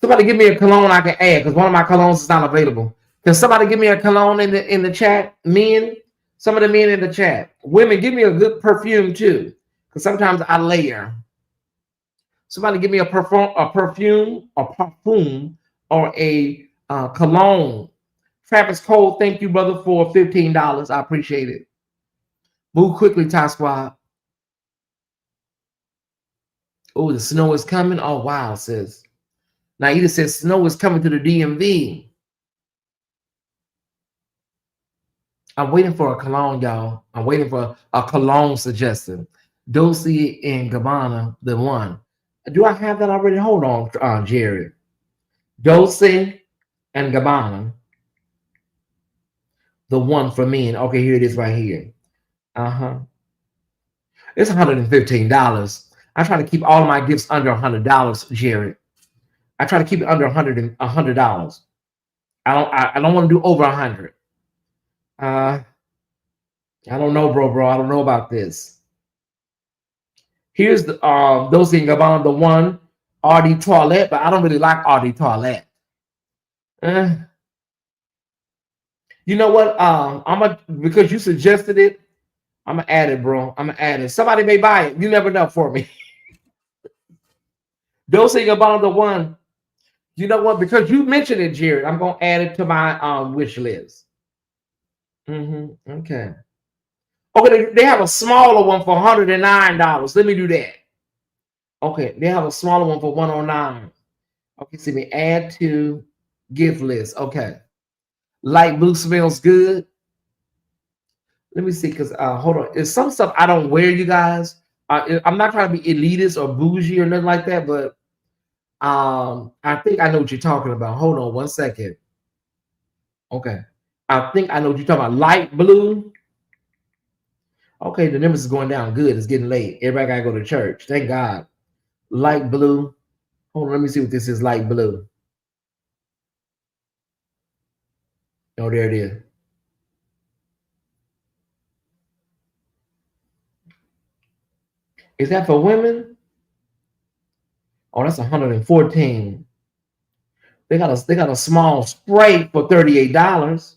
Somebody give me a cologne I can add because one of my colognes is not available. Can somebody give me a cologne in the chat? Men, some of the men in the chat. Women, give me a good perfume too, because sometimes I layer. Somebody give me a perfume, or a cologne. Travis Cole, thank you, brother, for $15. I appreciate it. Move quickly, Ty Squad. Oh, the snow is coming. Oh, wow, sis. Naida says snow is coming to the DMV. I'm waiting for a cologne, y'all. I'm waiting for a cologne suggestion. Dolce and Gabbana, the one. Do I have that already? Hold on, Jerry. Dolce and Gabbana. The one for men. Okay, here it is right here. Uh-huh. It's $115. I try to keep all of my gifts under $100, Jared. I try to keep it under $100. I don't want to do over 100. I don't know, bro. I don't know about this. Here's the Dolce & Gabbana, the one RD Toilette, but I don't really like RD Toilette. You know what? Because you suggested it, I'm gonna add it, bro. I'm gonna add it. Somebody may buy it. You never know for me. Dolce & Gabbana, the one. You know what? Because you mentioned it, Jared, I'm gonna add it to my wish list. Okay. Okay, they have a smaller one for $109. Let me do that. Okay, they have a smaller one for $109. Okay, see me add to gift list. Okay. Light blue smells good. Let me see, because hold on. It's some stuff I don't wear, you guys. I'm not trying to be elitist or bougie or nothing like that, but I think I know what you're talking about. Hold on one second. Okay. I think I know what you're talking about. Light blue. Okay, the numbers is going down good. It's getting late. Everybody gotta go to church. Thank God. Light blue. Hold on, let me see what this is. Light blue. Oh, there it is. Is that for women? Oh, that's 114. They got a small spray for $38.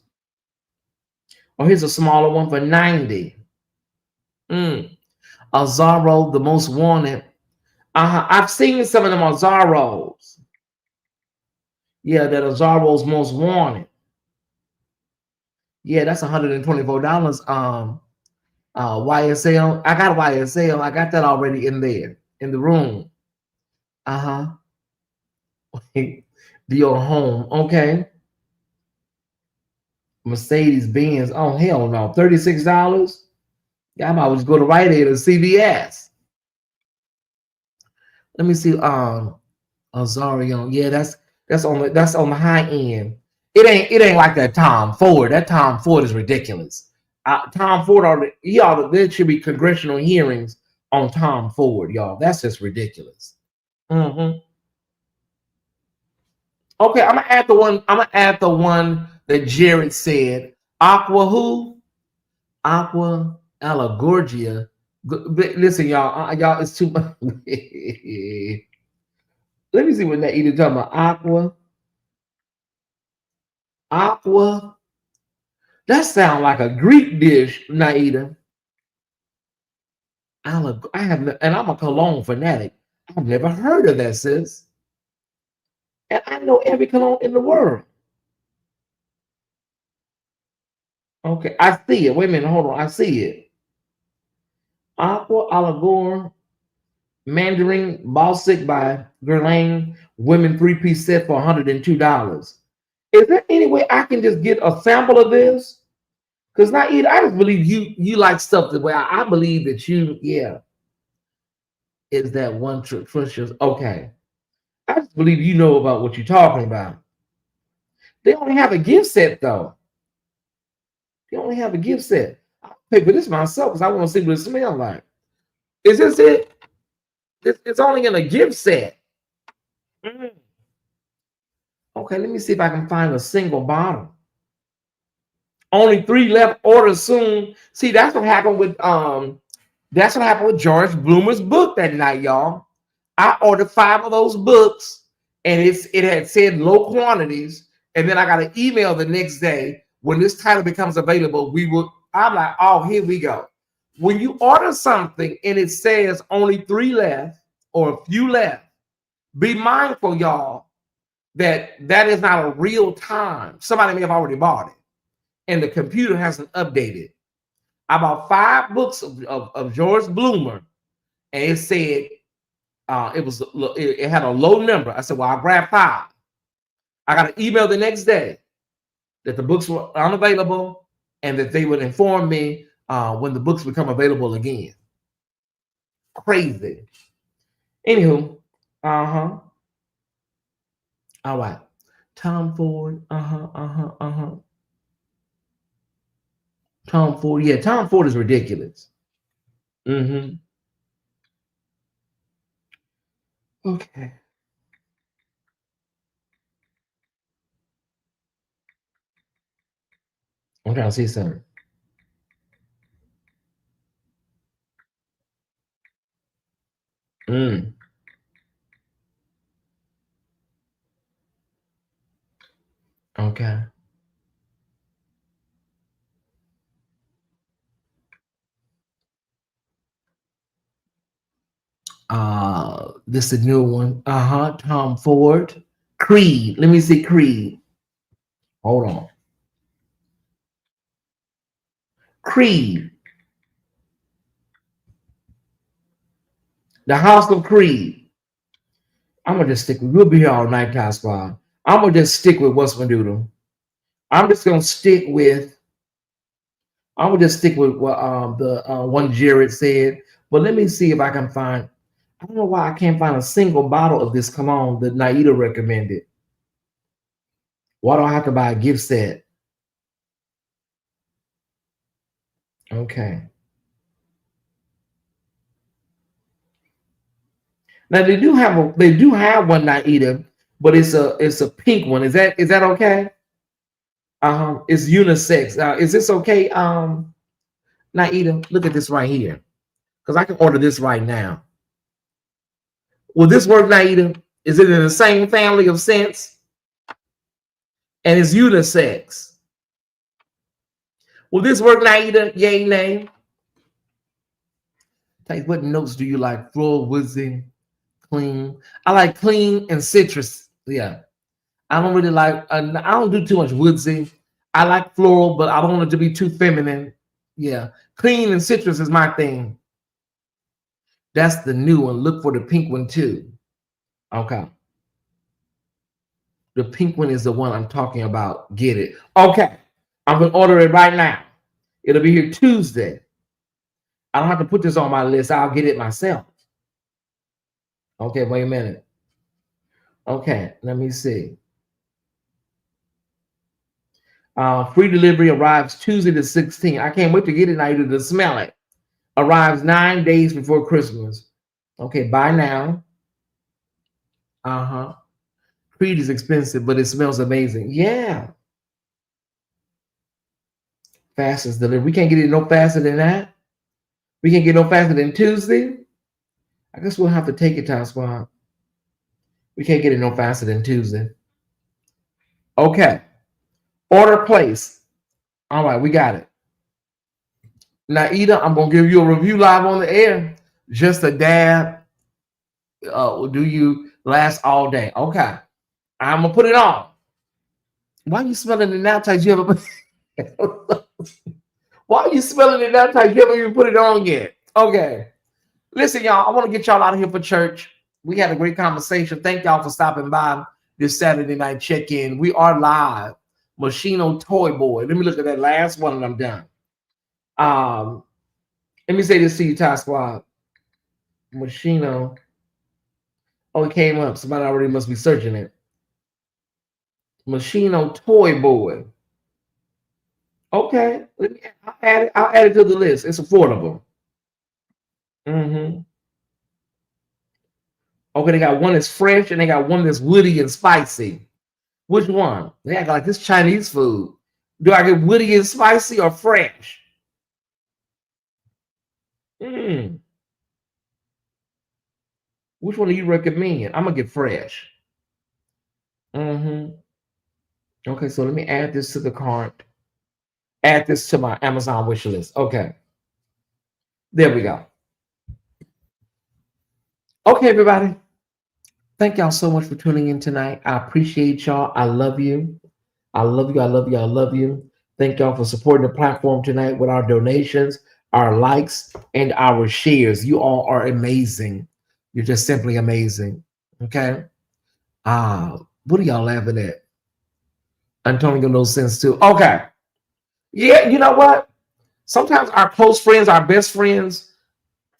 Oh, here's a smaller one for $90. Azaro, the most wanted. I've seen some of them Azaros. Yeah, that Azaro's most wanted. Yeah, that's $124. YSL. I got YSL. I got that already in there in the room. Dior Home. Okay. Mercedes Benz. Oh hell no, $36. Yeah, I might just go to Rite Aid or CVS. Let me see. Azarion. Yeah, that's on the high end. It ain't like that Tom Ford. That Tom Ford is ridiculous. Tom Ford there should be congressional hearings on Tom Ford, y'all. That's just ridiculous. Okay, I'm gonna add the one. I'm gonna add the one that Jared said. Aqua who? Aqua Alagorgia. Listen, y'all, it's too much. Let me see what that either talking about. Aqua. That sounds like a Greek dish, Naida. I have, and I'm a cologne fanatic. I've never heard of that, sis. And I know every cologne in the world. Okay, I see it. Wait a minute, hold on. I see it. Aqua Alagor Mandarin Balsamic by Guerlain Women 3-piece set for $102. Is there any way I can just get a sample of this? Because I just believe you like stuff the way I believe that is that one trick. Okay. I just believe you know about what you're talking about. They only have a gift set though. They only have a gift set. I'll pay for this myself because I want to see what it smells like. Is this it? It's only in a gift set. Okay, let me see if I can find a single bottle. Only 3 left. Order soon. See, that's what happened with George Bloomer's book that night, y'all. I ordered 5 of those books, and it had said low quantities, and then I got an email the next day when this title becomes available. I'm like, oh, here we go. When you order something and it says only 3 left or a few left, be mindful, y'all, that is not a real time. Somebody may have already bought it, and the computer hasn't updated. I bought 5 books of George Bloomer, and it said it had a low number. I said, well, I'll grab 5. I got an email the next day that the books were unavailable and that they would inform me when the books become available again. Crazy. Anywho, all right. Tom Ford. Tom Ford. Yeah, Tom Ford is ridiculous. Mm-hmm. Okay. I'm trying to see something. Mm. Okay. This is a new one. Tom Ford. Creed. Let me see Creed. Hold on. Creed. The House of Creed. I'm gonna just stick with. We'll be here all night, Ty Squad. I'm gonna just stick with what's gonna do them. I'm just gonna stick with. I'm gonna just stick with what the one Jared said. But let me see if I can find. I don't know why I can't find a single bottle of this. Come on, that Naida recommended. Why do I have to buy a gift set? Okay. Now they do have one Naida, but it's a pink one. Is that okay? It's unisex. Is this okay? Naida, look at this right here. Because I can order this right now. Will this work, Naida? Is it in the same family of scents? And it's unisex. Will this work, Naida? Yay, nay? Like, what notes do you like? Floral, woodsy, clean. I like clean and citrus. Yeah. I don't really like, I don't do too much woodsy. I like floral, but I don't want it to be too feminine. Yeah. Clean and citrus is my thing. That's the new one. Look for the pink one too. Okay. The pink one is the one I'm talking about. Get it. Okay. I'm going to order it right now. It'll be here Tuesday. I don't have to put this on my list. I'll get it myself. Okay, wait a minute. Okay, let me see. Free delivery arrives Tuesday the 16th. I can't wait to get it now to smell it. Arrives 9 days before Christmas. Okay, buy now. Creed is expensive, but it smells amazing. Yeah. Fastest delivery. We can't get it no faster than that. We can't get no faster than Tuesday. I guess we'll have to take it, Time Squad. We can't get it no faster than Tuesday. Okay. Order place. All right, we got it. Naida, I'm going to give you a review live on the air. Just a dab. Do you last all day? Okay. I'm going to put it on. Why are you smelling it now, Ty? You ever... Why are you smelling it now, Ty? You haven't even put it on yet. Okay. Listen, y'all, I want to get y'all out of here for church. We had a great conversation. Thank y'all for stopping by this Saturday night check-in. We are live. Machino Toy Boy. Let me look at that last one and I'm done. Let me say this to you, Ty Squad. Machino. Oh, it came up. Somebody already must be searching it. Machino Toy Boy. Okay. I'll add it to the list. It's affordable. Okay, they got one that's fresh and they got one that's woody and spicy. Which one? They act like this Chinese food. Do I get woody and spicy or fresh? Which one do you recommend? I'm gonna get fresh. Okay, so let me add this to the cart. Add this to my Amazon wish list. Okay. There we go. Okay, everybody. Thank y'all so much for tuning in tonight. I appreciate y'all. I love you. I love you. I love you. I love you. Thank y'all for supporting the platform tonight with our donations, our likes, and our shares. You all are amazing. You're just simply amazing. Okay. What are y'all laughing at? Antonio knows sense too. Okay. Yeah, you know what? Sometimes our close friends, our best friends,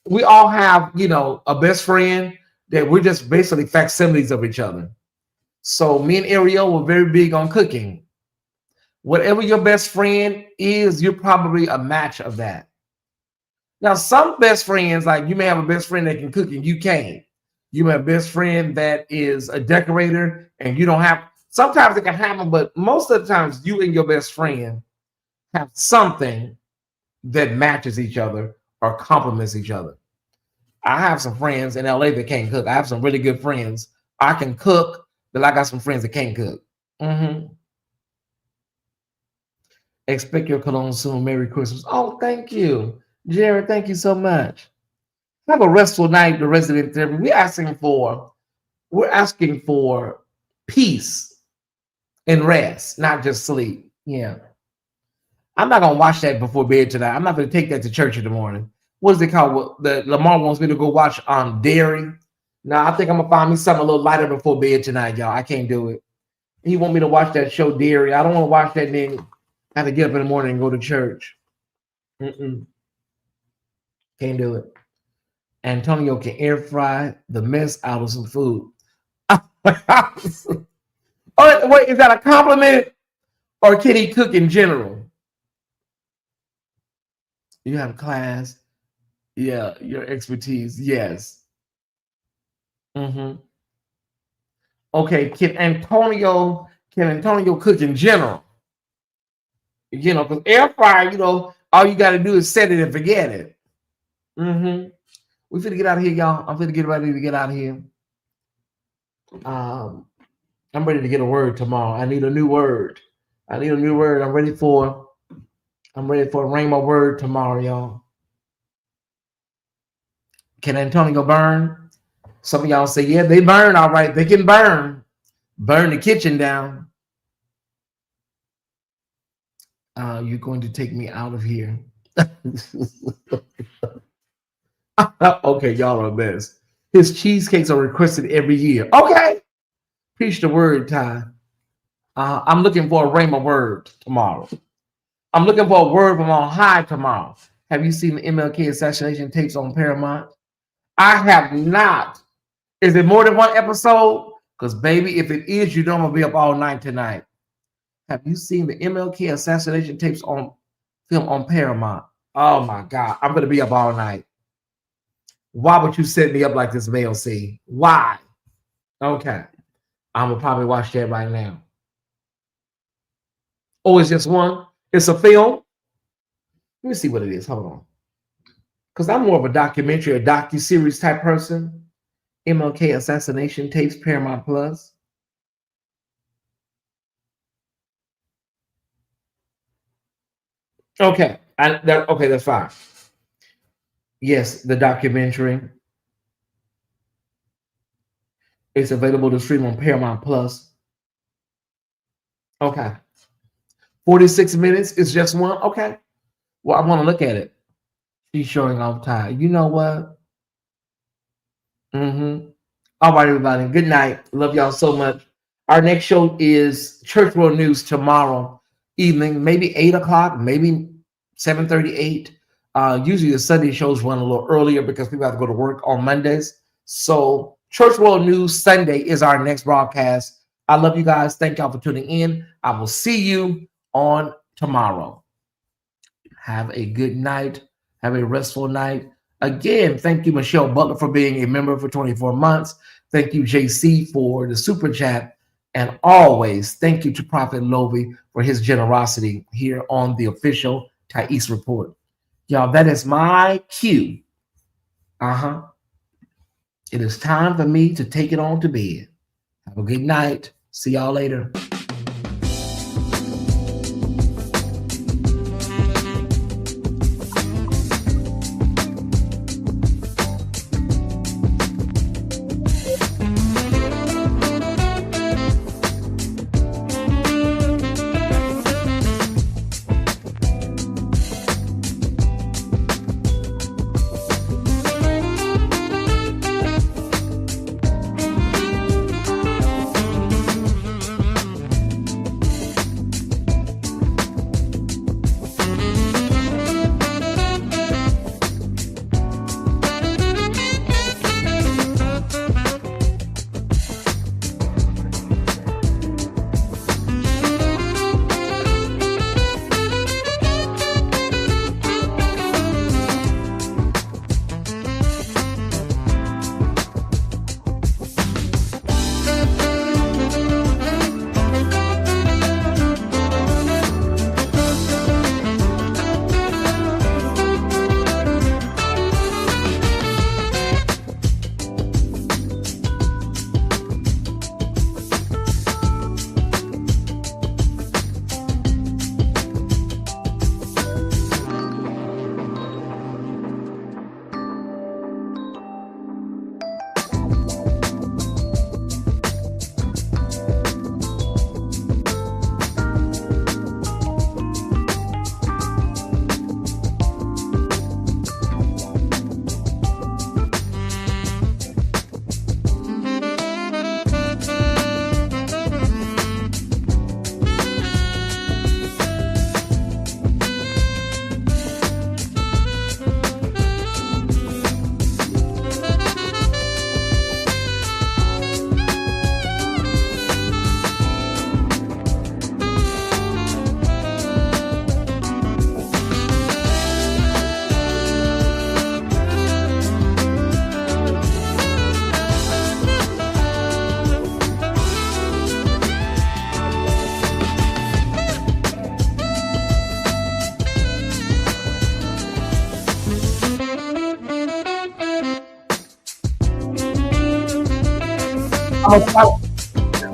we all have, a best friend that we're just basically facsimiles of each other. So me and Ariel were very big on cooking. Whatever your best friend is, you're probably a match of that. Now, some best friends, like you may have a best friend that can cook and you can't. You may have a best friend that is a decorator and you don't have. Sometimes it can happen, but most of the times you and your best friend have something that matches each other or complements each other. I have some friends in LA that can't cook. I have some really good friends. I can cook, but I got some friends that can't cook. Expect your cologne soon. Merry Christmas. Oh, thank you, Jared. Thank you so much. Have a restful night, the resident therapy. We're asking for peace and rest, not just sleep. Yeah. I'm not gonna watch that before bed tonight. I'm not gonna take that to church in the morning. What is it called? The Lamar wants me to go watch Dairy. No, I think I'm gonna find me something a little lighter before bed tonight, y'all. I can't do it. He want me to watch that show Dairy. I don't want to watch that and then have to get up in the morning and go to church. Can't do it. Antonio can air fry the mess out of some food. Oh, wait, is that a compliment or can he cook in general? You have class. Yeah, your expertise. Yes. Okay, can Antonio cook in general? You know, because air fryer, you know, all you got to do is set it and forget it. We finna get out of here, y'all. I'm finna get ready to get out of here. I'm ready to get a word tomorrow. I need a new word. I'm ready for a Rhema word tomorrow, y'all. Can Antonio burn? Some of y'all say, yeah, they burn. All right, they can burn. Burn the kitchen down. You're going to take me out of here. Okay, y'all are the best. His cheesecakes are requested every year. Okay. Preach the word, Ty. I'm looking for a Rhema word tomorrow. I'm looking for a word from on high tomorrow. Have you seen the MLK assassination tapes on Paramount? I have not. Is it more than one episode? Because, baby, if it is, you know I'm going to be up all night tonight. Have you seen the MLK assassination tapes on film on Paramount? Oh, my God. I'm going to be up all night. Why would you set me up like this, Male C? Why? Okay. I'm going to probably watch that right now. Oh, it's just one? It's a film? Let me see what it is. Hold on. Because I'm more of a documentary, a docu-series type person. MLK assassination tapes, Paramount Plus. Okay. Okay, that's fine. Yes, the documentary. It's available to stream on Paramount Plus. Okay. 46 minutes is just one? Okay. Well, I want to look at it. She's showing off Ty. You know what? All right, everybody. Good night. Love y'all so much. Our next show is Church World News tomorrow evening, maybe 8 o'clock, maybe 7:38. Usually the Sunday shows run a little earlier because people have to go to work on Mondays. So Church World News Sunday is our next broadcast. I love you guys. Thank y'all for tuning in. I will see you on tomorrow. Have a good night. Have a restful night. Again, thank you, Michelle Butler, for being a member for 24 months. Thank you, JC, for the super chat. And always, thank you to Prophet Lovey for his generosity here on the official Tyesse Report. Y'all, that is my cue. It is time for me to take it on to bed. Have a good night. See y'all later.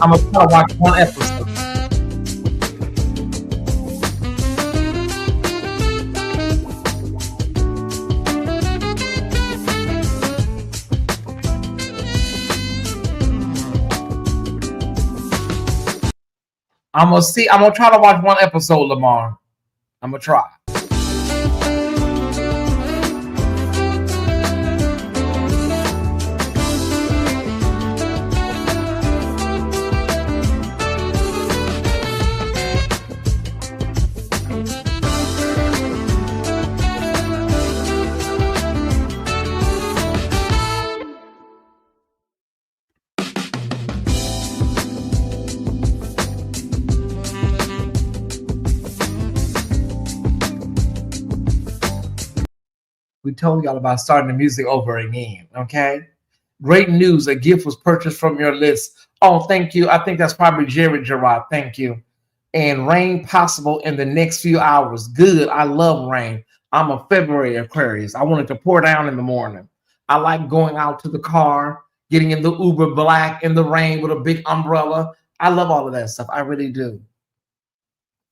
I'm gonna try to watch one episode. I'm gonna try to watch one episode, Lamar. I'm gonna try. We told y'all about starting the music over again, okay? Great news, a gift was purchased from your list. Oh, thank you. I think that's probably Jared Gerard. Thank you. And rain possible in the next few hours. Good. I love rain. I'm a February Aquarius. I want it to pour down in the morning. I like going out to the car, getting in the Uber Black in the rain with a big umbrella. I love all of that stuff. I really do.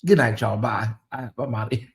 Good night, y'all. Bye. I'm out of here.